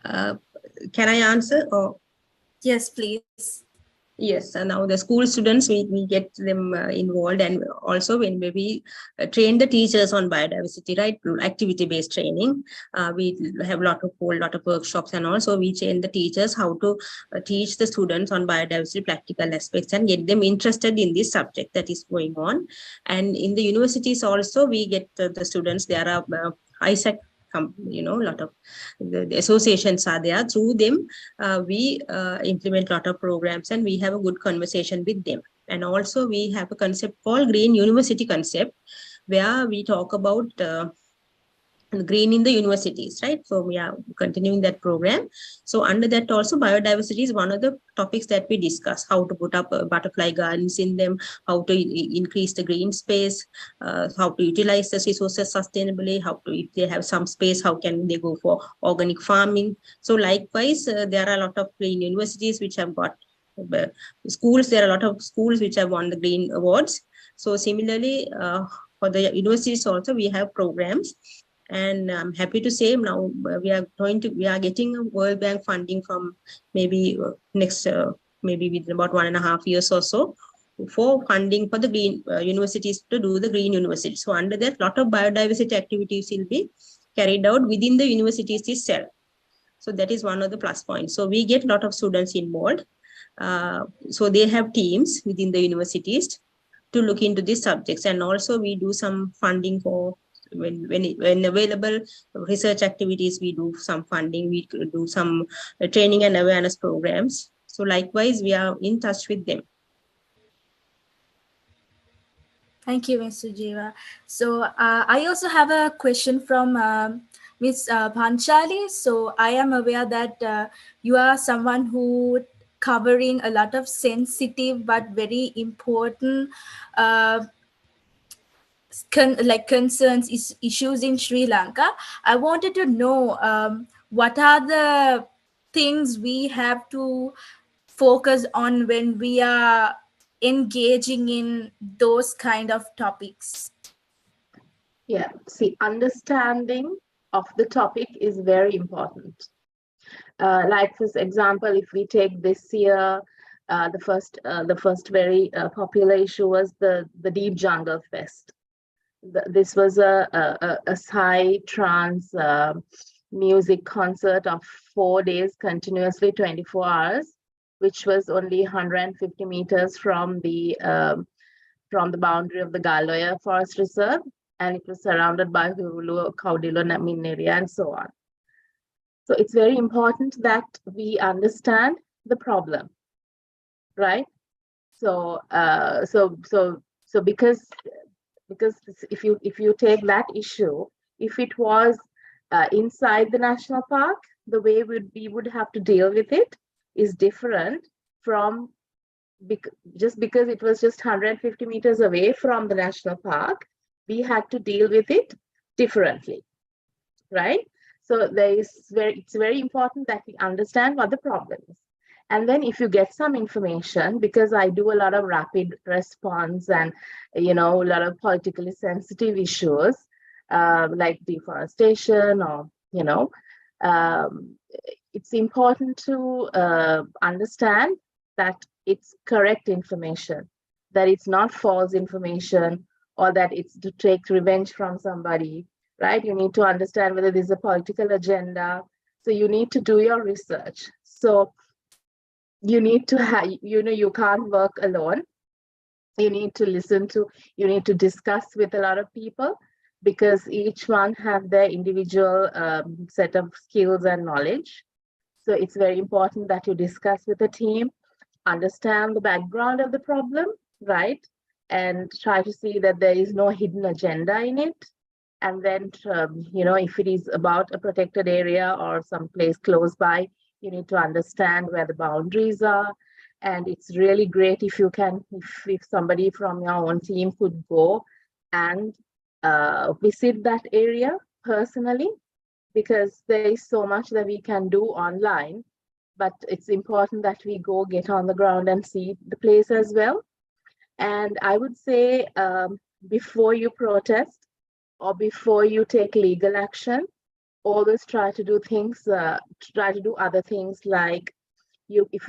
Can I answer? Or yes, please. yes, and now the school students, we get them involved, and also when we train the teachers on biodiversity, right? Activity-based training. We have a whole lot of workshops, and also we train the teachers how to teach the students on biodiversity practical aspects and get them interested in this subject that is going on. And in the universities also, we get the students. There are ISAC, a lot of the associations are there. Through them, we implement a lot of programs, and we have a good conversation with them. And also we have a concept called Green University concept, where we talk about green in the universities, right? So we are continuing that program. So under that also, biodiversity is one of the topics that we discuss: how to put up butterfly gardens in them, how to increase the green space, how to utilize the resources sustainably, how to, if they have some space, how can they go for organic farming. So likewise, there are a lot of green universities which have got schools. There are a lot of schools which have won the green awards. So similarly, for the universities also, we have programs. And I'm happy to say now we are getting a World Bank funding from maybe next, maybe within about 1.5 years or so, for funding for the green universities to do the green university. So under that, a lot of biodiversity activities will be carried out within the universities itself. So that is one of the plus points. So we get a lot of students involved. So they have teams within the universities to look into these subjects. And also we do some funding for when available research activities. We do some funding, we do some training and awareness programs. So likewise, we are in touch with them. Thank you, Ms. Sujiva. So I also have a question from Ms. Panchali. So I am aware that you are someone who covering a lot of sensitive but very important concerns issues in Sri Lanka. I wanted to know what are the things we have to focus on when we are engaging in those kind of topics. Yeah, see, understanding of the topic is very important. Like, for example, if we take this year, the first very popular issue was the Deep Jungle Fest. This was a Thai trance music concert of 4 days continuously, 24 hours, which was only 150 meters from the boundary of the Galoya Forest Reserve, and it was surrounded by Hulu, Kaudilo, Namin area, and so on. So it's very important that we understand the problem, right? So because if you take that issue, if it was inside the national park, the way we would have to deal with it is different from just because it was just 150 meters away from the national park, we had to deal with it differently, right? So it's very important that we understand what the problem is. And then if you get some information, because I do a lot of rapid response and, a lot of politically sensitive issues, like deforestation or, it's important to understand that it's correct information, that it's not false information, or that it's to take revenge from somebody, right? You need to understand whether there's a political agenda. So you need to do your research. So you need to have, you can't work alone. You need to discuss with a lot of people, because each one have their individual set of skills and knowledge. So it's very important that you discuss with the team, understand the background of the problem, right? And try to see that there is no hidden agenda in it. And then, if it is about a protected area or some place close by, you need to understand where the boundaries are. And it's really great if you can, if somebody from your own team could go and visit that area personally, because there is so much that we can do online, but it's important that we go get on the ground and see the place as well. And I would say before you protest or before you take legal action, always try to do things, try to do other things, like if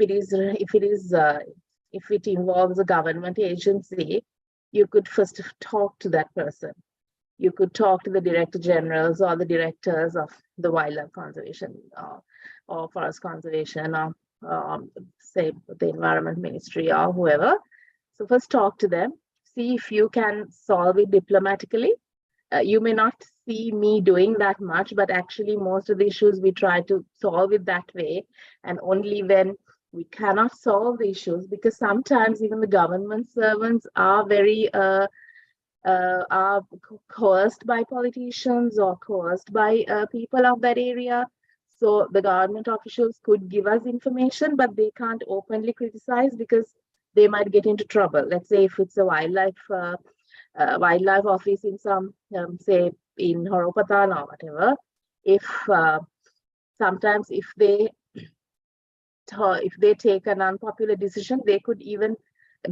it involves a government agency, you could first talk to that person. You could talk to the director generals or the directors of the wildlife conservation or forest conservation, or say the environment ministry or whoever. So first talk to them, see if you can solve it diplomatically. You may not see me doing that much, but actually most of the issues we try to solve it that way. And only when we cannot solve the issues, because sometimes even the government servants are very are coerced by politicians or coerced by people of that area. So the government officials could give us information, but they can't openly criticize because they might get into trouble. Let's say if it's a wildlife office in some, say in Horopatan or whatever, if sometimes if they take an unpopular decision, they could even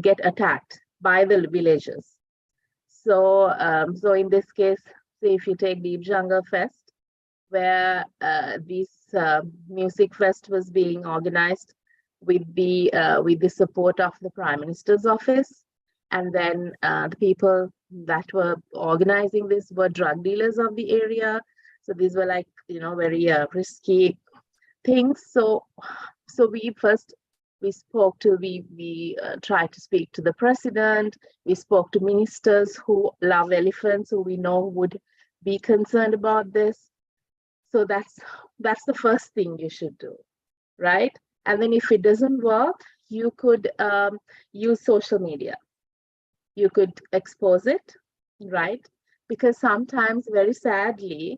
get attacked by the villagers. So, so in this case, say if you take Deep Jungle Fest, where this music fest was being organized with the support of the Prime Minister's office, and then the people that were organizing this were drug dealers of the area. So these were like, very risky things. So we tried to speak to the president. We spoke to ministers who love elephants, who we know would be concerned about this. So that's the first thing you should do, right? And then if it doesn't work, you could use social media. You could expose it, right? Because sometimes, very sadly,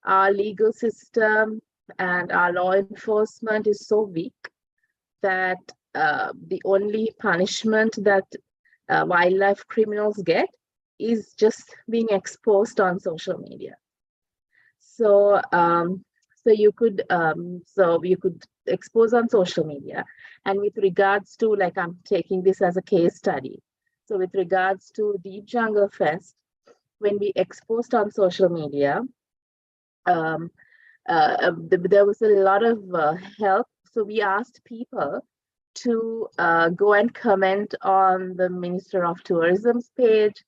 our legal system and our law enforcement is so weak that the only punishment that wildlife criminals get is just being exposed on social media. So you could expose on social media. And with regards to, like, I'm taking this as a case study. So with regards to Deep Jungle Fest, when we exposed on social media, there was a lot of help. So we asked people to go and comment on the Minister of Tourism's page,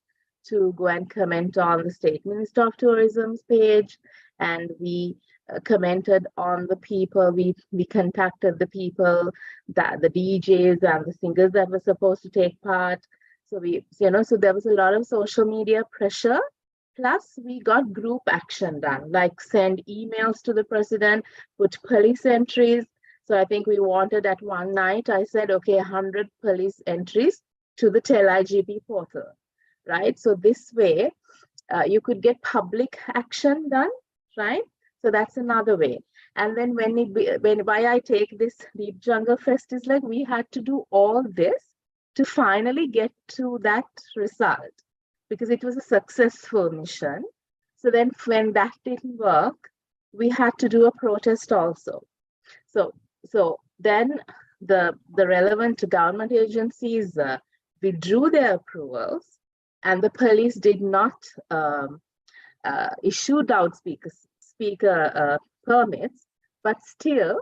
to go and comment on the State Minister of Tourism's page, and we commented on the people. We contacted the people, that the DJs and the singers that were supposed to take part. So so there was a lot of social media pressure. Plus, we got group action done, like send emails to the president, put police entries. So I think we wanted at one night, I said, okay, 100 police entries to the TEL-IGP portal, right? So this way, you could get public action done, right? So that's another way. And then why I take this Deep Jungle Fest is like, we had to do all this to finally get to that result, because it was a successful mission. So then when that didn't work, we had to do a protest also. So then the relevant government agencies withdrew their approvals, and the police did not issue loudspeaker permits, but still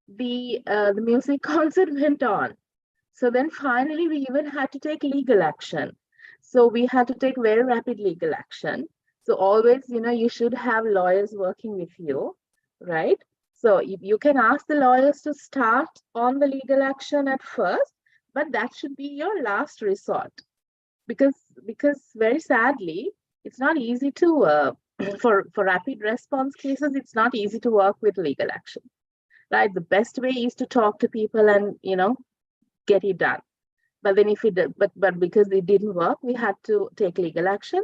the music concert went on. So then finally we even had to take legal action. So we had to take very rapid legal action. So always, you should have lawyers working with you, right? So you can ask the lawyers to start on the legal action at first, but that should be your last resort. Because very sadly, it's not easy to, for rapid response cases, it's not easy to work with legal action, right? The best way is to talk to people and, get it done. But then but because it didn't work, we had to take legal action,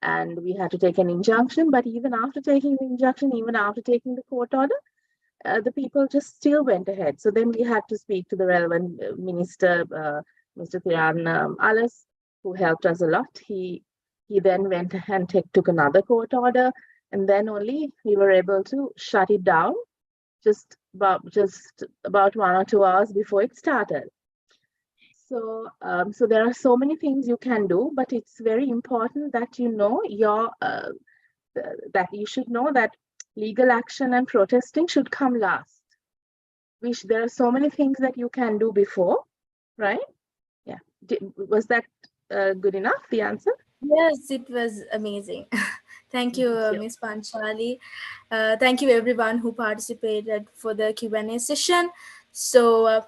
and we had to take an injunction. But even after taking the injunction, even after taking the court order, the people just still went ahead. So then we had to speak to the relevant minister, Mr. Kiran Alas, who helped us a lot. He then went and took another court order, and then only we were able to shut it down just about 1 or 2 hours before it started. So, so there are so many things you can do, but it's very important that you know that you should know that legal action and protesting should come last. There are so many things that you can do before, right? Yeah. Was that good enough, the answer? Yes, it was amazing. Thank you, Ms. Panchali. Thank you everyone who participated for the Q&A session. So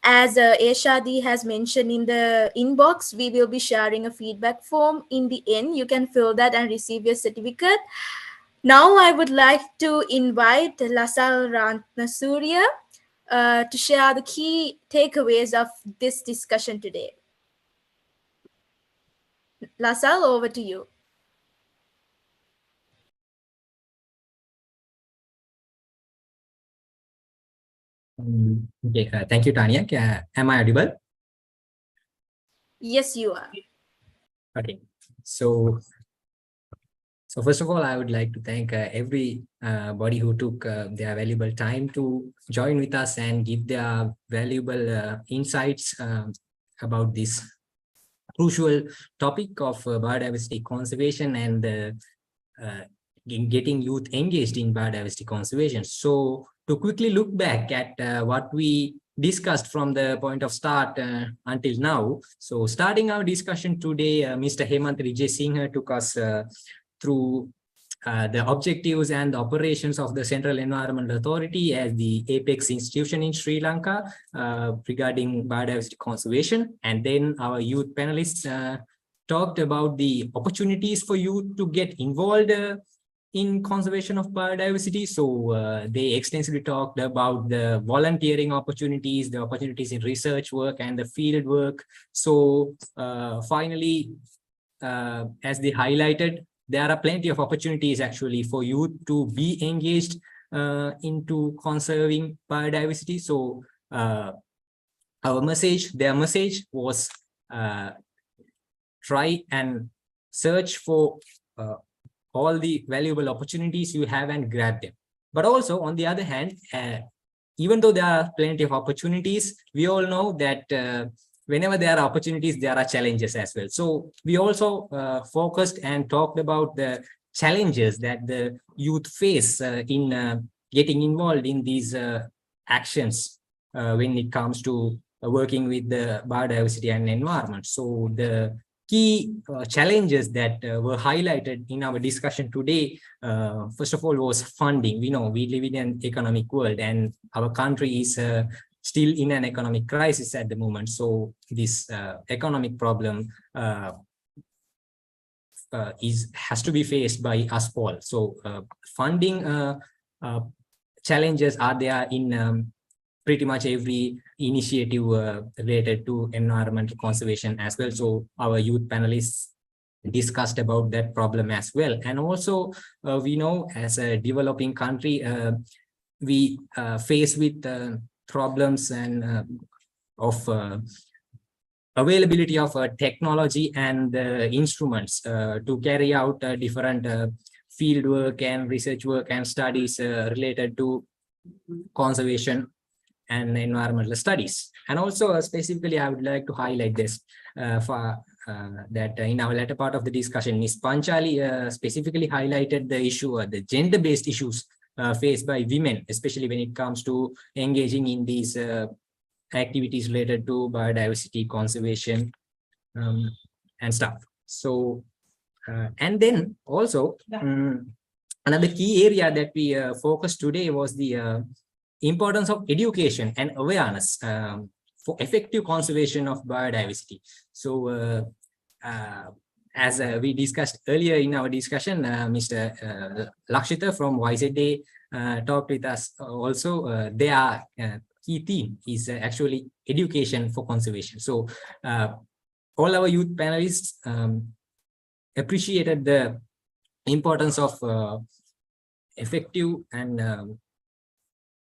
as Eshadi has mentioned in the inbox, we will be sharing a feedback form. In the end, you can fill that and receive your certificate. Now I would like to invite Lasal Ratnasuriya to share the key takeaways of this discussion today. Lasal, over to you. Okay, thank you, Tanya. Am I audible? Yes, you are. Okay, so first of all, I would like to thank everybody who took their valuable time to join with us and give their valuable insights about this crucial topic of biodiversity conservation and getting youth engaged in biodiversity conservation. So to quickly look back at what we discussed from the point of start until now. So starting our discussion today, Mr. Hemant Vijay Singh took us through the objectives and the operations of the Central Environmental Authority as the apex institution in Sri Lanka regarding biodiversity conservation. And then our youth panelists talked about the opportunities for youth to get involved in conservation of biodiversity. So they extensively talked about the volunteering opportunities, the opportunities in research work and the field work. So finally, as they highlighted, there are plenty of opportunities actually for youth to be engaged into conserving biodiversity. So their message was try and search for all the valuable opportunities you have and grab them. But also, on the other hand, even though there are plenty of opportunities, we all know that whenever there are opportunities, there are challenges as well. So we also focused and talked about the challenges that the youth face in getting involved in these actions when it comes to working with the biodiversity and environment. So the key challenges that were highlighted in our discussion today, first of all, was funding. We know we live in an economic world and our country is still in an economic crisis at the moment. So this economic problem has to be faced by us all. So funding challenges are there in pretty much every initiative related to environmental conservation as well. So our youth panelists discussed about that problem as well. And also we know as a developing country, we face with problems and of availability of technology and instruments to carry out different field work and research work and studies related to conservation and environmental studies. And also specifically, I would like to highlight this that in our latter part of the discussion, Ms. Panchali specifically highlighted the issue, the gender-based issues faced by women, especially when it comes to engaging in these activities related to biodiversity, conservation, and stuff. So, and then also another key area that we focused today was the importance of education and awareness for effective conservation of biodiversity. So as we discussed earlier in our discussion, Mr. Lakshita from YZA talked with us also. Their key theme is actually education for conservation. So all our youth panelists appreciated the importance of effective and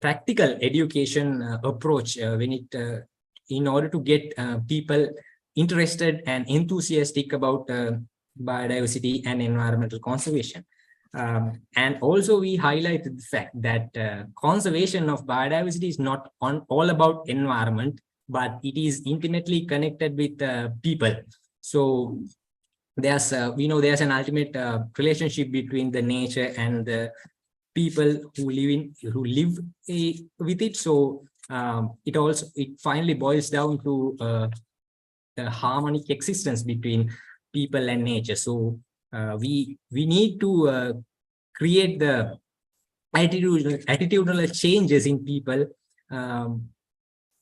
practical education approach when it in order to get people interested and enthusiastic about biodiversity and environmental conservation. And also we highlighted the fact that conservation of biodiversity is not all about environment, but it is intimately connected with people. So there's we know there's an ultimate relationship between the nature and the people who live with it. So it finally boils down to the harmonic existence between people and nature. So we need to create the attitudinal changes in people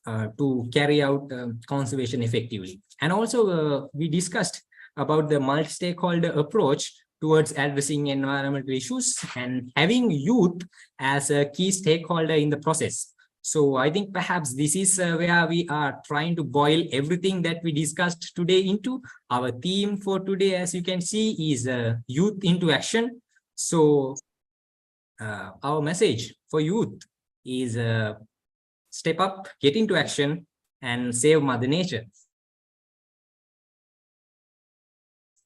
to carry out conservation effectively. And also we discussed about the multi-stakeholder approach towards addressing environmental issues and having youth as a key stakeholder in the process. So I think perhaps this is where we are trying to boil everything that we discussed today into. Our theme for today, as you can see, is youth into action. So our message for youth is step up, get into action, and save Mother Nature.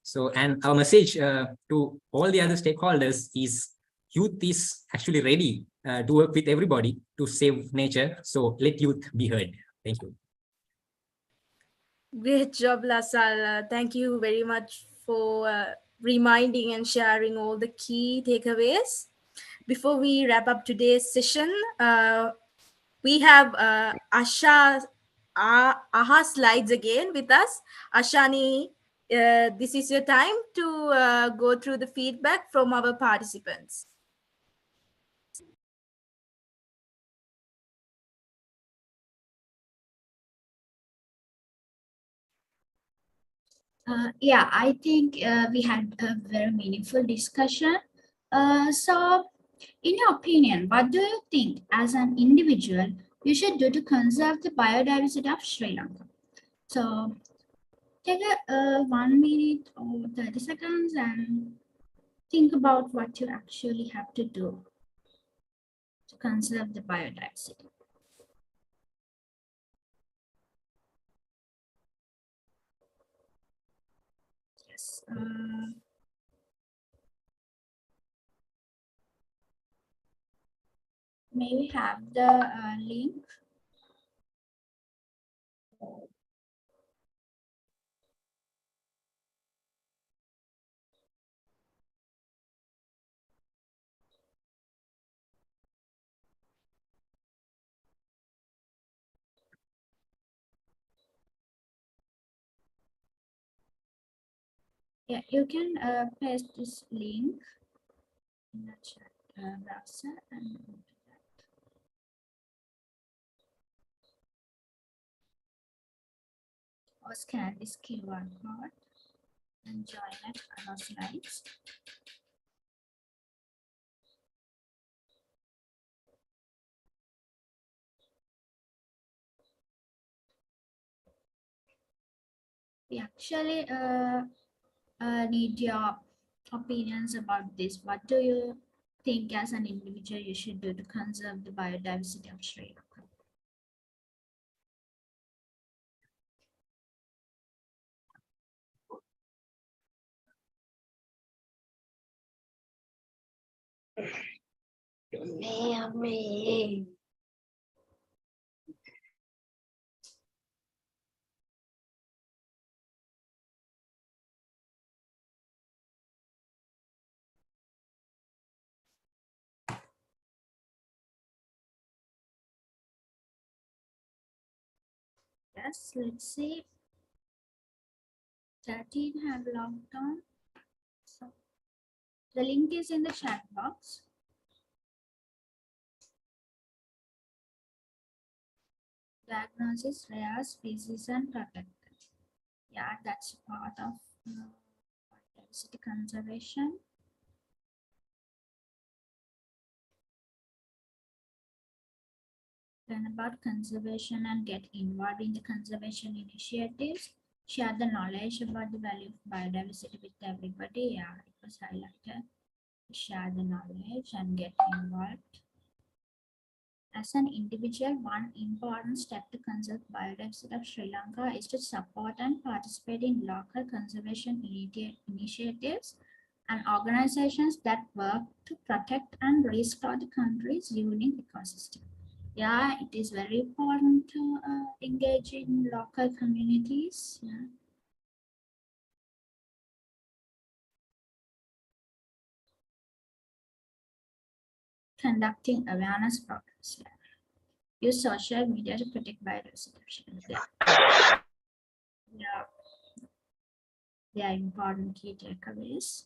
So, and our message to all the other stakeholders is youth is actually ready to work with everybody to save nature. So let youth be heard. Thank you. Great job, Lasal. Thank you very much for reminding and sharing all the key takeaways. Before we wrap up today's session, we have Aha slides again with us. Ashani, this is your time to go through the feedback from our participants. Yeah, I think we had a very meaningful discussion. So, in your opinion, what do you think as an individual you should do to conserve the biodiversity of Sri Lanka? So, take a 1 minute or 30 seconds and think about what you actually have to do to conserve the biodiversity. Yes. May we have the link? Yeah, you can paste this link in the chat browser and go to that. Or scan this QR code and join at our slides. We actually need your opinions about this. What do you think as an individual you should do to conserve the biodiversity of Sri Lanka? Yes, let's see. 13 have logged on. So the link is in the chat box. Diagnosis, rare species and protected. Yeah, that's part of biodiversity conservation. Learn about conservation and get involved in the conservation initiatives. Share the knowledge about the value of biodiversity with everybody. Yeah, it was highlighted. Share the knowledge and get involved. As an individual, one important step to conserve biodiversity of Sri Lanka is to support and participate in local conservation initiatives and organizations that work to protect and restore the country's unique ecosystem. Yeah, it is very important to engage in local communities. Yeah. Conducting awareness programs. Yeah. Use social media to protect biodiversity. Yeah. Yeah. They are important key takeaways.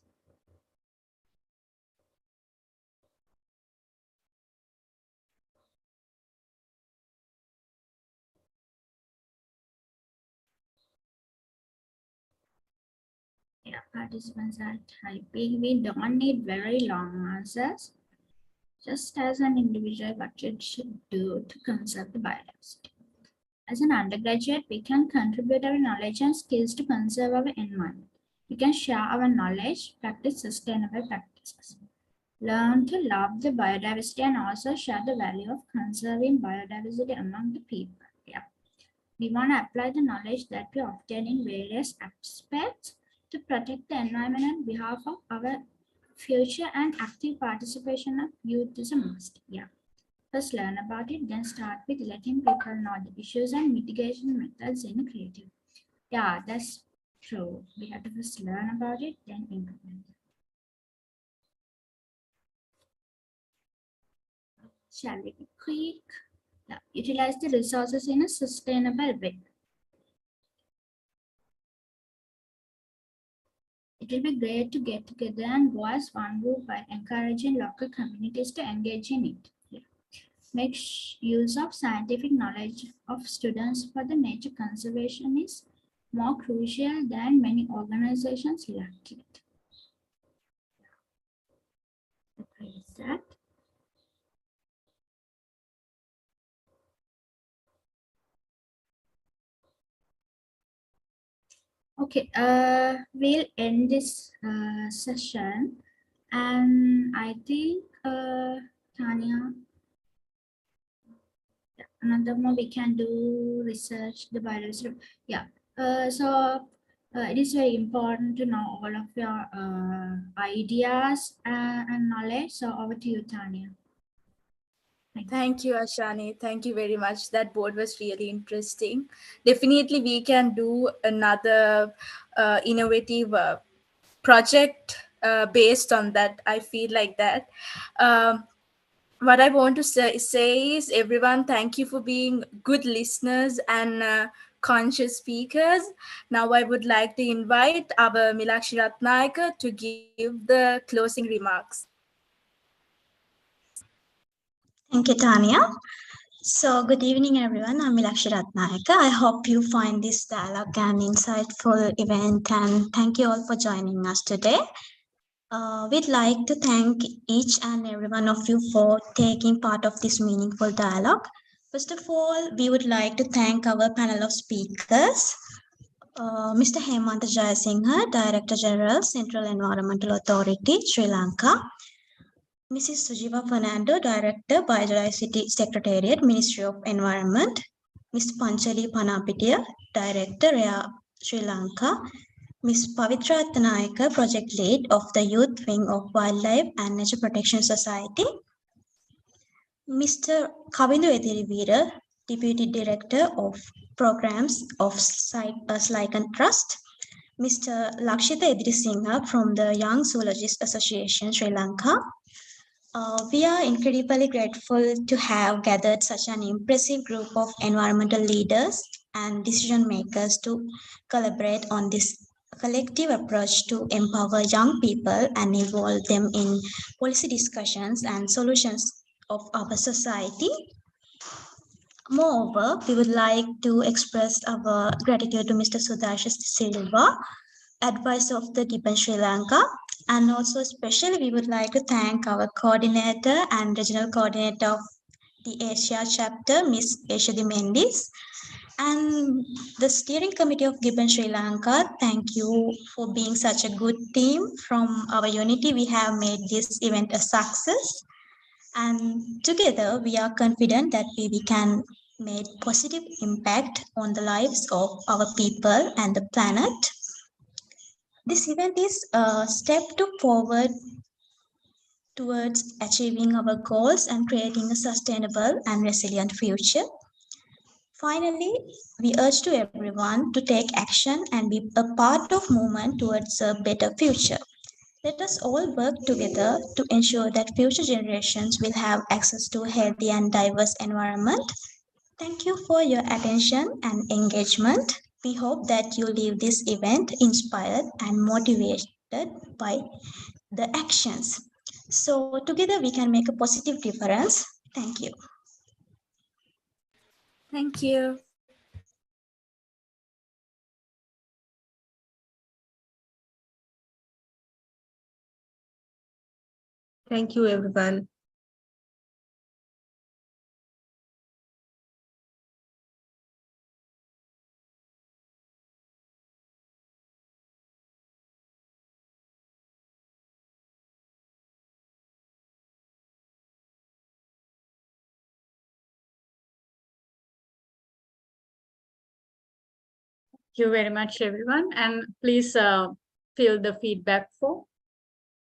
Yeah, participants are typing. We don't need very long answers. Just as an individual, what you should do to conserve the biodiversity. As an undergraduate, we can contribute our knowledge and skills to conserve our environment. We can share our knowledge, practice sustainable practices, learn to love the biodiversity, and also share the value of conserving biodiversity among the people. Yeah. We want to apply the knowledge that we obtain in various aspects to protect the environment on behalf of our future, and active participation of youth is a must. Yeah. First learn about it, then start with letting people know the issues and mitigation methods in a creative. Yeah, that's true. We have to first learn about it, then implement it. Shall we be quick? Yeah. Utilize the resources in a sustainable way. It will be great to get together and go as one group by encouraging local communities to engage in it. Yeah. Make use of scientific knowledge of students for the nature conservation is more crucial than many organizations lack it. Praise that. Okay, we'll end this session, and I think Tanya, another more we can do research the biodiversity. Yeah. So It is very important to know all of your ideas and knowledge. So over to you, Tanya. Thank you, Ashani. Thank you very much. That board was really interesting. Definitely, we can do another innovative project based on that. I feel like that. What I want to say is, everyone, thank you for being good listeners and conscious speakers. Now, I would like to invite our Milakshi Ratnayaka to give the closing remarks. Thank you, Tanya. So, good evening, everyone. I'm Milakshi Ratnayaka. I hope you find this dialogue an insightful event, and thank you all for joining us today. We'd like to thank each and every one of you for taking part of this meaningful dialogue. First of all, we would like to thank our panel of speakers. Mr. Hemanta Jayasinghe, Director General, Central Environmental Authority, Sri Lanka. Mrs. Sujiva Fernando, Director, Biodiversity Secretariat, Ministry of Environment. Ms. Panchali Panapitia, Director, REA, Sri Lanka. Ms. Pavitra Attanayaka, Project Lead of the Youth Wing of Wildlife and Nature Protection Society. Mr. Kavindu Edirivira, Deputy Director of Programs of Slycan Trust. Mr. Lakshita Edrisinghe from the Young Zoologists Association, Sri Lanka. We are incredibly grateful to have gathered such an impressive group of environmental leaders and decision makers to collaborate on this collective approach to empower young people and involve them in policy discussions and solutions of our society. Moreover, we would like to express our gratitude to Mr. Sudarshan Silva, advisor of the Gibbon Sri Lanka. And also especially we would like to thank our coordinator and regional coordinator of the Asia chapter, Ms. Eshadi Mendis, and the steering committee of Gibbon Sri Lanka. Thank you for being such a good team. From our unity, we have made this event a success. And together we are confident that we can make positive impact on the lives of our people and the planet. This event is a step forward towards achieving our goals and creating a sustainable and resilient future. Finally, we urge to everyone to take action and be a part of movement towards a better future. Let us all work together to ensure that future generations will have access to a healthy and diverse environment. Thank you for your attention and engagement. We hope that you leave this event inspired and motivated by the actions. So together we can make a positive difference. Thank you. Thank you. Thank you, everyone. Thank you very much, everyone. And please fill the feedback form.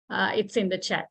It's in the chat.